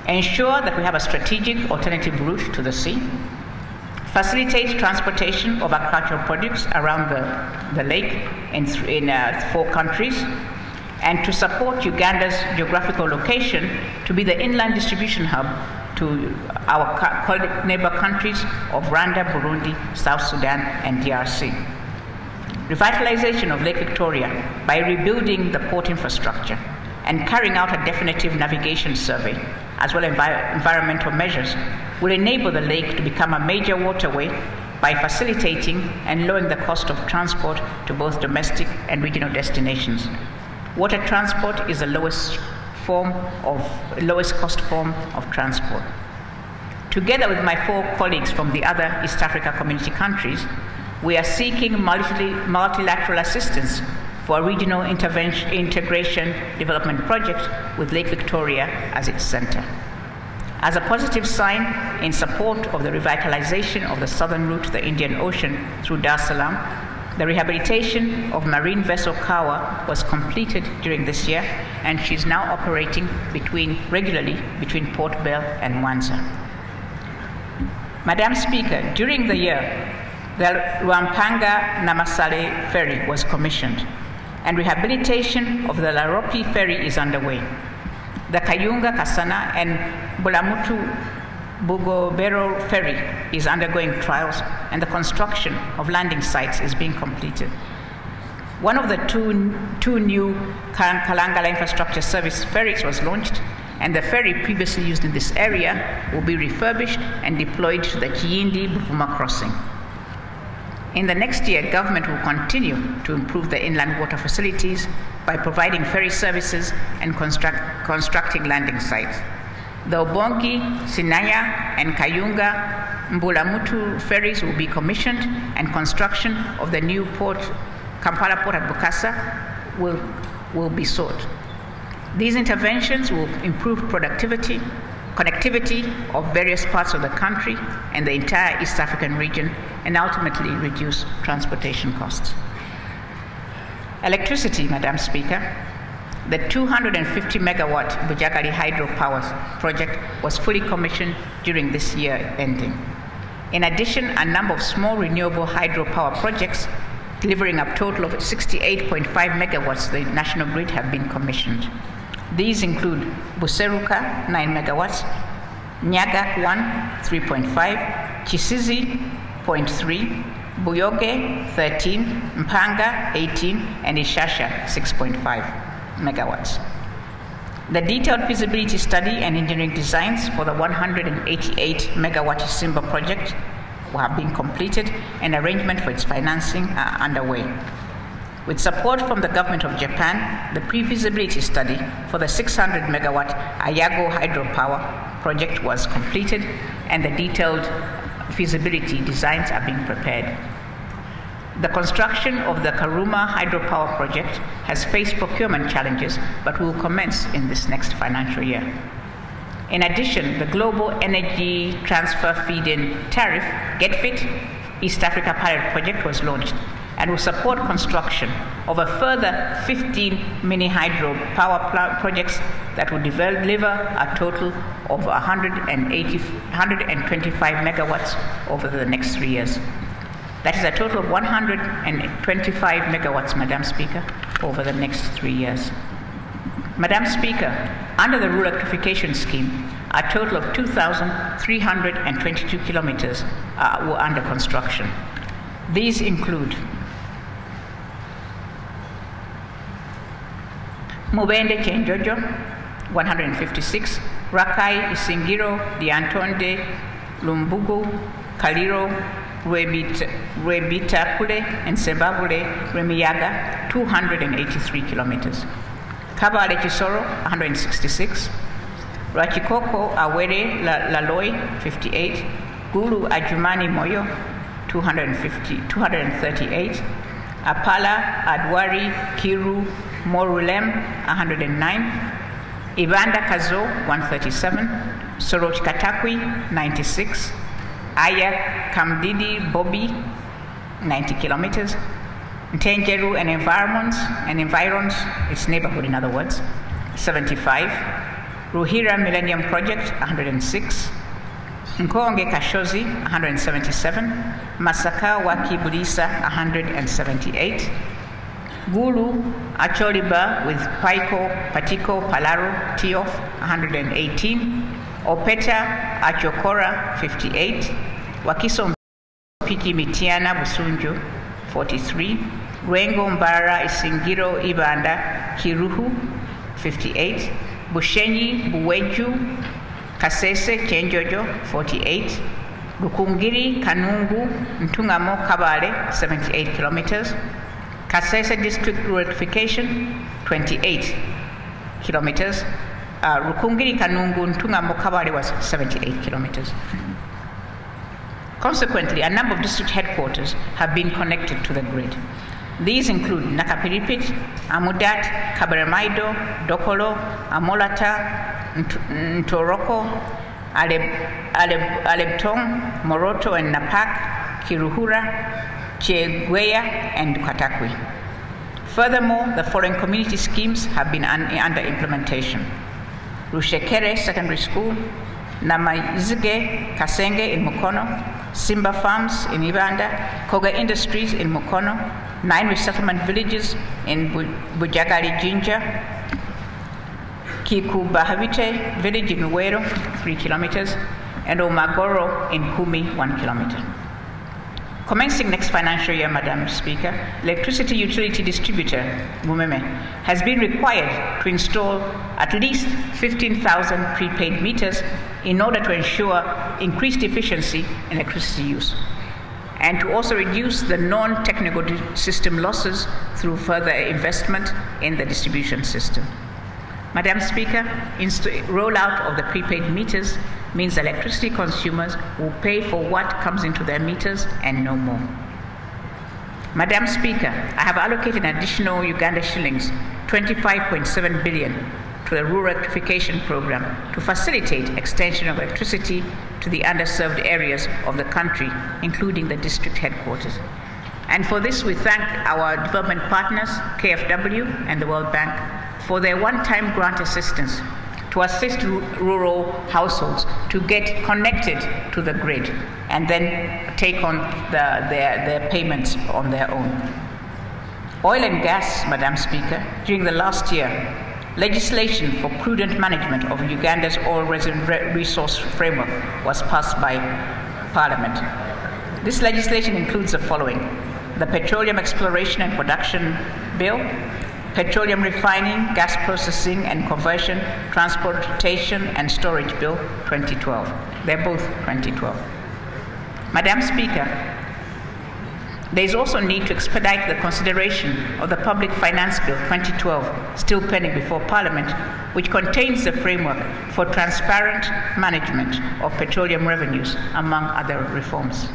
ensure that we have a strategic alternative route to the sea, facilitate transportation of agricultural products around the lake in 4 countries, and to support Uganda's geographical location to be the inland distribution hub to our neighbor countries of Rwanda, Burundi, South Sudan, and DRC. Revitalization of Lake Victoria by rebuilding the port infrastructure and carrying out a definitive navigation survey, as well as environmental measures, will enable the lake to become a major waterway by facilitating and lowering the cost of transport to both domestic and regional destinations. Water transport is the lowest cost form of transport. Together with my 4 colleagues from the other East Africa community countries, we are seeking multilateral assistance for a regional integration development project with Lake Victoria as its center. As a positive sign in support of the revitalization of the southern route to the Indian Ocean through Dar es Salaam, the rehabilitation of marine vessel Kawa was completed during this year, and she is now operating regularly between Port Bell and Mwanza. Madam Speaker, during the year, the Rwampanga Namasale ferry was commissioned, and rehabilitation of the Laropi ferry is underway. The Kayunga, Kasana, and Bulamutu Bugobero ferry is undergoing trials, and the construction of landing sites is being completed. One of the two new Kalangala Infrastructure Service ferries was launched, and the ferry previously used in this area will be refurbished and deployed to the Kiyindi-Buvuma crossing. In the next year, government will continue to improve the inland water facilities by providing ferry services and constructing landing sites. The Obongi, Sinaya, and Kayunga Mbulamutu ferries will be commissioned, and construction of the new port, Kampala Port at Bukasa, will be sought. These interventions will improve connectivity of various parts of the country and the entire East African region, and ultimately reduce transportation costs. Electricity, Madam Speaker. The 250 megawatt Bujagali hydropower project was fully commissioned during this year ending. In addition, a number of small renewable hydropower projects delivering a total of 68.5 megawatts to the national grid have been commissioned. These include Buseruka, 9 megawatts, Nyaga 1, 3.5, Chisizi, 0.3, Buyoge, 13, Mpanga, 18, and Ishasha, 6.5 megawatts. The detailed feasibility study and engineering designs for the 188 megawatt Simba project have been completed, and arrangement for its financing are underway. With support from the government of Japan, the pre-feasibility study for the 600 megawatt Ayago hydropower project was completed, and the detailed feasibility designs are being prepared. The construction of the Karuma hydropower project has faced procurement challenges, but will commence in this next financial year. In addition, the Global Energy Transfer Feed-in Tariff, GetFit, East Africa Pilot Project was launched and will support construction of a further 15 mini hydro power projects that will deliver a total of 125 megawatts over the next 3 years. That is a total of 125 megawatts, Madam Speaker, over the next 3 years. Madam Speaker, under the Rural Electrification Scheme, a total of 2,322 kilometers were under construction. These include Mubende Chenjojo, 156, Rakai, Isingiro, Diantonde, Lumbugu, Kaliro, Rebitakule, and Sebabule, Remiyaga, 283 kilometers. Kabale Chisoro, 166, Rachikoko Awere Laloi, 58, Gulu Ajumani Moyo, 238, Apala Adwari Kiru Morulem, 109, Ibanda Kazo, 137, Sorot Katakwi, 96, Aya Kamdidi Bobi, 90 kilometers, Ntenjeru and environs, its neighborhood in other words, 75, Ruhira Millennium Project, 106, Nkonge Kashozi, 177, Masaka Waki Bulisa, 178, Gulu Acholiba with Paiko, Patiko, Palaro, Tiof, 118, Opeta Achokora, 58, Wakiso Piki Mitiana Busunju, 43, Rengo Mbara Isingiro Ibanda Kiruhu, 58, Bushenyi Buweju Kasese Chenjojo, 48, Rukungiri Kanungu Ntungamo Kabale, 78 kilometers, Kasese District Electrification, 28 kilometers, Rukungiri Kanungu Ntungamo Kabale was 78 kilometers. Consequently, a number of district headquarters have been connected to the grid. These include Nakapiripit, Amudat, Kabaremaido, Dokolo, Amolata, Ntoroko, Alebtong, Moroto and Napak, Kiruhura, Chegweya, and Katakwi. Furthermore, the following community schemes have been under implementation: Rushekere Secondary School, Namaizige Kasenge in Mukono, Simba Farms in Ibanda, Koga Industries in Mukono, 9 resettlement villages in Bujagali Jinja, Kikubahavite village in Uwero, 3 kilometers, and Omagoro in Kumi, 1 kilometer. Commencing next financial year, Madam Speaker, electricity utility distributor, Mumeme, has been required to install at least 15,000 prepaid meters in order to ensure increased efficiency in electricity use, and to also reduce the non-technical system losses through further investment in the distribution system. Madam Speaker, rollout of the prepaid meters means electricity consumers will pay for what comes into their meters and no more. Madam Speaker, I have allocated an additional Uganda shillings 25.7 billion to the Rural Electrification Program to facilitate extension of electricity to the underserved areas of the country, including the district headquarters. And for this, we thank our development partners, KfW and the World Bank, for their one-time grant assistance to assist rural households to get connected to the grid and then take on their payments on their own. Oil and gas, Madam Speaker, during the last year, legislation for prudent management of Uganda's oil resource framework was passed by Parliament. This legislation includes the following: the Petroleum Exploration and Production Bill, Petroleum Refining, Gas Processing and Conversion, Transportation and Storage Bill 2012. They're both 2012. Madam Speaker, there is also a need to expedite the consideration of the Public Finance Bill 2012, still pending before Parliament, which contains the framework for transparent management of petroleum revenues, among other reforms.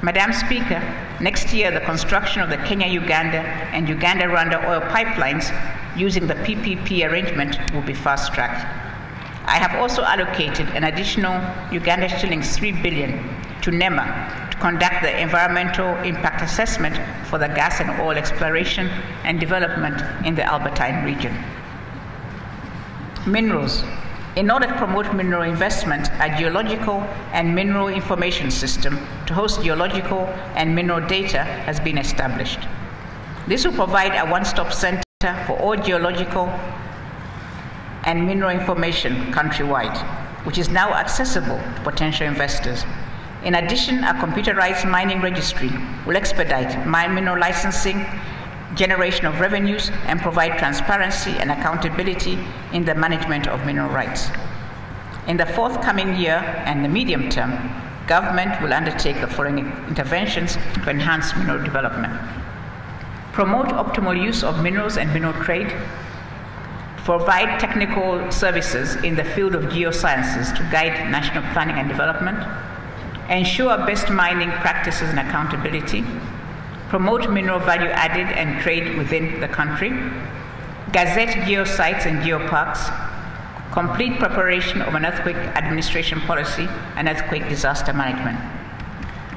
Madam Speaker, next year the construction of the Kenya-Uganda and Uganda-Rwanda oil pipelines using the PPP arrangement will be fast-tracked. I have also allocated an additional Uganda shillings 3 billion to NEMA to conduct the environmental impact assessment for the gas and oil exploration and development in the Albertine region. Minerals. In order to promote mineral investment, a geological and mineral information system to host geological and mineral data has been established. This will provide a one-stop center for all geological and mineral information countrywide, which is now accessible to potential investors. In addition, a computerized mining registry will expedite mineral licensing, generation of revenues, and provide transparency and accountability in the management of mineral rights. In the forthcoming year and the medium term, government will undertake the following interventions to enhance mineral development: promote optimal use of minerals and mineral trade, provide technical services in the field of geosciences to guide national planning and development, ensure best mining practices and accountability, promote mineral value added and trade within the country, gazette geosites and geoparks, complete preparation of an earthquake administration policy and earthquake disaster management.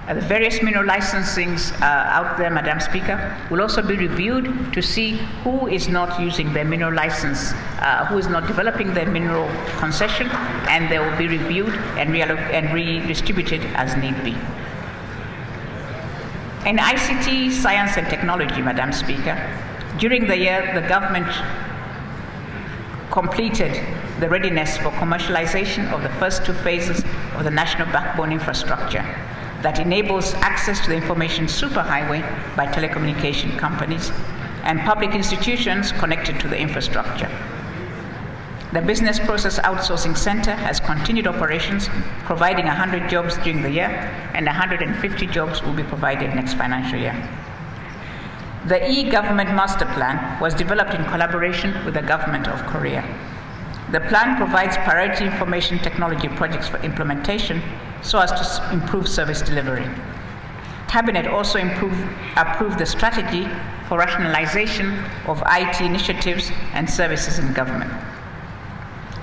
The various mineral licensings out there, Madam Speaker, will also be reviewed to see who is not using their mineral license, who is not developing their mineral concession, and they will be reviewed and redistributed as need be. In ICT, science and technology, Madam Speaker, during the year, the government completed the readiness for commercialization of the first 2 phases of the national backbone infrastructure that enables access to the information superhighway by telecommunication companies and public institutions connected to the infrastructure. The Business Process Outsourcing Center has continued operations, providing 100 jobs during the year, and 150 jobs will be provided next financial year. The e-Government Master Plan was developed in collaboration with the Government of Korea. The plan provides priority information technology projects for implementation so as to improve service delivery. Cabinet also approved the strategy for rationalization of IT initiatives and services in government.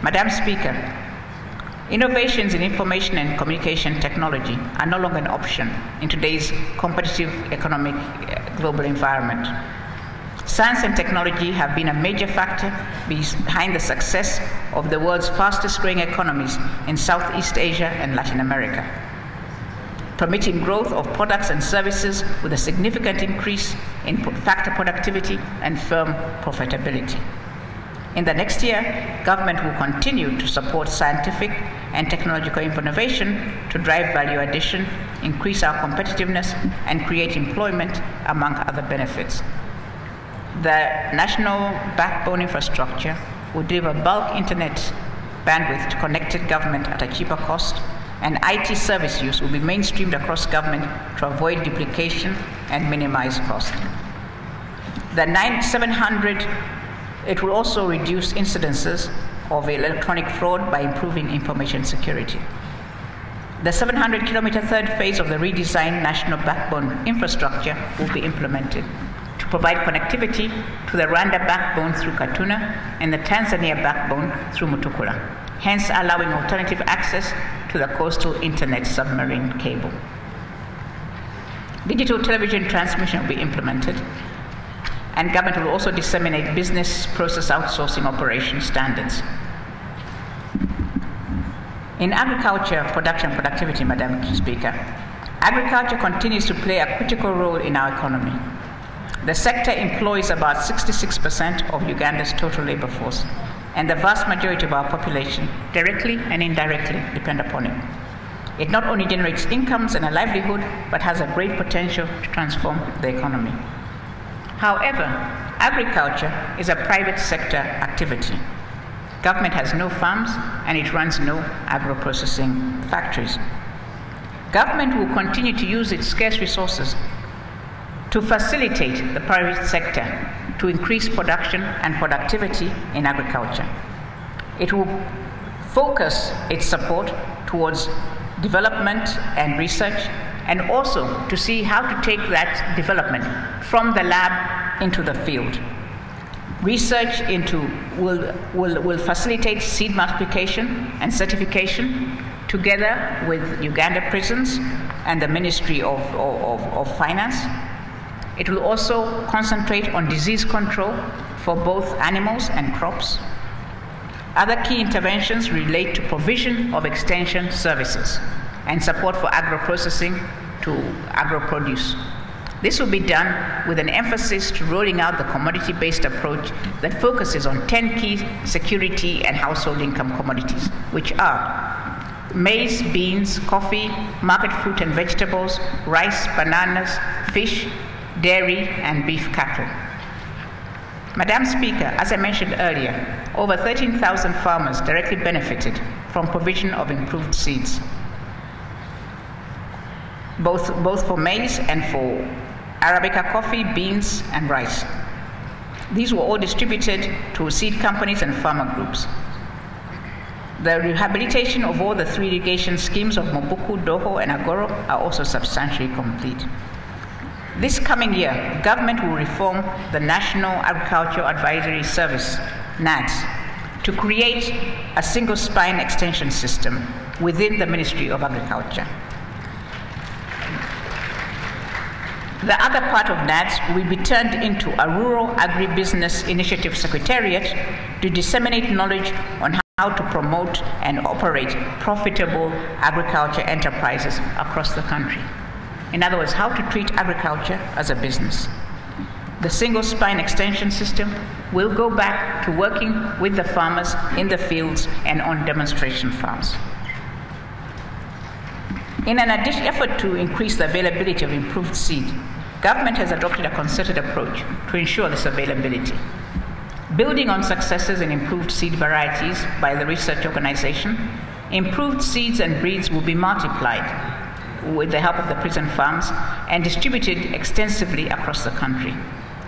Madam Speaker, innovations in information and communication technology are no longer an option in today's competitive economic global environment. Science and technology have been a major factor behind the success of the world's fastest growing economies in Southeast Asia and Latin America, permitting growth of products and services with a significant increase in factor productivity and firm profitability. In the next year, government will continue to support scientific and technological innovation to drive value addition, increase our competitiveness, and create employment, among other benefits. The national backbone infrastructure will deliver bulk internet bandwidth to connected government at a cheaper cost, and IT service use will be mainstreamed across government to avoid duplication and minimize cost. It will also reduce incidences of electronic fraud by improving information security. The 700-kilometer third phase of the redesigned national backbone infrastructure will be implemented to provide connectivity to the Rwanda backbone through Katuna and the Tanzania backbone through Mutukula, hence allowing alternative access to the coastal internet submarine cable. Digital television transmission will be implemented, and government will also disseminate business process outsourcing operation standards. In agriculture, production and productivity, Madam Speaker, agriculture continues to play a critical role in our economy. The sector employs about 66% of Uganda's total labor force, and the vast majority of our population, directly and indirectly, depend upon it. It not only generates incomes and a livelihood, but has a great potential to transform the economy. However, agriculture is a private sector activity. Government has no farms and it runs no agro-processing factories. Government will continue to use its scarce resources to facilitate the private sector to increase production and productivity in agriculture. It will focus its support towards development and research, and also to see how to take that development from the lab into the field. Research will facilitate seed multiplication and certification together with Uganda Prisons and the Ministry of Finance. It will also concentrate on disease control for both animals and crops. Other key interventions relate to provision of extension services and support for agro-processing to agro-produce. This will be done with an emphasis to rolling out the commodity-based approach that focuses on 10 key security and household income commodities, which are maize, beans, coffee, market fruit and vegetables, rice, bananas, fish, dairy, and beef cattle. Madam Speaker, as I mentioned earlier, over 13,000 farmers directly benefited from provision of improved seeds, both for maize and for Arabica coffee, beans, and rice. These were all distributed to seed companies and farmer groups. The rehabilitation of all the 3 irrigation schemes of Mobuku, Doho, and Agoro are also substantially complete. This coming year, government will reform the National Agricultural Advisory Service, NADS, to create a single spine extension system within the Ministry of Agriculture. The other part of NADS will be turned into a Rural Agribusiness Initiative Secretariat to disseminate knowledge on how to promote and operate profitable agriculture enterprises across the country. In other words, how to treat agriculture as a business. The single spine extension system will go back to working with the farmers in the fields and on demonstration farms. In an additional effort to increase the availability of improved seed, government has adopted a concerted approach to ensure this availability. Building on successes in improved seed varieties by the research organization, improved seeds and breeds will be multiplied with the help of the prison farms and distributed extensively across the country.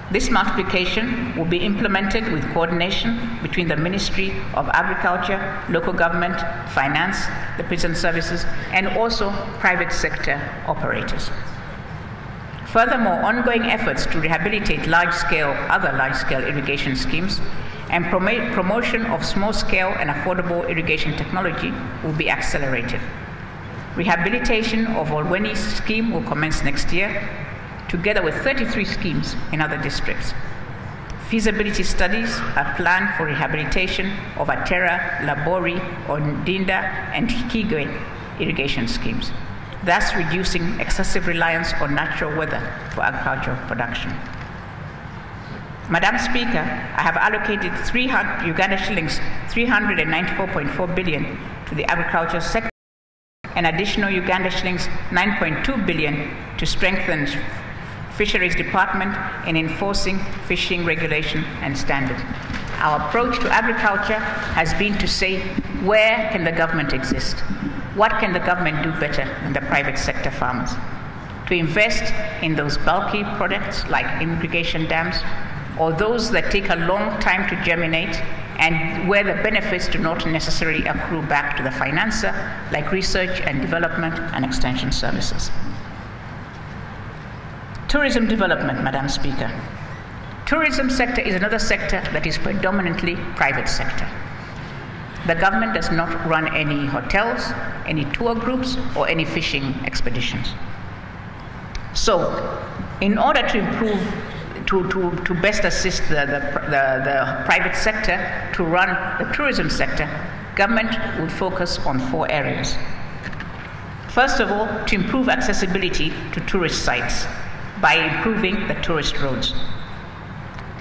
This multiplication will be implemented with coordination between the Ministry of Agriculture, local government, finance, the prison services, and also private sector operators. Furthermore, ongoing efforts to rehabilitate other large-scale irrigation schemes and promotion of small-scale and affordable irrigation technology will be accelerated. Rehabilitation of Olweni scheme will commence next year, together with 33 schemes in other districts. Feasibility studies are planned for rehabilitation of Atera, Labori, Ondinda, and Hikigwe irrigation schemes, thus reducing excessive reliance on natural weather for agricultural production. Madam Speaker, I have allocated Uganda shillings 394.4 billion to the agricultural sector, and additional Uganda shillings 9.2 billion to strengthen Fisheries Department in enforcing fishing regulation and standards. Our approach to agriculture has been to say, where can the government exist? What can the government do better than the private sector farmers? To invest in those bulky products like irrigation dams, or those that take a long time to germinate and where the benefits do not necessarily accrue back to the financer, like research and development and extension services. Tourism development, Madam Speaker. Tourism sector is another sector that is predominantly private sector. The government does not run any hotels, any tour groups, or any fishing expeditions. So, in order to improve, to best assist the private sector to run the tourism sector, government would focus on 4 areas. First of all, to improve accessibility to tourist sites by improving the tourist roads.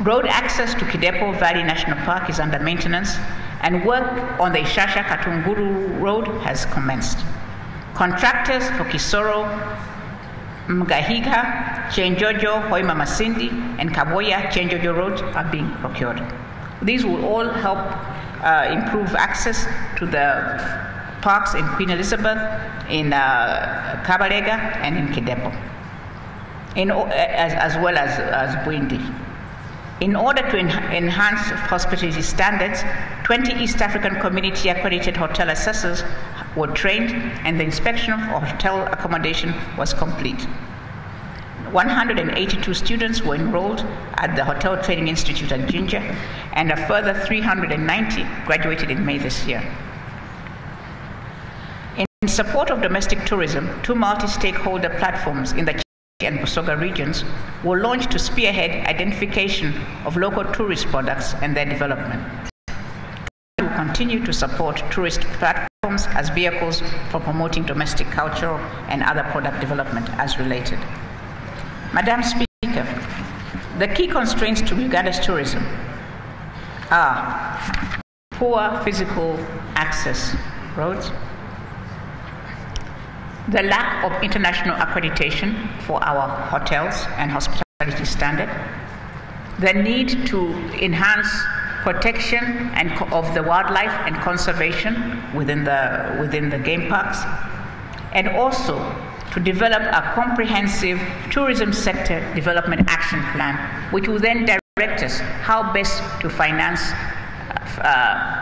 Road access to Kidepo Valley National Park is under maintenance, and work on the Ishasha Katunguru Road has commenced. Contractors for Kisoro, Mgahiga, Chenjojo, Hoima Masindi, and Kaboya Chenjojo roads are being procured. These will all help improve access to the parks in Queen Elizabeth, in Kabalega, and in Kidepo, as well as Bwindi. In order to enhance hospitality standards, 20 East African Community accredited hotel assessors were trained, and the inspection of hotel accommodation was complete. 182 students were enrolled at the Hotel Training Institute at Jinja, and a further 390 graduated in May this year. In support of domestic tourism, 2 multi-stakeholder platforms in the and Busoga regions were launched to spearhead identification of local tourist products and their development. We will continue to support tourist platforms as vehicles for promoting domestic cultural and other product development as related. Madam Speaker, the key constraints to Uganda's tourism are poor physical access roads, the lack of international accreditation for our hotels and hospitality standard, the need to enhance protection of the wildlife and conservation within the game parks, and also to develop a comprehensive tourism sector development action plan, which will then direct us how best to finance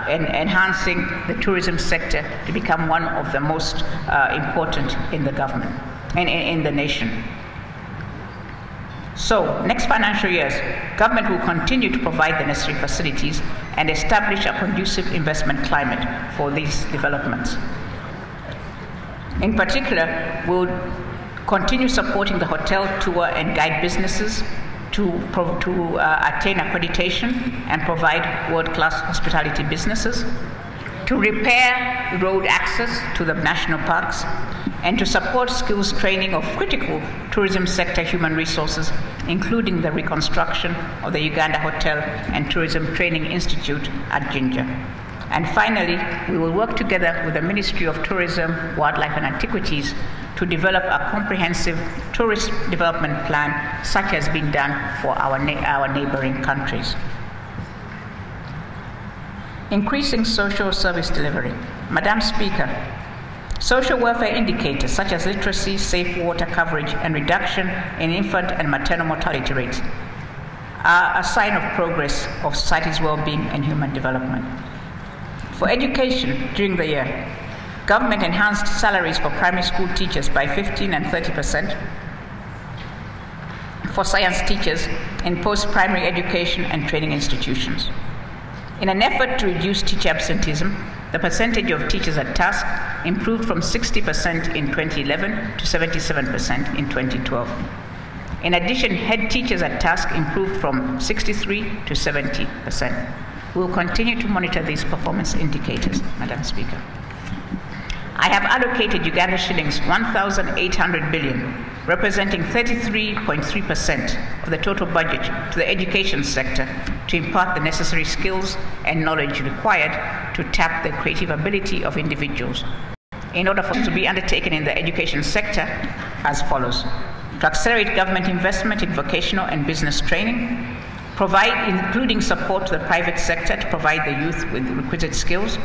enhancing the tourism sector to become one of the most important in the government and in the nation. So, next financial years, government will continue to provide the necessary facilities and establish a conducive investment climate for these developments. In particular, we'll continue supporting the hotel, tour, and guide businesses to attain accreditation and provide world-class hospitality businesses, to repair road access to the national parks, and to support skills training of critical tourism sector human resources, including the reconstruction of the Uganda Hotel and Tourism Training Institute at Jinja. And finally, we will work together with the Ministry of Tourism, Wildlife and Antiquities to develop a comprehensive tourist development plan, such as been done for our neighboring countries. Increasing social service delivery. Madam Speaker, social welfare indicators such as literacy, safe water coverage, and reduction in infant and maternal mortality rates are a sign of progress of society's well-being and human development. For education during the year, government enhanced salaries for primary school teachers by 15% and 30%, for science teachers in post-primary education and training institutions. In an effort to reduce teacher absenteeism, the percentage of teachers at task improved from 60% in 2011 to 77% in 2012. In addition, head teachers at task improved from 63% to 70%. We will continue to monitor these performance indicators, Madam Speaker. I have allocated Uganda shillings 1,800 billion, representing 33.3% of the total budget to the education sector to impart the necessary skills and knowledge required to tap the creative ability of individuals. In order for it to be undertaken in the education sector, as follows: to accelerate government investment in vocational and business training, including support to the private sector to provide the youth with requisite skills,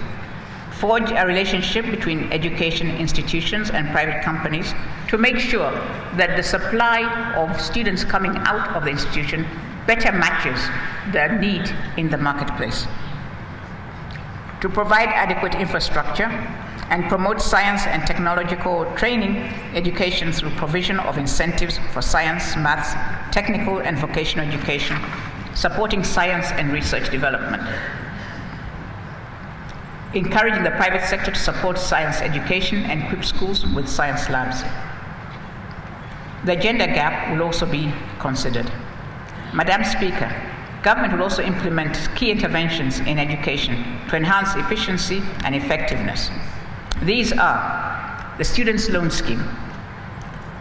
forge a relationship between education institutions and private companies to make sure that the supply of students coming out of the institution better matches the need in the marketplace. to provide adequate infrastructure and promote science and technological training education through provision of incentives for science, maths, technical and vocational education, supporting science and research development. Encouraging the private sector to support science education and equip schools with science labs. The gender gap will also be considered. Madam Speaker, government will also implement key interventions in education to enhance efficiency and effectiveness. These are the Students' Loan Scheme.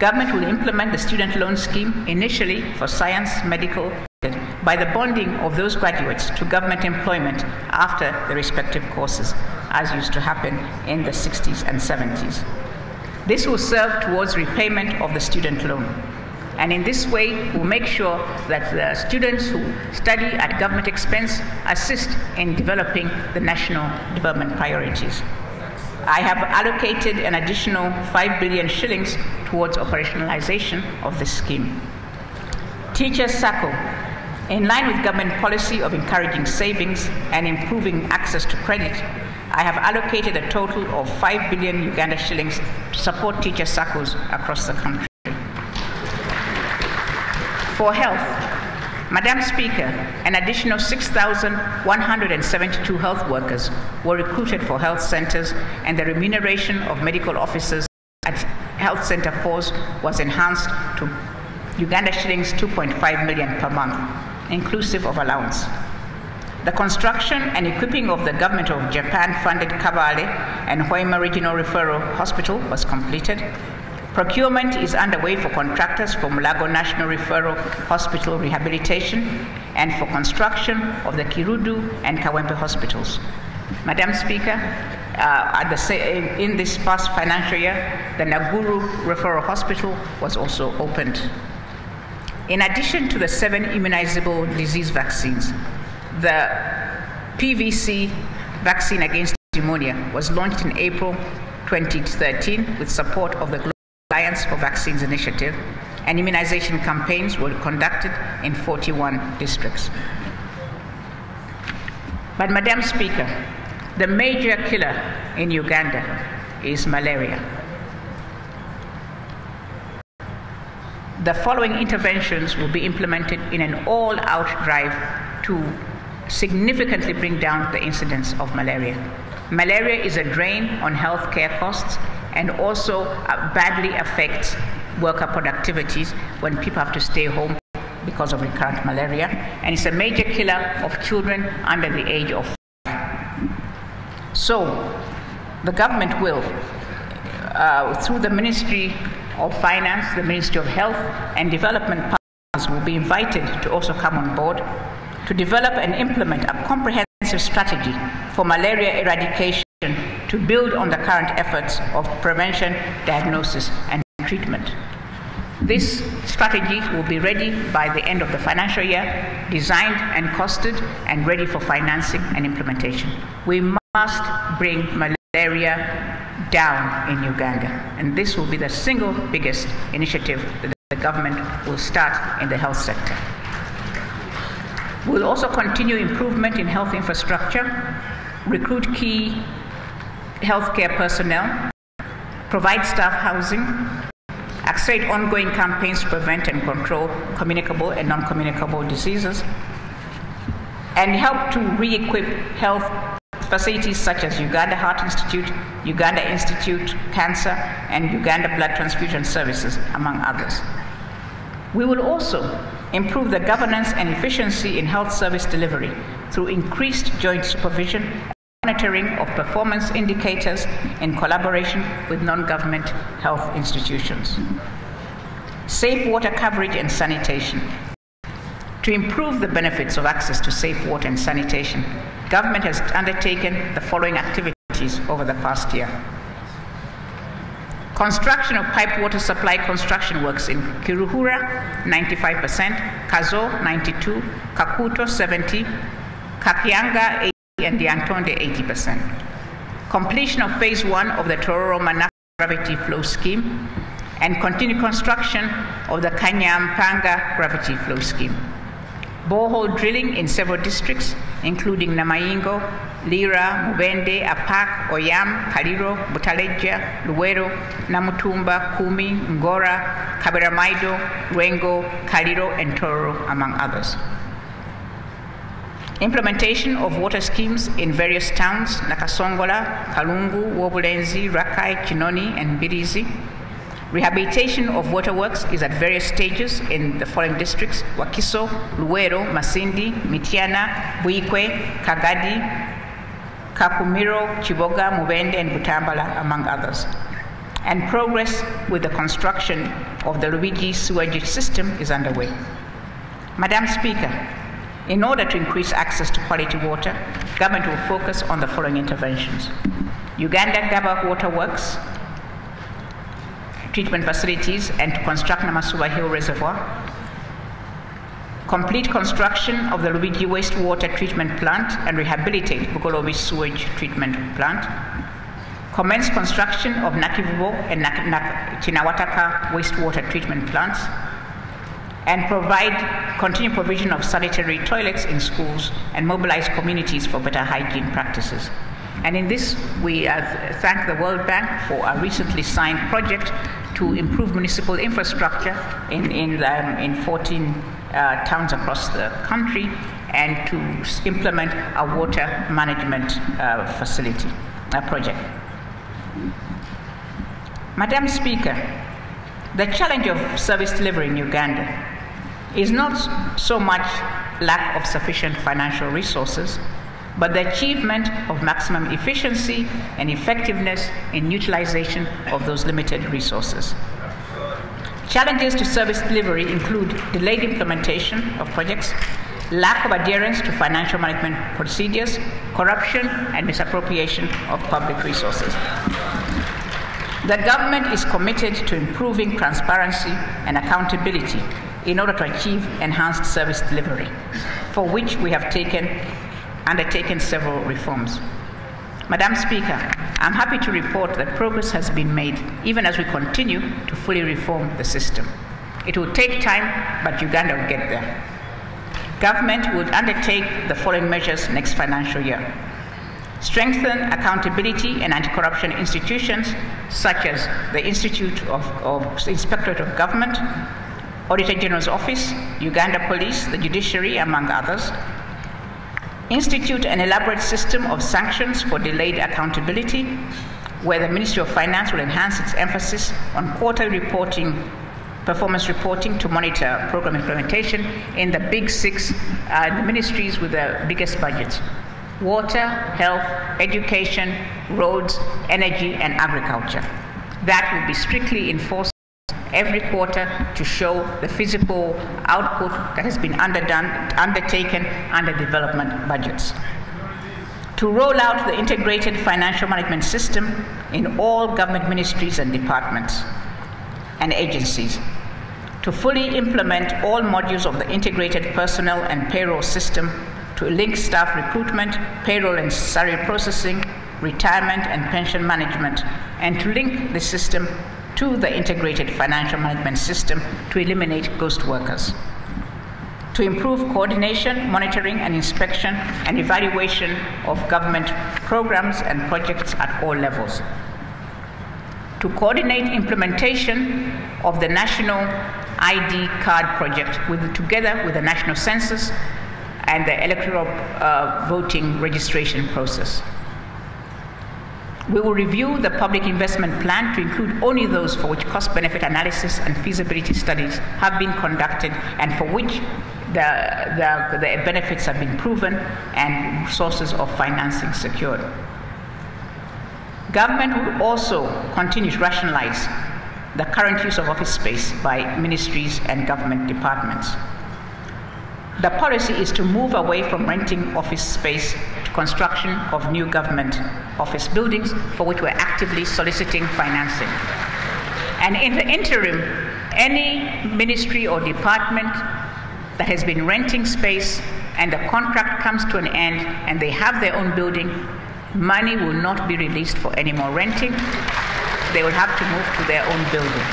Government will implement the Student Loan Scheme initially for science, medical, by the bonding of those graduates to government employment after the respective courses, as used to happen in the 60s and 70s. This will serve towards repayment of the student loan. And in this way, we'll make sure that the students who study at government expense assist in developing the national development priorities. I have allocated an additional 5 billion shillings towards operationalization of this scheme. Teachers' SACCO. In line with government policy of encouraging savings and improving access to credit, I have allocated a total of 5 billion Uganda shillings to support teacher SACCOs across the country. For health, Madam Speaker, an additional 6,172 health workers were recruited for health centers, and the remuneration of medical officers at Health Center 4s was enhanced to Uganda shillings 2.5 million per month, inclusive of allowance. The construction and equipping of the Government of Japan-funded Kabale and Hoima Regional Referral Hospital was completed. Procurement is underway for contractors for Mulago National Referral Hospital rehabilitation and for construction of the Kirudu and Kawempe hospitals. Madam Speaker, in this past financial year, the Naguru Referral Hospital was also opened. In addition to the 7 immunizable disease vaccines, the PVC vaccine against pneumonia was launched in April 2013 with support of the Global Alliance for Vaccines Initiative, and immunization campaigns were conducted in 41 districts. But Madam Speaker, the major killer in Uganda is malaria. The following interventions will be implemented in an all-out drive to significantly bring down the incidence of malaria. Malaria is a drain on healthcare costs and also badly affects worker productivities when people have to stay home because of recurrent malaria, and it's a major killer of children under the age of 5. So the government will, through the Ministry of Finance, the Ministry of Health and Development partners will be invited to also come on board to develop and implement a comprehensive strategy for malaria eradication to build on the current efforts of prevention, diagnosis, and treatment. This strategy will be ready by the end of the financial year, designed and costed, and ready for financing and implementation. We must bring malaria down in Uganda, and this will be the single biggest initiative that the government will start in the health sector. We'll also continue improvement in health infrastructure, recruit key healthcare personnel, provide staff housing, accelerate ongoing campaigns to prevent and control communicable and non-communicable diseases, and help to re-equip health facilities such as Uganda Heart Institute, Uganda Institute Cancer, and Uganda Blood Transfusion Services, among others. We will also improve the governance and efficiency in health service delivery through increased joint supervision and monitoring of performance indicators in collaboration with non-government health institutions. Safe water coverage and sanitation. To improve the benefits of access to safe water and sanitation, government has undertaken the following activities over the past year. Construction of pipe water supply construction works in Kiruhura, 95%, Kazo, 92%, Kakuto, 70%, Kakianga, 80%, and Diantonde, 80%. Completion of phase 1 of the Tororo Manaka gravity flow scheme, and continued construction of the Kanyampanga gravity flow scheme. borehole drilling in several districts, including Namaingo, Lira, Mubende, Apak, Oyam, Kaliro, Butaleja, Luwero, Namutumba, Kumi, Ngora, Kaberamaido, Rwengo, Kaliro, and Toro, among others. Implementation of water schemes in various towns, Nakasongola, Kalungu, Wobulenzi, Rakai, Chinoni, and Mbirizi. Rehabilitation of waterworks is at various stages in the following districts: Wakiso, Luwero, Masindi, Mitiana, Buikwe, Kagadi, Kakumiro, Chiboga, Mubende, and Butambala, among others. And progress with the construction of the Lubigi sewage system is underway. Madam Speaker, in order to increase access to quality water, government will focus on the following interventions: Uganda Gaba Waterworks, treatment facilities, and to construct Namasuba Hill Reservoir, complete construction of the Lubigi wastewater treatment plant and rehabilitate Bugolobi sewage treatment plant, commence construction of Nakivubo and Chinawataka wastewater treatment plants, and provide continued provision of sanitary toilets in schools and mobilize communities for better hygiene practices. And in this, we thank the World Bank for a recently signed project to improve municipal infrastructure in 14 towns across the country, and to implement a water management facility project. Madam Speaker, the challenge of service delivery in Uganda is not so much lack of sufficient financial resources, but the achievement of maximum efficiency and effectiveness in utilization of those limited resources. Challenges to service delivery include delayed implementation of projects, lack of adherence to financial management procedures, corruption, and misappropriation of public resources. The government is committed to improving transparency and accountability in order to achieve enhanced service delivery, for which we have undertaken several reforms. Madam Speaker, I'm happy to report that progress has been made, even as we continue to fully reform the system. It will take time, but Uganda will get there. Government would undertake the following measures next financial year: strengthen accountability and anti-corruption institutions, such as the Institute of Inspectorate of Government, Auditor General's Office, Uganda Police, the Judiciary, among others. Institute an elaborate system of sanctions for delayed accountability, where the Ministry of Finance will enhance its emphasis on quarterly reporting, performance reporting, to monitor program implementation in the big six the ministries with the biggest budgets: water, health, education, roads, energy, and agriculture. That will be strictly enforced every quarter to show the physical output that has been undertaken under development budgets. To roll out the integrated financial management system in all government ministries and departments and agencies. To fully implement all modules of the integrated personnel and payroll system, to link staff recruitment, payroll and salary processing, retirement and pension management, and to link the system to the integrated financial management system to eliminate ghost workers. To improve coordination, monitoring, and inspection and evaluation of government programs and projects at all levels. To coordinate implementation of the National ID Card project together with the National Census and the electoral voting registration process. We will review the public investment plan to include only those for which cost-benefit analysis and feasibility studies have been conducted and for which the benefits have been proven and sources of financing secured. Government will also continue to rationalize the current use of office space by ministries and government departments. The policy is to move away from renting office space to construction of new government office buildings, for which we're actively soliciting financing. And in the interim, any ministry or department that has been renting space and the contract comes to an end and they have their own building, money will not be released for any more renting. They will have to move to their own building.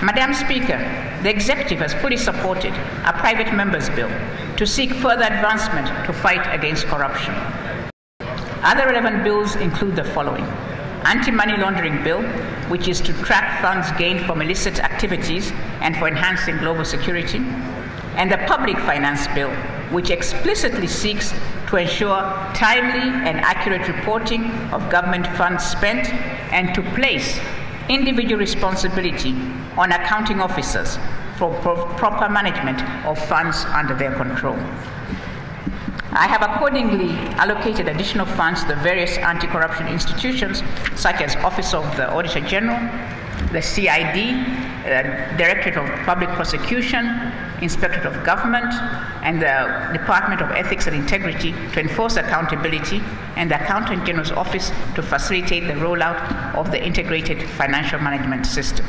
Madam Speaker, The executive has fully supported a private member's bill to seek further advancement to fight against corruption. Other relevant bills include the following: Anti-Money Laundering Bill, which is to track funds gained from illicit activities and for enhancing global security, and the Public Finance Bill, which explicitly seeks to ensure timely and accurate reporting of government funds spent and to place individual responsibility on accounting officers for proper management of funds under their control. I have accordingly allocated additional funds to the various anti-corruption institutions, such as Office of the Auditor General, the CID, Directorate of Public Prosecution, Inspectorate of Government, and the Department of Ethics and Integrity to enforce accountability, and the Accountant General's Office to facilitate the rollout of the integrated financial management system.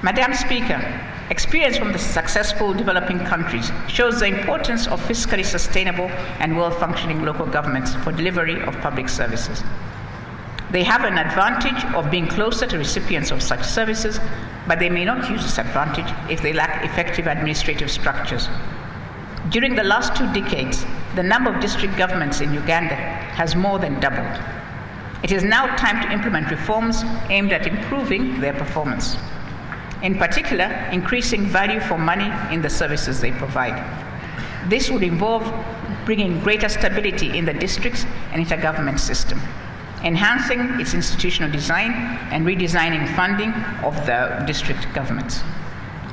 Madam Speaker, experience from the successful developing countries shows the importance of fiscally sustainable and well-functioning local governments for delivery of public services. They have an advantage of being closer to recipients of such services, but they may not use this advantage if they lack effective administrative structures. During the last 2 decades, the number of district governments in Uganda has more than doubled. It is now time to implement reforms aimed at improving their performance. In particular, increasing value for money in the services they provide. This would involve bringing greater stability in the districts and intergovernment system, enhancing its institutional design, and redesigning funding of the district governments.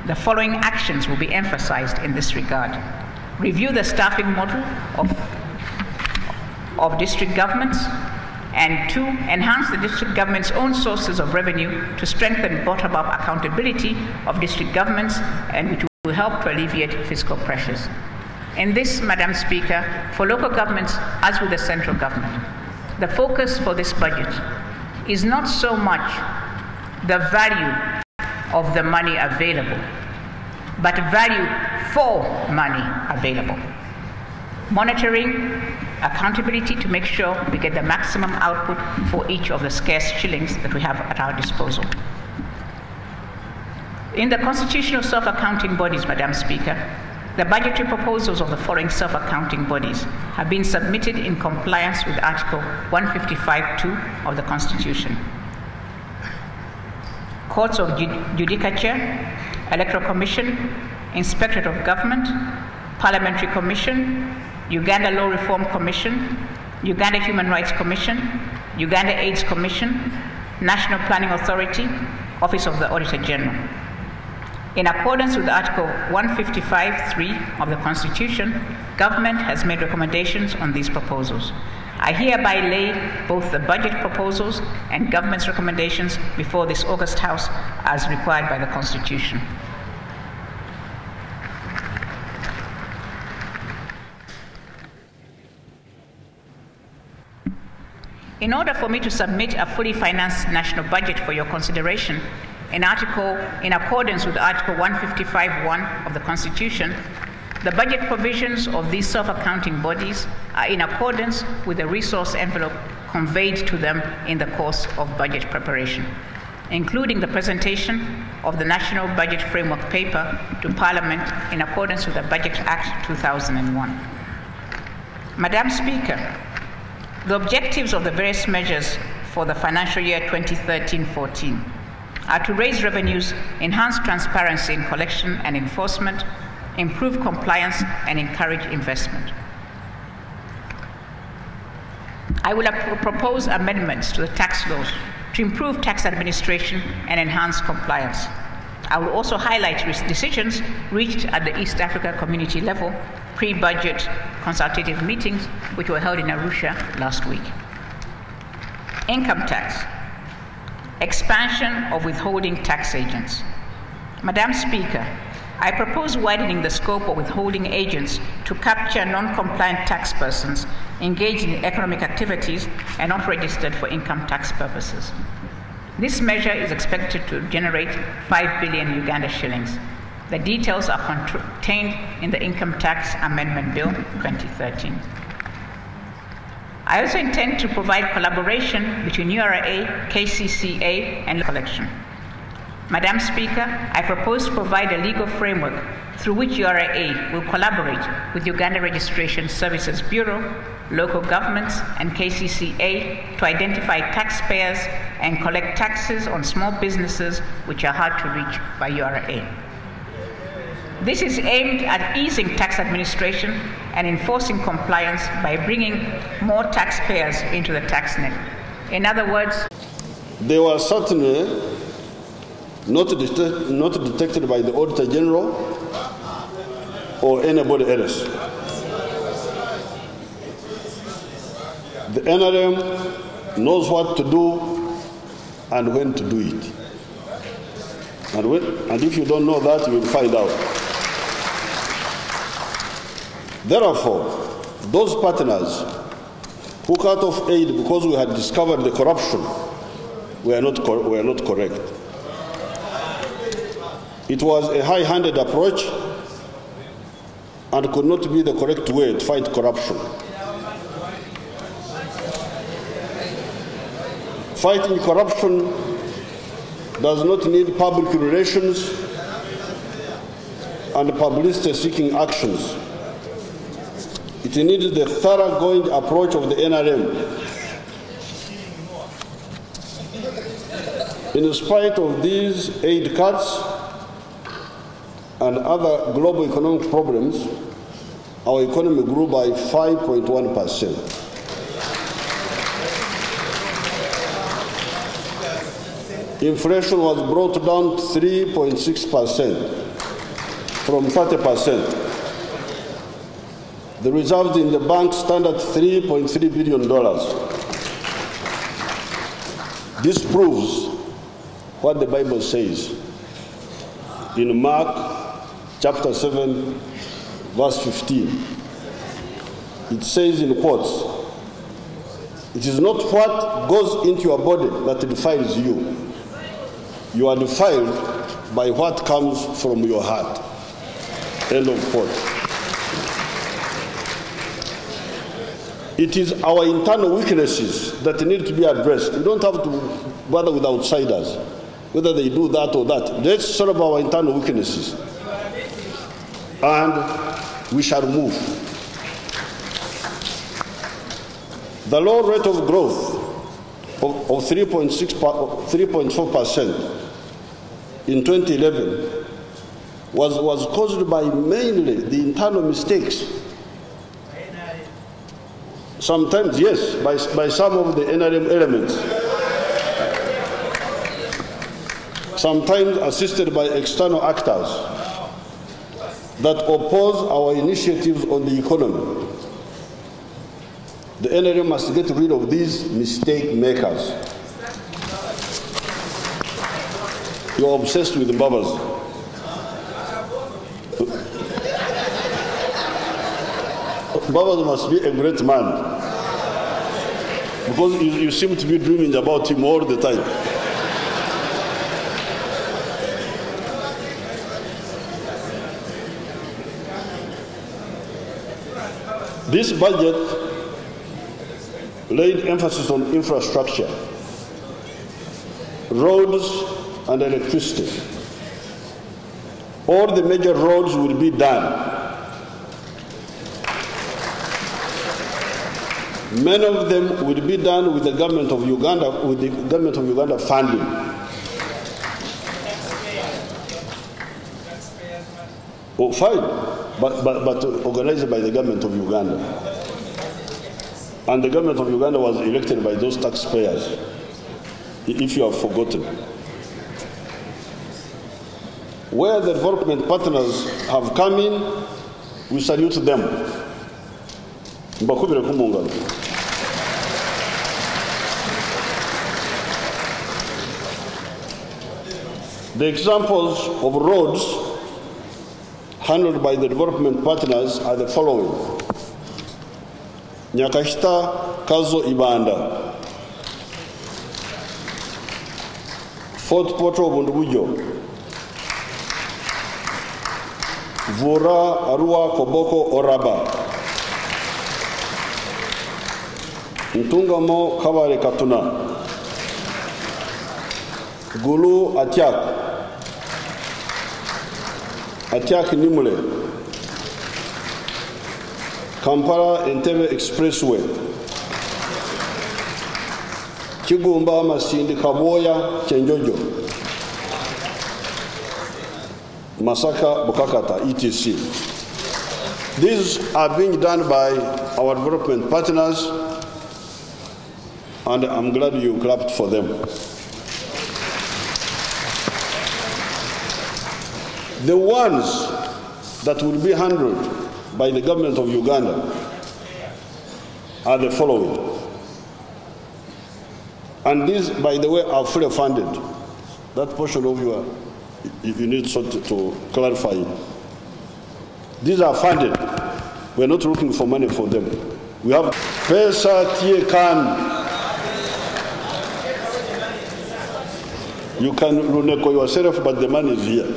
The following actions will be emphasized in this regard: review the staffing model of district governments, and 2, enhance the district government's own sources of revenue to strengthen bottom-up accountability of district governments, and which will help to alleviate fiscal pressures. In this, Madam Speaker, for local governments, as with the central government, the focus for this budget is not so much the value of the money available, but value for money available. Monitoring, accountability to make sure we get the maximum output for each of the scarce shillings that we have at our disposal. In the constitutional self-accounting bodies, Madam Speaker, the budgetary proposals of the following self-accounting bodies have been submitted in compliance with Article 155(2) of the Constitution. Courts of Judicature, Electoral Commission, Inspectorate of Government, Parliamentary Commission, Uganda Law Reform Commission, Uganda Human Rights Commission, Uganda AIDS Commission, National Planning Authority, Office of the Auditor General. In accordance with Article 155(3) of the Constitution, government has made recommendations on these proposals. I hereby lay both the budget proposals and government's recommendations before this August House as required by the Constitution. In order for me to submit a fully financed national budget for your consideration, in accordance with Article 155(1) of the Constitution, the budget provisions of these self-accounting bodies are in accordance with the resource envelope conveyed to them in the course of budget preparation, including the presentation of the National Budget Framework Paper to Parliament in accordance with the Budget Act 2001. Madam Speaker, the objectives of the various measures for the financial year 2013-14 are to raise revenues, enhance transparency in collection and enforcement, improve compliance, and encourage investment. I will propose amendments to the tax laws to improve tax administration and enhance compliance. I will also highlight decisions reached at the East Africa Community level pre-budget consultative meetings which were held in Arusha last week. Income tax, expansion of withholding tax agents. Madam Speaker, I propose widening the scope of withholding agents to capture non-compliant tax persons engaged in economic activities and not registered for income tax purposes. This measure is expected to generate 5 billion Uganda shillings. The details are contained in the Income Tax Amendment Bill 2013. I also intend to provide collaboration between URA, KCCA, and collection. Madam Speaker, I propose to provide a legal framework through which URA will collaborate with Uganda Registration Services Bureau, local governments, and KCCA to identify taxpayers and collect taxes on small businesses which are hard to reach by URA. This is aimed at easing tax administration and enforcing compliance by bringing more taxpayers into the tax net. In other words, they were certainly not detected by the Auditor General or anybody else. The NRM knows what to do and when to do it. And if you don't know that, you will find out. Therefore, those partners who cut off aid because we had discovered the corruption were not correct. It was a high-handed approach and could not be the correct way to fight corruption. Fighting corruption does not need public relations and publicity-seeking actions. It needs the thoroughgoing approach of the NRM. In spite of these aid cuts and other global economic problems, our economy grew by 5.1%. Inflation was brought down to 3.6% from 30%. The reserves in the bank stand at $3.3 billion. This proves what the Bible says in Mark chapter 7, verse 15. It says in quotes, "It is not what goes into your body that defiles you. You are defiled by what comes from your heart." End of quote. It is our internal weaknesses that need to be addressed. We don't have to bother with outsiders, whether they do that or that. Let's solve our internal weaknesses, and we shall move. The low rate of growth of 3.4% in 2011 was caused by mainly the internal mistakes. Sometimes, yes, by some of the NRM elements. Sometimes assisted by external actors that oppose our initiatives on the economy. The NRM must get rid of these mistake makers. You're obsessed with the Babas. Babas must be a great man, because you seem to be dreaming about him all the time. This budget laid emphasis on infrastructure, roads and electricity. All the major roads will be done. Many of them will be done with the government of Uganda, funding. Oh, fine, but organized by the government of Uganda. And the government of Uganda was elected by those taxpayers, if you have forgotten. Where the development partners have come in, we salute them. The examples of roads handled by the development partners are the following: Nyakashita, Kazo, Ibanda, Fort Portal, Bundubujo, Vura, Arua, Koboko, Oraba, Ntungamo Kabare Katuna, Gulu Atiak Nimule, Kampala Entebbe Expressway, Kigumba Masindi Kaboya Chenjojo, Masaka Bukakata, etc. These are being done by our development partners, and I'm glad you clapped for them. The ones that will be handled by the government of Uganda are the following. And these, by the way, are fully funded. That portion of you need to clarify it. These are funded. We're not looking for money for them. We have Pesa Tiekan. You can runeko yourself, but the money is here.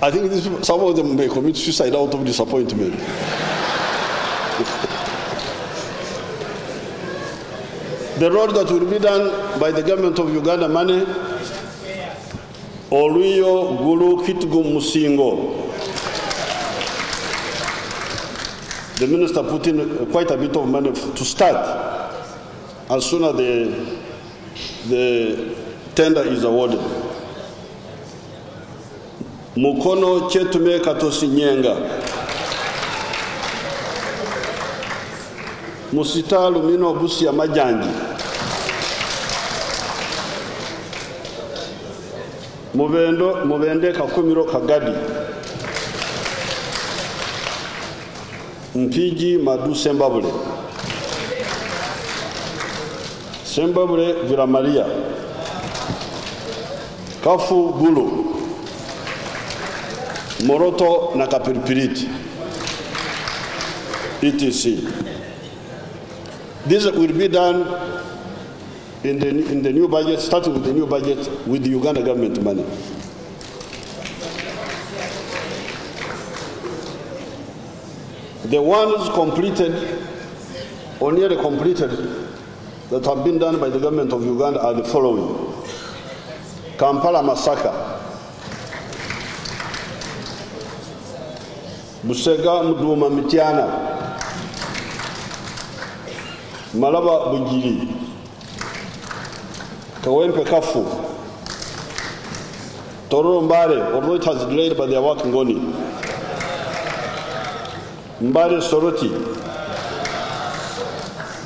I think some of them may commit suicide out of disappointment. The road that will be done by the government of Uganda money, Oluyo Gulu Kitgu Musingo. The minister put in quite a bit of money to start as soon as the tender is awarded. Mukono Chetume Katosi Nyenga, Musita Lumino Busia Majangi, Muvende Kakumiro Kagadi, Mpiji Madu Sembabule, Villa Maria, Kafu Gulu, Moroto na Kapiripiriti, etc. This will be done in the new budget, starting with the new budget with the Uganda government money. The ones completed or nearly completed that have been done by the government of Uganda are the following. Kampala Masaka, Busega Muduma Mitiana, Malaba Bugiri, Kawempe Kafu, Tororo Mbare, although it has delayed, but they are working on it. Mbare Soroti,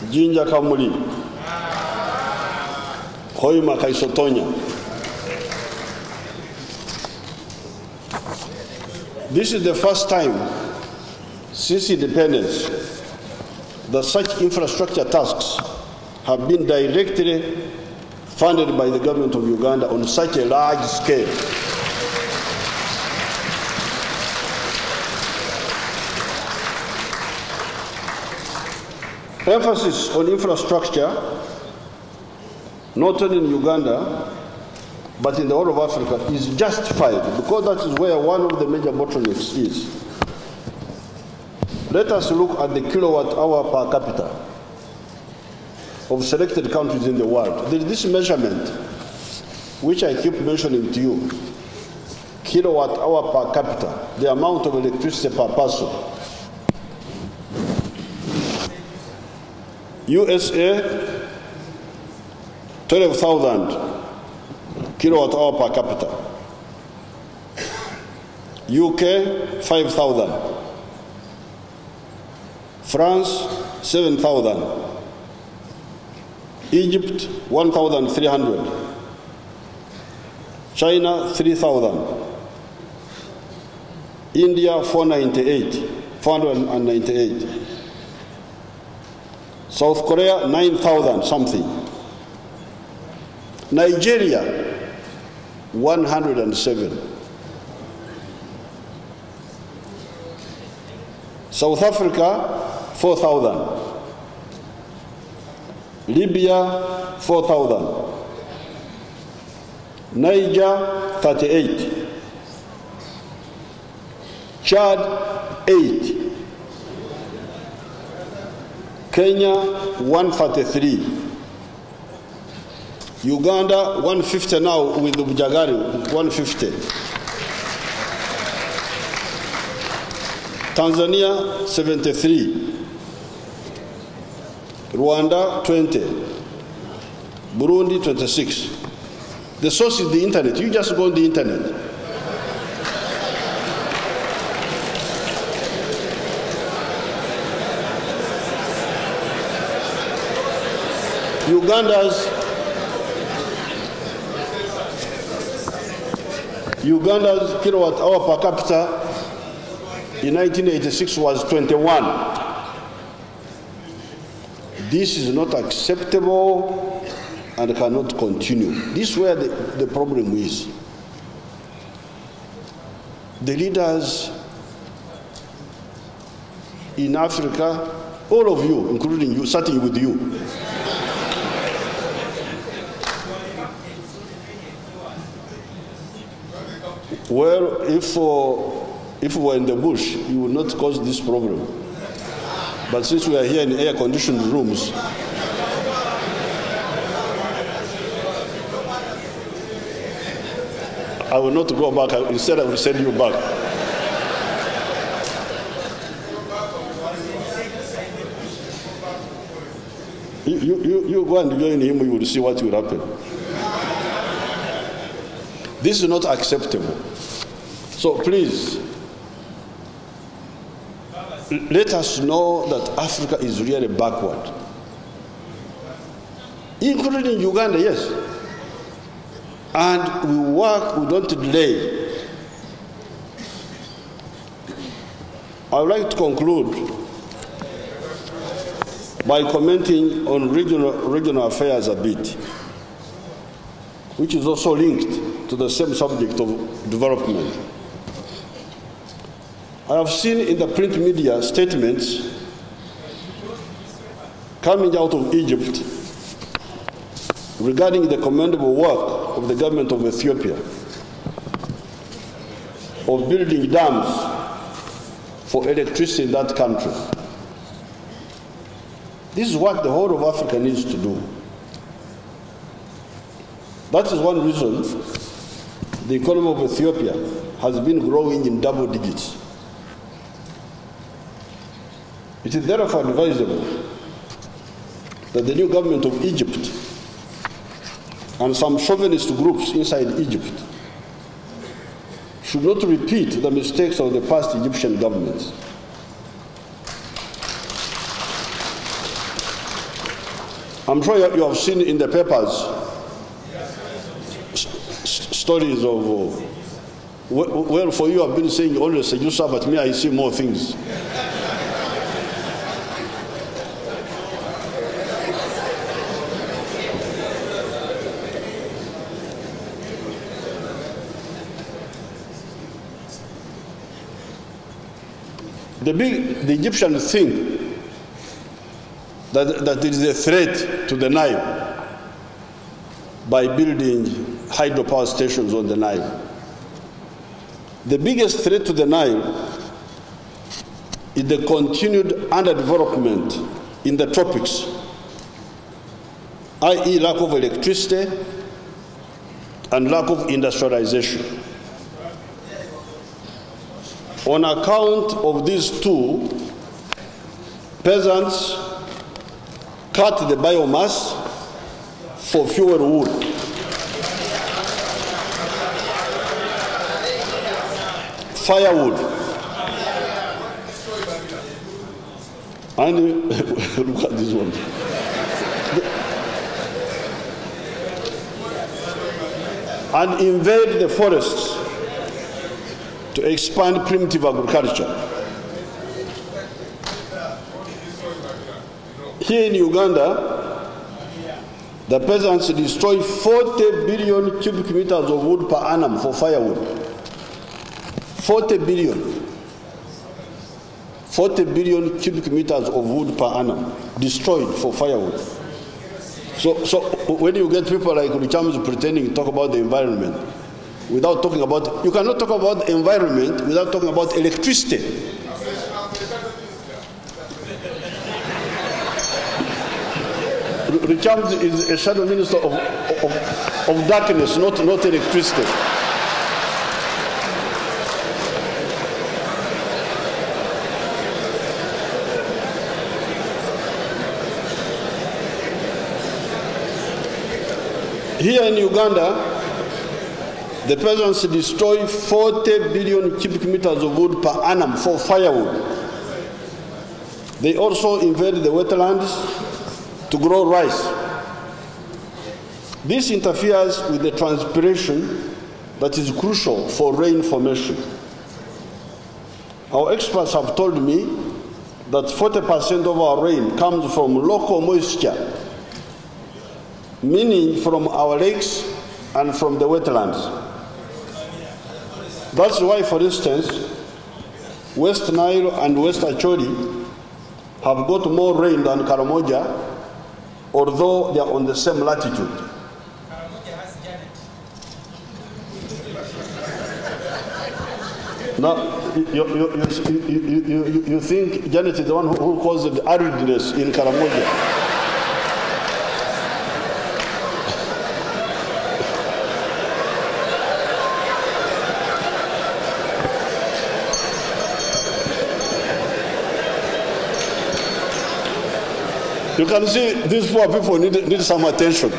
Jinja Kamuli, Hoima Kaisotonya. This is the first time since independence that such infrastructure tasks have been directly funded by the government of Uganda on such a large scale. Emphasis on infrastructure, not only in Uganda, but in the whole of Africa, is justified because that is where one of the major bottlenecks is. Let us look at the kilowatt hour per capita of selected countries in the world. There is this measurement, which I keep mentioning to you, kilowatt hour per capita, the amount of electricity per person. USA, 12,000 kilowatt hour per capita. UK, 5,000. France, 7,000. Egypt, 1,300. China, 3,000. India, 498. South Korea, 9,000 something. Nigeria, 107. South Africa, 4,000. Libya, 4,000. Niger, 38. Chad 8, Kenya 143, Uganda 150 now with the Bujagari 150, Tanzania 73, Rwanda 20, Burundi 26. The source is the internet. You just go on the internet. Uganda's kilowatt hour per capita in 1986 was 21. This is not acceptable and cannot continue. This is where the problem is. The leaders in Africa, all of you, including you, starting with you, well, if we were in the bush, you would not cause this problem. But since we are here in air-conditioned rooms, I will not go back. Instead, I will send you back. You go and join him, you will see what will happen. This is not acceptable. So please, let us know that Africa is really backward. Including Uganda, yes. And we work, we don't delay. I would like to conclude by commenting on regional affairs a bit, which is also linked to the same subject of development. I have seen in the print media statements coming out of Egypt regarding the commendable work of the government of Ethiopia of building dams for electricity in that country. This is what the whole of Africa needs to do. That is one reason the economy of Ethiopia has been growing in double digits. It is therefore advisable that the new government of Egypt and some chauvinist groups inside Egypt should not repeat the mistakes of the past Egyptian governments. I'm sure you have seen in the papers stories of, well, for you I've been saying only Sejusa, but me I see more things. The Egyptians think that there is a threat to the Nile by building hydropower stations on the Nile. The biggest threat to the Nile is the continued underdevelopment in the tropics, i.e. lack of electricity and lack of industrialization. On account of these two, peasants cut the biomass for fuel wood. Firewood. And look at this one. And invade the forests to expand primitive agriculture. Here in Uganda, the peasants destroy 40 billion cubic meters of wood per annum for firewood. 40 billion. 40 billion cubic meters of wood per annum destroyed for firewood. So when you get people like Richams pretending to talk about the environment, without talking about, you cannot talk about environment without talking about electricity. Richard is a shadow minister of darkness, not electricity. Here in Uganda, the peasants destroy 40 billion cubic meters of wood per annum for firewood. They also invade the wetlands to grow rice. This interferes with the transpiration that is crucial for rain formation. Our experts have told me that 40% of our rain comes from local moisture, meaning from our lakes and from the wetlands. That's why, for instance, West Nile and West Acholi have got more rain than Karamoja, although they are on the same latitude. Now, you think Janet is the one who caused the aridness in Karamoja? You can see these poor people need some attention.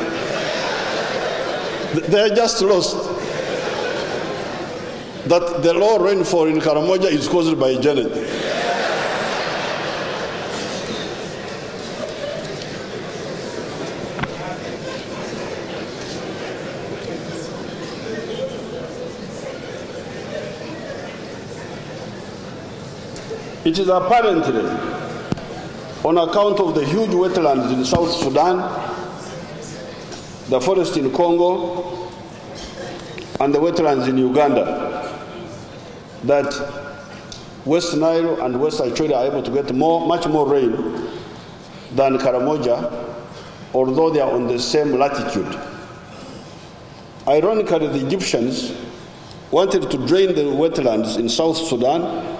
They are just lost. That the low rainfall in Karamoja is caused by Janet. It is apparently on account of the huge wetlands in South Sudan, the forest in Congo, and the wetlands in Uganda, that West Nile and West Acholi are able to get much more rain than Karamoja, although they are on the same latitude. Ironically, the Egyptians wanted to drain the wetlands in South Sudan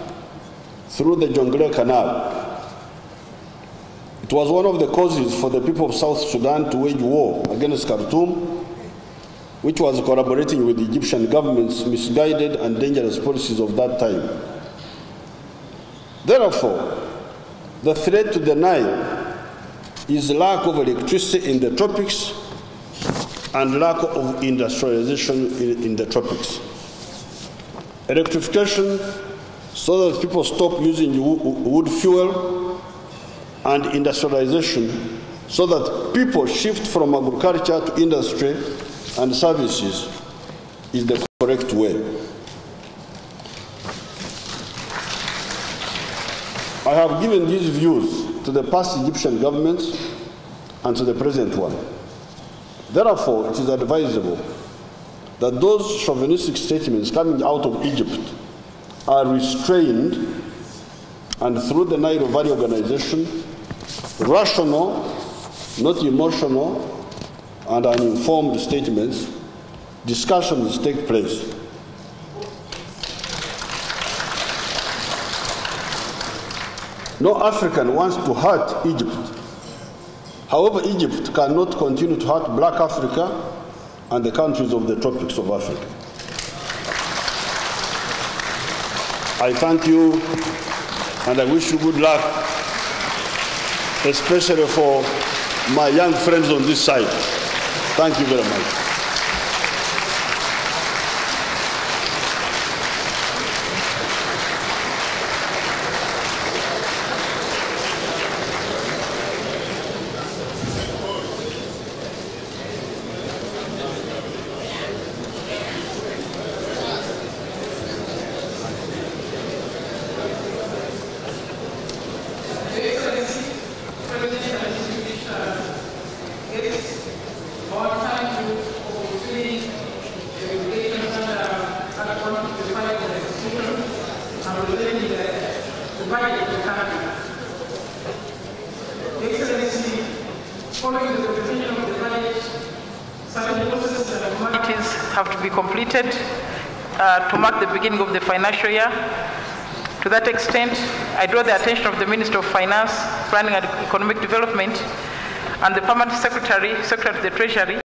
through the Jonglei Canal. It was one of the causes for the people of South Sudan to wage war against Khartoum, which was collaborating with the Egyptian government's misguided and dangerous policies of that time. Therefore, the threat to the Nile is lack of electricity in the tropics and lack of industrialization in the tropics. Electrification, so that people stop using wood fuel, and industrialization, so that people shift from agriculture to industry and services, is the correct way. I have given these views to the past Egyptian governments and to the present one. Therefore, it is advisable that those chauvinistic statements coming out of Egypt are restrained, and through the Nile Valley Organization, rational, not emotional, and uninformed statements, discussions take place. No African wants to hurt Egypt. However, Egypt cannot continue to hurt Black Africa and the countries of the tropics of Africa. I thank you, and I wish you good luck, especially for my young friends on this side. Thank you very much. It's our time to have to be completed to mark the beginning of the financial year. To that extent, I draw the attention of the Minister of Finance, Planning and Economic Development, and the Permanent Secretary of the Treasury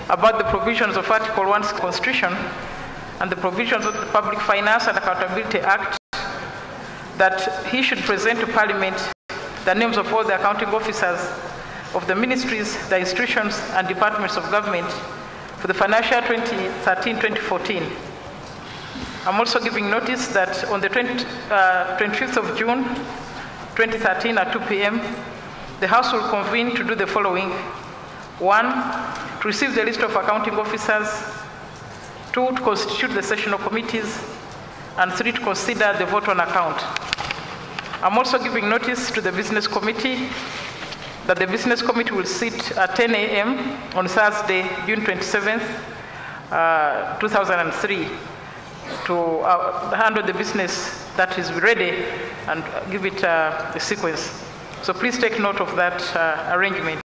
about the provisions of Article 1's Constitution and the provisions of the Public Finance and Accountability Act, that he should present to Parliament the names of all the accounting officers of the ministries, the institutions, and departments of government for the financial year 2013-2014. I'm also giving notice that on the 25th of June 2013 at 2 p.m., the House will convene to do the following. 1, to receive the list of accounting officers. 2, to constitute the sessional committees. And 3, to consider the vote on account. I'm also giving notice to the Business Committee that the Business Committee will sit at 10 a.m. on Thursday, June 27th, 2003, to handle the business that is ready and give it a sequence. So please take note of that arrangement.